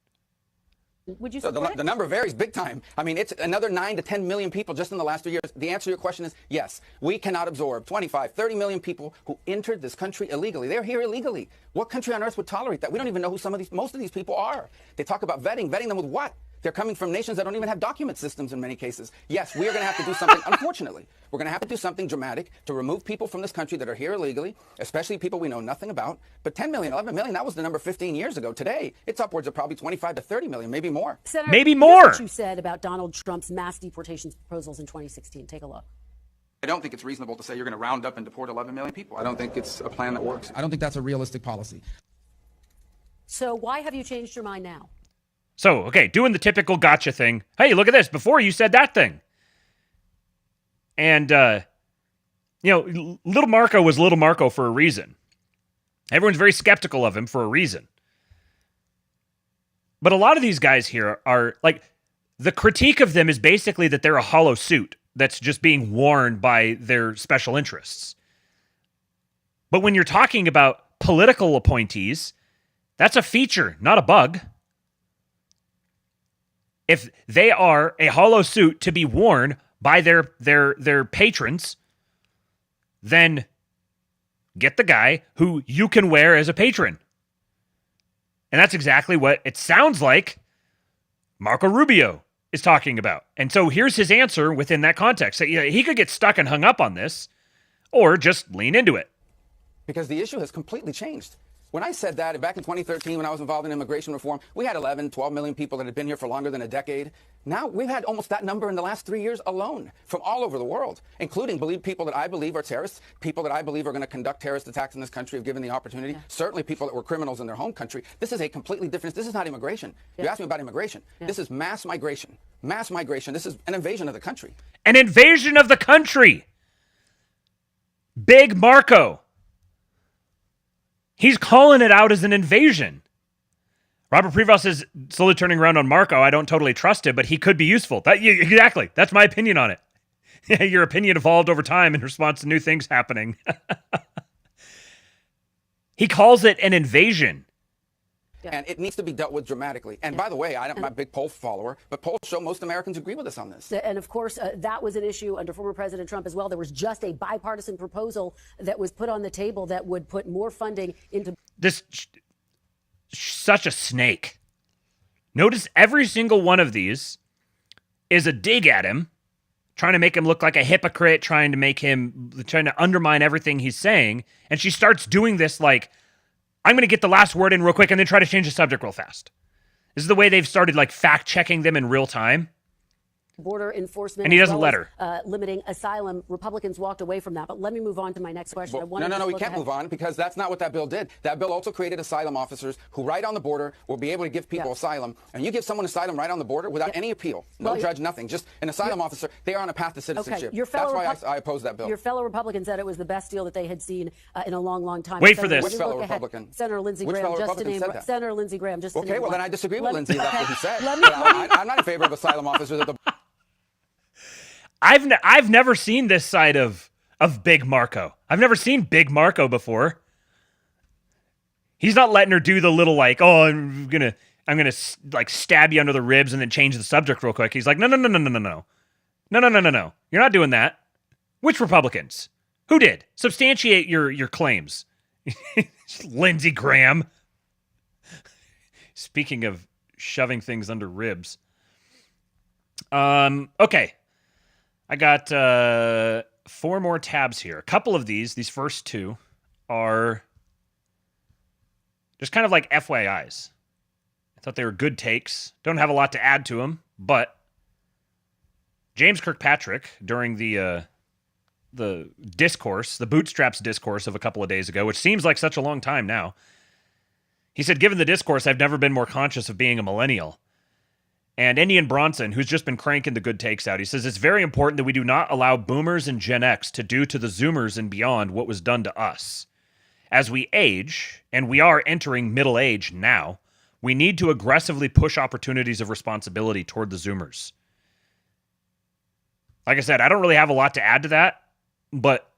Would you support the number varies big time. I mean, it's another 9 to 10 million people just in the last 3 years. The answer to your question is yes. We cannot absorb 25, 30 million people who entered this country illegally. They're here illegally. What country on earth would tolerate that? We don't even know who most of these people are. They talk about vetting them with what? They're coming from nations that don't even have document systems in many cases. Yes, we are going to have to do something, unfortunately. We're going to have to do something dramatic to remove people from this country that are here illegally, especially people we know nothing about. But 10 million, 11 million, that was the number 15 years ago. Today, it's upwards of probably 25 to 30 million, maybe more. Senator, maybe more. Here's what you said about Donald Trump's mass deportations proposals in 2016. Take a look. I don't think it's reasonable to say you're going to round up and deport 11 million people. I don't think it's a plan that works. I don't think that's a realistic policy. So why have you changed your mind now? So, okay, doing the typical gotcha thing. Hey, look at this. Before you said that thing. And, Little Marco was Little Marco for a reason. Everyone's very skeptical of him for a reason. But a lot of these guys here are, like, the critique of them is basically that they're a hollow suit that's just being worn by their special interests. But when you're talking about political appointees, that's a feature, not a bug. If they are a hollow suit to be worn by their patrons, then get the guy who you can wear as a patron. And that's exactly what it sounds like Marco Rubio is talking about. And so here's his answer within that context. So, he could get stuck and hung up on this or just lean into it. Because the issue has completely changed. When I said that back in 2013, when I was involved in immigration reform, we had 11, 12 million people that had been here for longer than a decade. Now we've had almost that number in the last 3 years alone from all over the world, including people that I believe are terrorists, people that I believe are going to conduct terrorist attacks in this country if given the opportunity, certainly people that were criminals in their home country. This is a completely different, this is not immigration. You asked me about immigration. This is mass migration. Mass migration. This is an invasion of the country. An invasion of the country. Big Marco. He's calling it out as an invasion. Robert Prevost is slowly turning around on Marco. I don't totally trust him, but he could be useful. Exactly. That's my opinion on it. Your opinion evolved over time in response to new things happening. He calls it an invasion. And it needs to be dealt with dramatically. And by the way, I'm not a big poll follower, but polls show most Americans agree with us on this. And of course, that was an issue under former President Trump as well. There was just a bipartisan proposal that was put on the table that would put more funding into this. Such a snake. Notice every single one of these is a dig at him, trying to make him look like a hypocrite, trying to undermine everything he's saying. And she starts doing this like, I'm going to get the last word in real quick and then try to change the subject real fast. This is the way they've started like fact checking them in real time. Border enforcement, and he doesn't as let well her. as, limiting asylum. Republicans walked away from that. But let me move on to my next question. No, we can't move on because that's not what that bill did. That bill also created asylum officers who, right on the border, will be able to give people asylum. And you give someone asylum right on the border without any appeal, no judge, nothing, just an asylum officer. They are on a path to citizenship. Okay. That's why I oppose that bill. Your fellow Republican said it was the best deal that they had seen in a long, long time. Wait for this. Which fellow Republican? Senator Lindsey Graham, just to name Senator Lindsey Graham, just to name Okay, well one. then I disagree with Lindsey. That's what he said. I'm not in favor of asylum officers at the. I've never seen this side of Big Marco. I've never seen Big Marco before. He's not letting her do the little like, oh, I'm gonna like stab you under the ribs and then change the subject real quick. He's like, no. You're not doing that. Which Republicans? Who did? Substantiate your claims. Lindsey Graham. Speaking of shoving things under ribs. Okay. I got 4 more tabs here. A couple of these first 2 are just kind of like FYIs. I thought they were good takes. Don't have a lot to add to them, but James Kirkpatrick, during the discourse, the bootstraps discourse of a couple of days ago, which seems like such a long time now, he said, given the discourse, I've never been more conscious of being a millennial. And Indian Bronson, who's just been cranking the good takes out, he says, it's very important that we do not allow boomers and Gen X to do to the Zoomers and beyond what was done to us. As we age, and we are entering middle age now, we need to aggressively push opportunities of responsibility toward the Zoomers. Like I said, I don't really have a lot to add to that, but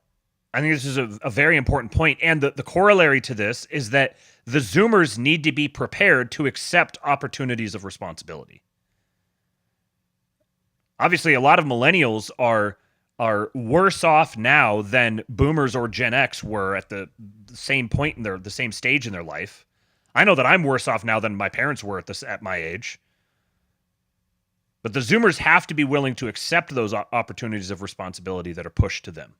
I think this is a very important point. And the corollary to this is that the Zoomers need to be prepared to accept opportunities of responsibility. Obviously, a lot of millennials are worse off now than boomers or Gen X were at the same point in the same stage in their life. I know that I'm worse off now than my parents were at my age. But the Zoomers have to be willing to accept those opportunities of responsibility that are pushed to them.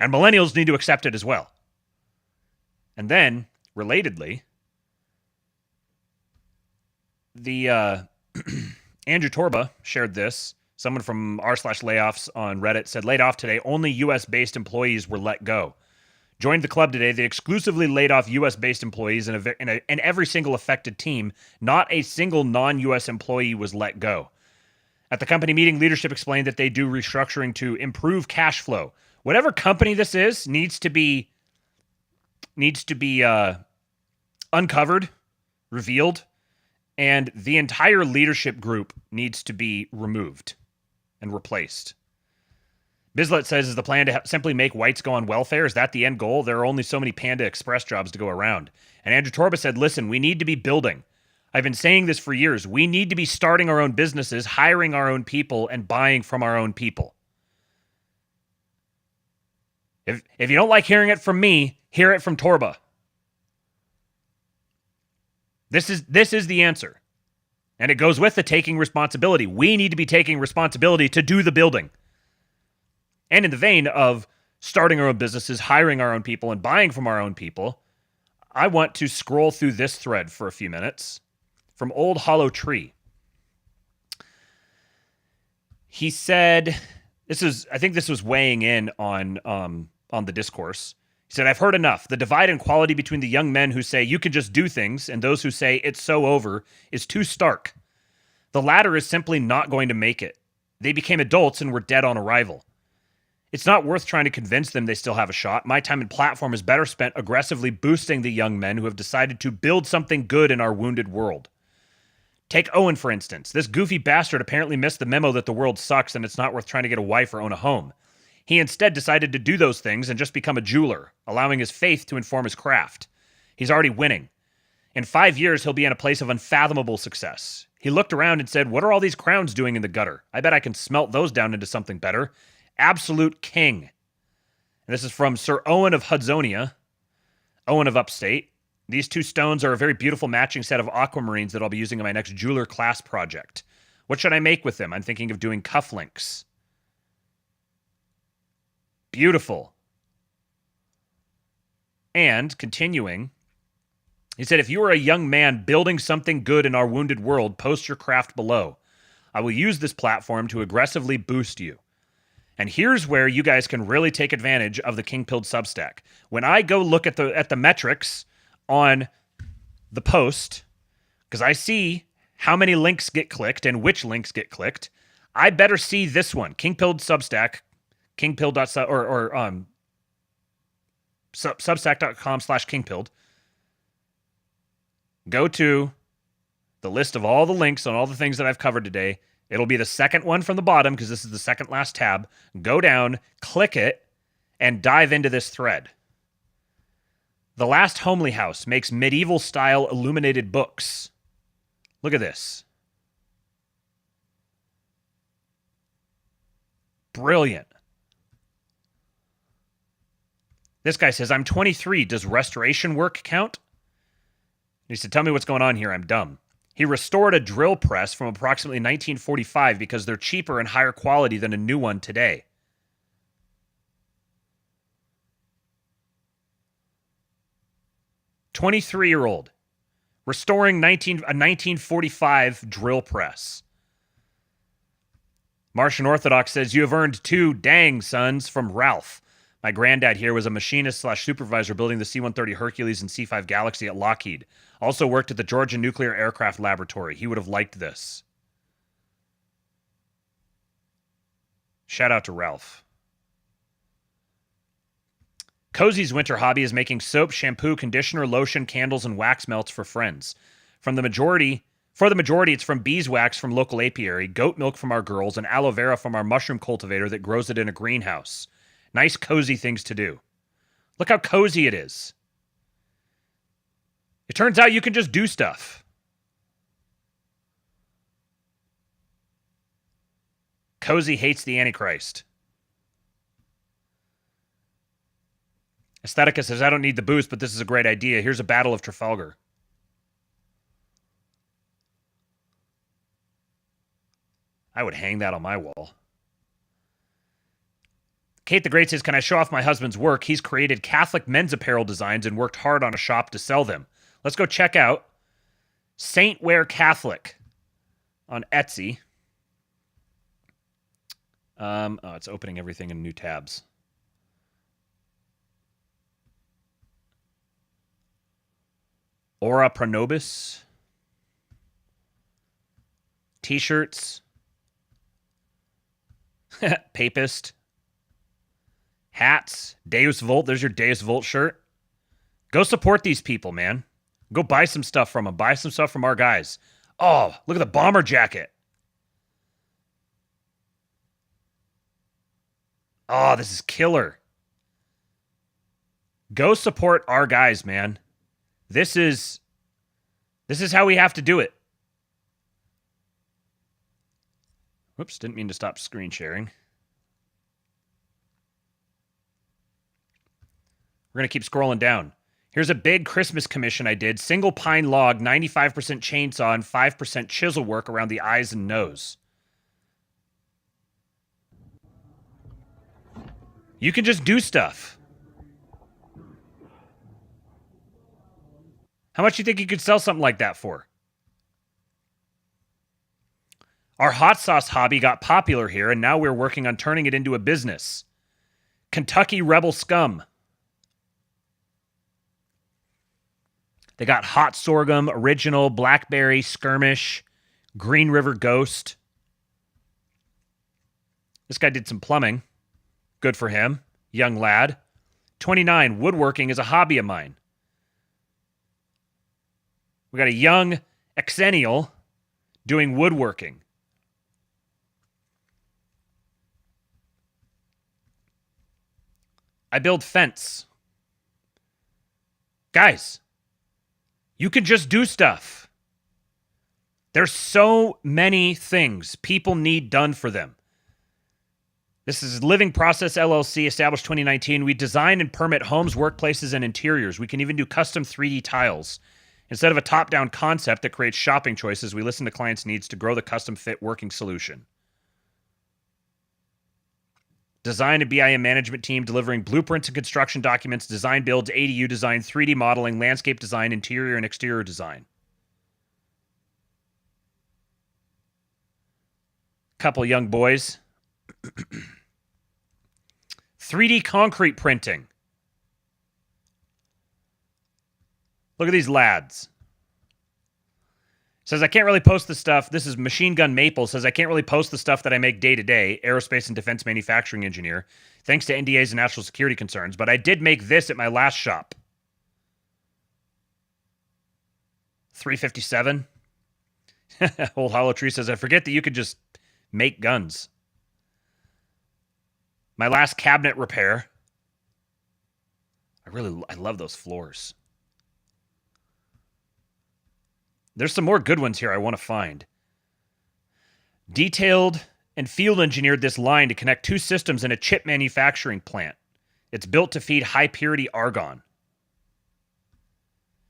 And millennials need to accept it as well. And then, relatedly, the Andrew Torba shared this. Someone from r/layoffs on Reddit said, laid off today, only U.S.-based employees were let go. Joined the club today. They exclusively laid off U.S.-based employees in every single affected team. Not a single non-U.S. employee was let go. At the company meeting, leadership explained that they do restructuring to improve cash flow. Whatever company this is needs to be uncovered, revealed, and the entire leadership group needs to be removed and replaced. Bizlet says, is the plan to simply make whites go on welfare? Is that the end goal? There are only so many Panda Express jobs to go around. And Andrew Torba said, listen, we need to be building. I've been saying this for years. We need to be starting our own businesses, hiring our own people, and buying from our own people. If you don't like hearing it from me, hear it from Torba. This is the answer. And it goes with the taking responsibility. We need to be taking responsibility to do the building. And in the vein of starting our own businesses, hiring our own people, and buying from our own people, I want to scroll through this thread for a few minutes from Old Hollow Tree. He said, I think this was weighing in on the discourse. He said, I've heard enough. The divide in quality between the young men who say you can just do things and those who say it's so over is too stark. The latter is simply not going to make it. They became adults and were dead on arrival. It's not worth trying to convince them they still have a shot. My time and platform is better spent aggressively boosting the young men who have decided to build something good in our wounded world. Take Owen, for instance. This goofy bastard apparently missed the memo that the world sucks and it's not worth trying to get a wife or own a home. He instead decided to do those things and just become a jeweler, allowing his faith to inform his craft. He's already winning. In 5 years, he'll be in a place of unfathomable success. He looked around and said, what are all these crowns doing in the gutter? I bet I can smelt those down into something better. Absolute king. And this is from Sir Owen of Hudsonia, Owen of Upstate. These two stones are a very beautiful matching set of aquamarines that I'll be using in my next jeweler class project. What should I make with them? I'm thinking of doing cufflinks. Beautiful. And continuing, he said, if you are a young man building something good in our wounded world, post your craft below. I will use this platform to aggressively boost you. And here's where you guys can really take advantage of the King Pilled Substack. When I go look at the metrics on the post, because I see how many links get clicked and which links get clicked, I better see this one, King Pilled Substack, kingpilled.sub or substack.com/kingpilled. Go to the list of all the links on all the things that I've covered today. It'll be the second one from the bottom because this is the second last tab. Go down, click it, and dive into this thread. The Last Homely House makes medieval-style illuminated books. Look at this. Brilliant. This guy says, I'm 23. Does restoration work count? He said, tell me what's going on here. I'm dumb. He restored a drill press from approximately 1945 because they're cheaper and higher quality than a new one today. "23-year-old restoring a 1945 drill press." Martian Orthodox says, you have earned 2 dang sons from Ralph. My granddad here was a machinist/supervisor building the C-130 Hercules and C-5 Galaxy at Lockheed. Also worked at the Georgia Nuclear Aircraft Laboratory. He would have liked this. Shout out to Ralph. Cozy's winter hobby is making soap, shampoo, conditioner, lotion, candles, and wax melts for friends. For the majority, it's from beeswax from local apiary, goat milk from our girls, and aloe vera from our mushroom cultivator that grows it in a greenhouse. Nice, cozy things to do. Look how cozy it is. It turns out you can just do stuff. Cozy hates the Antichrist. Aesthetica says, I don't need the boost, but this is a great idea. Here's a Battle of Trafalgar. I would hang that on my wall. Kate the Great says, can I show off my husband's work? He's created Catholic men's apparel designs and worked hard on a shop to sell them. Let's go check out Saint Wear Catholic on Etsy. It's opening everything in new tabs. Ora Pro Nobis. T-shirts. Papist. Hats. Deus Volt. There's your Deus Volt shirt. Go support these people, man. Go buy some stuff from them. Buy some stuff from our guys. Oh, look at the bomber jacket. Oh, this is killer. Go support our guys, man. This is how we have to do it. Whoops, didn't mean to stop screen sharing. We're going to keep scrolling down. Here's a big Christmas commission I did. Single pine log, 95% chainsaw, and 5% chisel work around the eyes and nose. You can just do stuff. How much do you think you could sell something like that for? Our hot sauce hobby got popular here, and now we're working on turning it into a business. Kentucky Rebel Scum. They got Hot Sorghum, Original, Blackberry, Skirmish, Green River Ghost. This guy did some plumbing. Good for him. Young lad. 29, woodworking is a hobby of mine. We got a young exennial doing woodworking. I build fence. Guys, you can just do stuff. There's so many things people need done for them. This is Living Process LLC, established 2019. We design and permit homes, workplaces, and interiors. We can even do custom 3D tiles. Instead of a top-down concept that creates shopping choices, we listen to clients' needs to grow the custom-fit working solution. Design and BIM management team delivering blueprints and construction documents, design builds, ADU design, 3D modeling, landscape design, interior and exterior design. Couple young boys. 3D concrete printing. Look at these lads. Says, I can't really post the stuff. This is Machine Gun Maple. Says, I can't really post the stuff that I make day to day. Aerospace and defense manufacturing engineer. Thanks to NDAs and national security concerns. But I did make this at my last shop. 357. Old Hollow Tree says, I forget that you could just make guns. My last cabinet repair. I love those floors. There's some more good ones here I want to find. Detailed and field engineered this line to connect two systems in a chip manufacturing plant. It's built to feed high purity argon.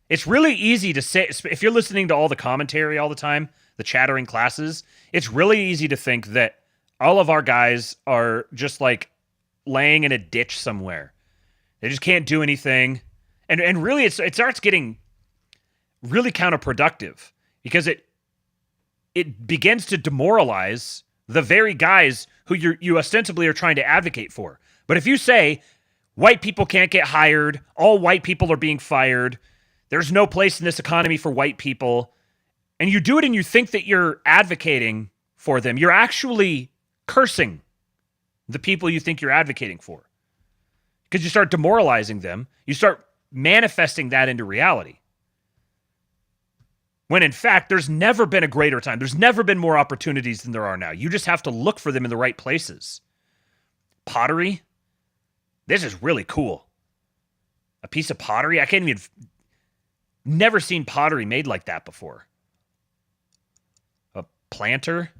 It's really easy to say, if you're listening to all the commentary all the time, the chattering classes, it's really easy to think that all of our guys are just like laying in a ditch somewhere. They just can't do anything. And really it starts getting really counterproductive because it begins to demoralize the very guys who you ostensibly are trying to advocate for. But if you say white people can't get hired, all white people are being fired, there's no place in this economy for white people, and you do it and you think that you're advocating for them, you're actually cursing the people you think you're advocating for. Because you start demoralizing them, you start manifesting that into reality. When in fact, there's never been a greater time. There's never been more opportunities than there are now. You just have to look for them in the right places. Pottery. This is really cool. A piece of pottery. I can't even... Never seen pottery made like that before. A planter.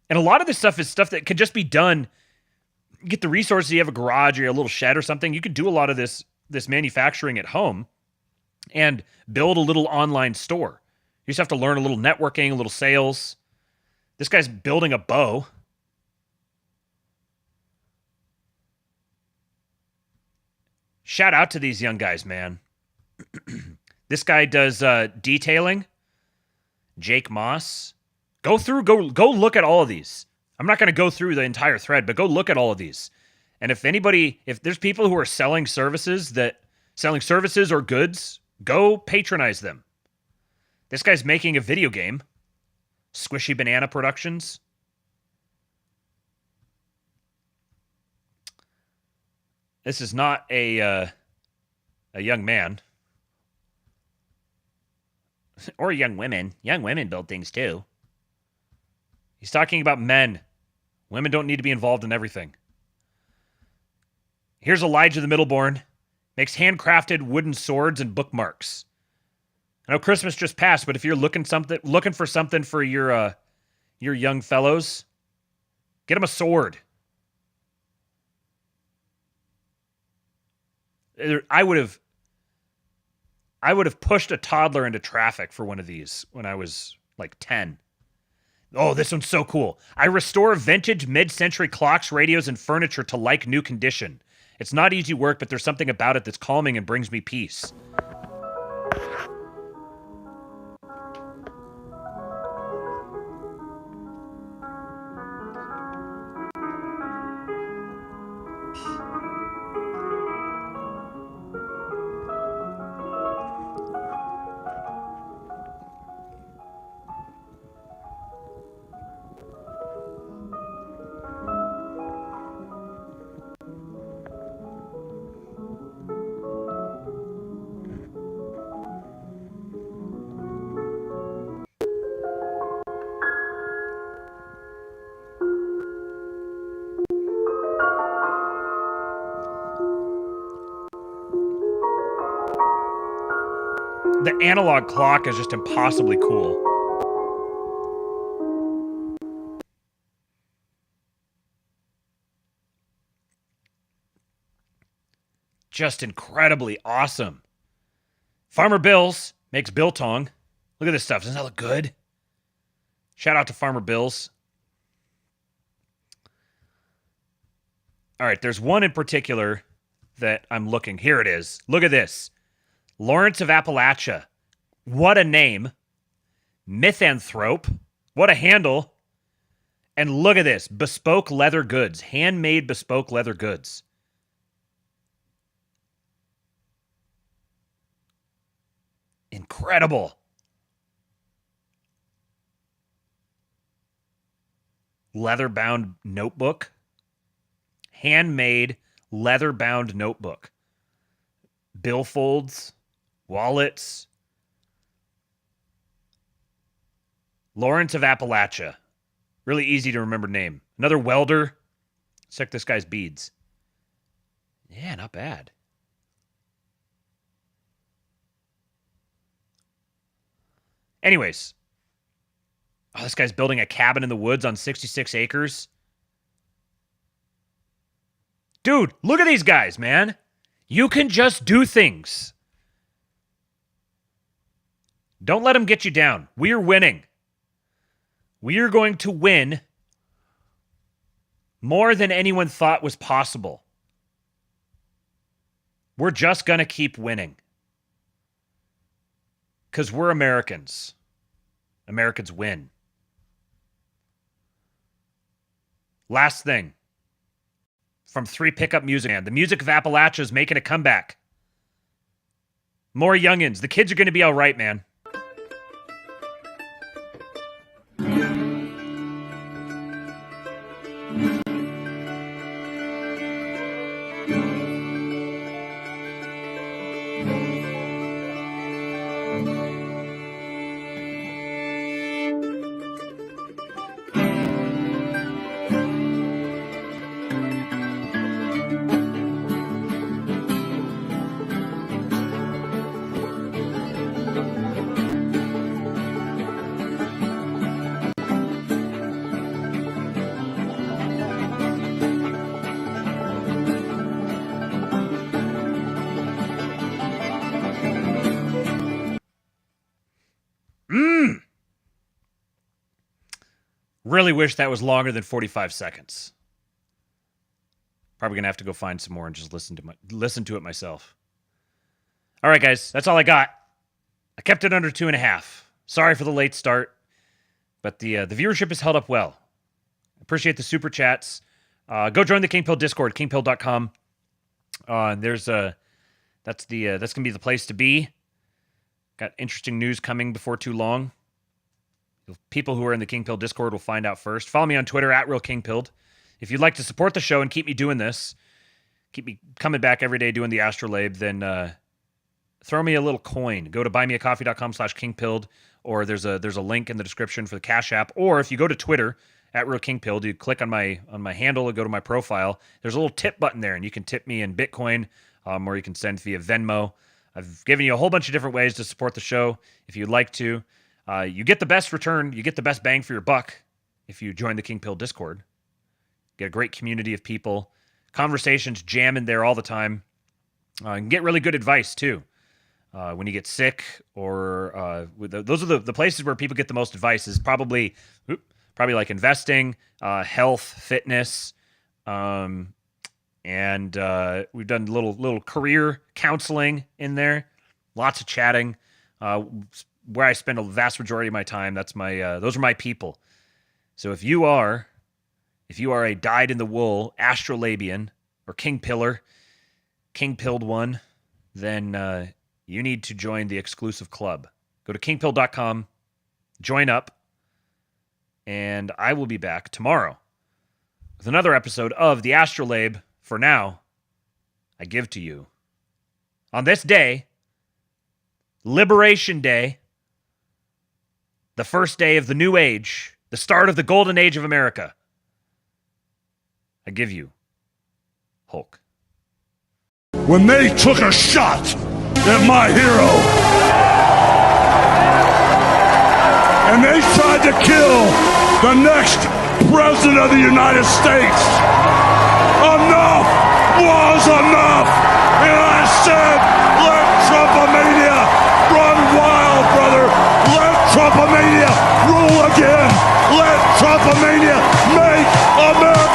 And a lot of this stuff is stuff that could just be done. You get the resources, you have a garage or a little shed or something. You could do a lot of this manufacturing at home and build a little online store. You just have to learn a little networking, a little sales. This guy's building a bow. Shout out to these young guys, man. This guy does detailing. Jake Moss. Go look at all of these. I'm not going to go through the entire thread, but go look at all of these. And if there's people who are selling services or goods, go patronize them. This guy's making a video game. Squishy Banana Productions. This is not a young man. Or young women. Young women build things too. He's talking about men. Women don't need to be involved in everything. Here's Elijah the Middleborn. Makes handcrafted wooden swords and bookmarks. I know Christmas just passed, but if you're looking for something for your young fellows, get them a sword. I would have pushed a toddler into traffic for one of these when I was like 10. Oh, this one's so cool. I restore vintage mid-century clocks, radios, and furniture to like new condition. It's not easy work, but there's something about it that's calming and brings me peace. The analog clock is just impossibly cool. Just incredibly awesome. Farmer Bill's Makes biltong. Look at this stuff. Doesn't that look good? Shout out to Farmer Bills. All right, there's one in particular that I'm looking. Here it is. Look at this. Lawrence of Appalachia. What a name. Mythanthrope. What a handle. And look at this. Bespoke leather goods. Handmade bespoke leather goods. Incredible. Leather-bound notebook. Handmade leather-bound notebook. Billfolds. Wallets. Lawrence of Appalachia. Really easy to remember name. Another welder. Let's check this guy's beads. Yeah, not bad. Anyways. Oh, this guy's building a cabin in the woods on 66 acres. Dude, look at these guys, man. You can just do things. Don't let them get you down. We are winning. We are going to win more than anyone thought was possible. We're just going to keep winning. Because we're Americans. Americans win. Last thing. From 3 Pickup Music Band. The music of Appalachia is making a comeback. More youngins. The kids are going to be all right, man. Really wish that was longer than 45 seconds. Probably going to have to go find some more and just listen to it myself. All right, guys. That's all I got. I kept it under 2.5. Sorry for the late start, but the viewership has held up well. Appreciate the super chats. Go join the King Pill Discord, kingpill.com. That's going to be the place to be. Got interesting news coming before too long. People who are in the King Pill Discord will find out first. Follow me on Twitter @RealKingPilled. If you'd like to support the show and keep me doing this, keep me coming back every day doing the Astrolabe, then throw me a little coin. Go to buymeacoffee.com/kingpilled, or there's a link in the description for the Cash App. Or if you go to Twitter @RealKingPilled, you click on my handle and go to my profile. There's a little tip button there, and you can tip me in Bitcoin, or you can send via Venmo. I've given you a whole bunch of different ways to support the show if you'd like to. You get the best return. You get the best bang for your buck if you join the King Pill Discord. Get a great community of people. Conversations jamming there all the time. And get really good advice, too. When you get sick or... those are the places where people get the most advice is probably like investing, health, fitness, and we've done little career counseling in there. Lots of chatting. Where I spend a vast majority of my time, those are my people. So if you are a dyed-in-the-wool astrolabian or king pillar, king-pilled one, then you need to join the exclusive club. Go to kingpill.com, join up, and I will be back tomorrow with another episode of the Astrolabe. For now, I give to you, on this day, Liberation Day, the first day of the new age, the start of the golden age of America, I give you Hulk. When they took a shot at my hero and they tried to kill the next president of the United States, enough was enough. And I said, let Trumpomania run wild. Trumpomania. Make America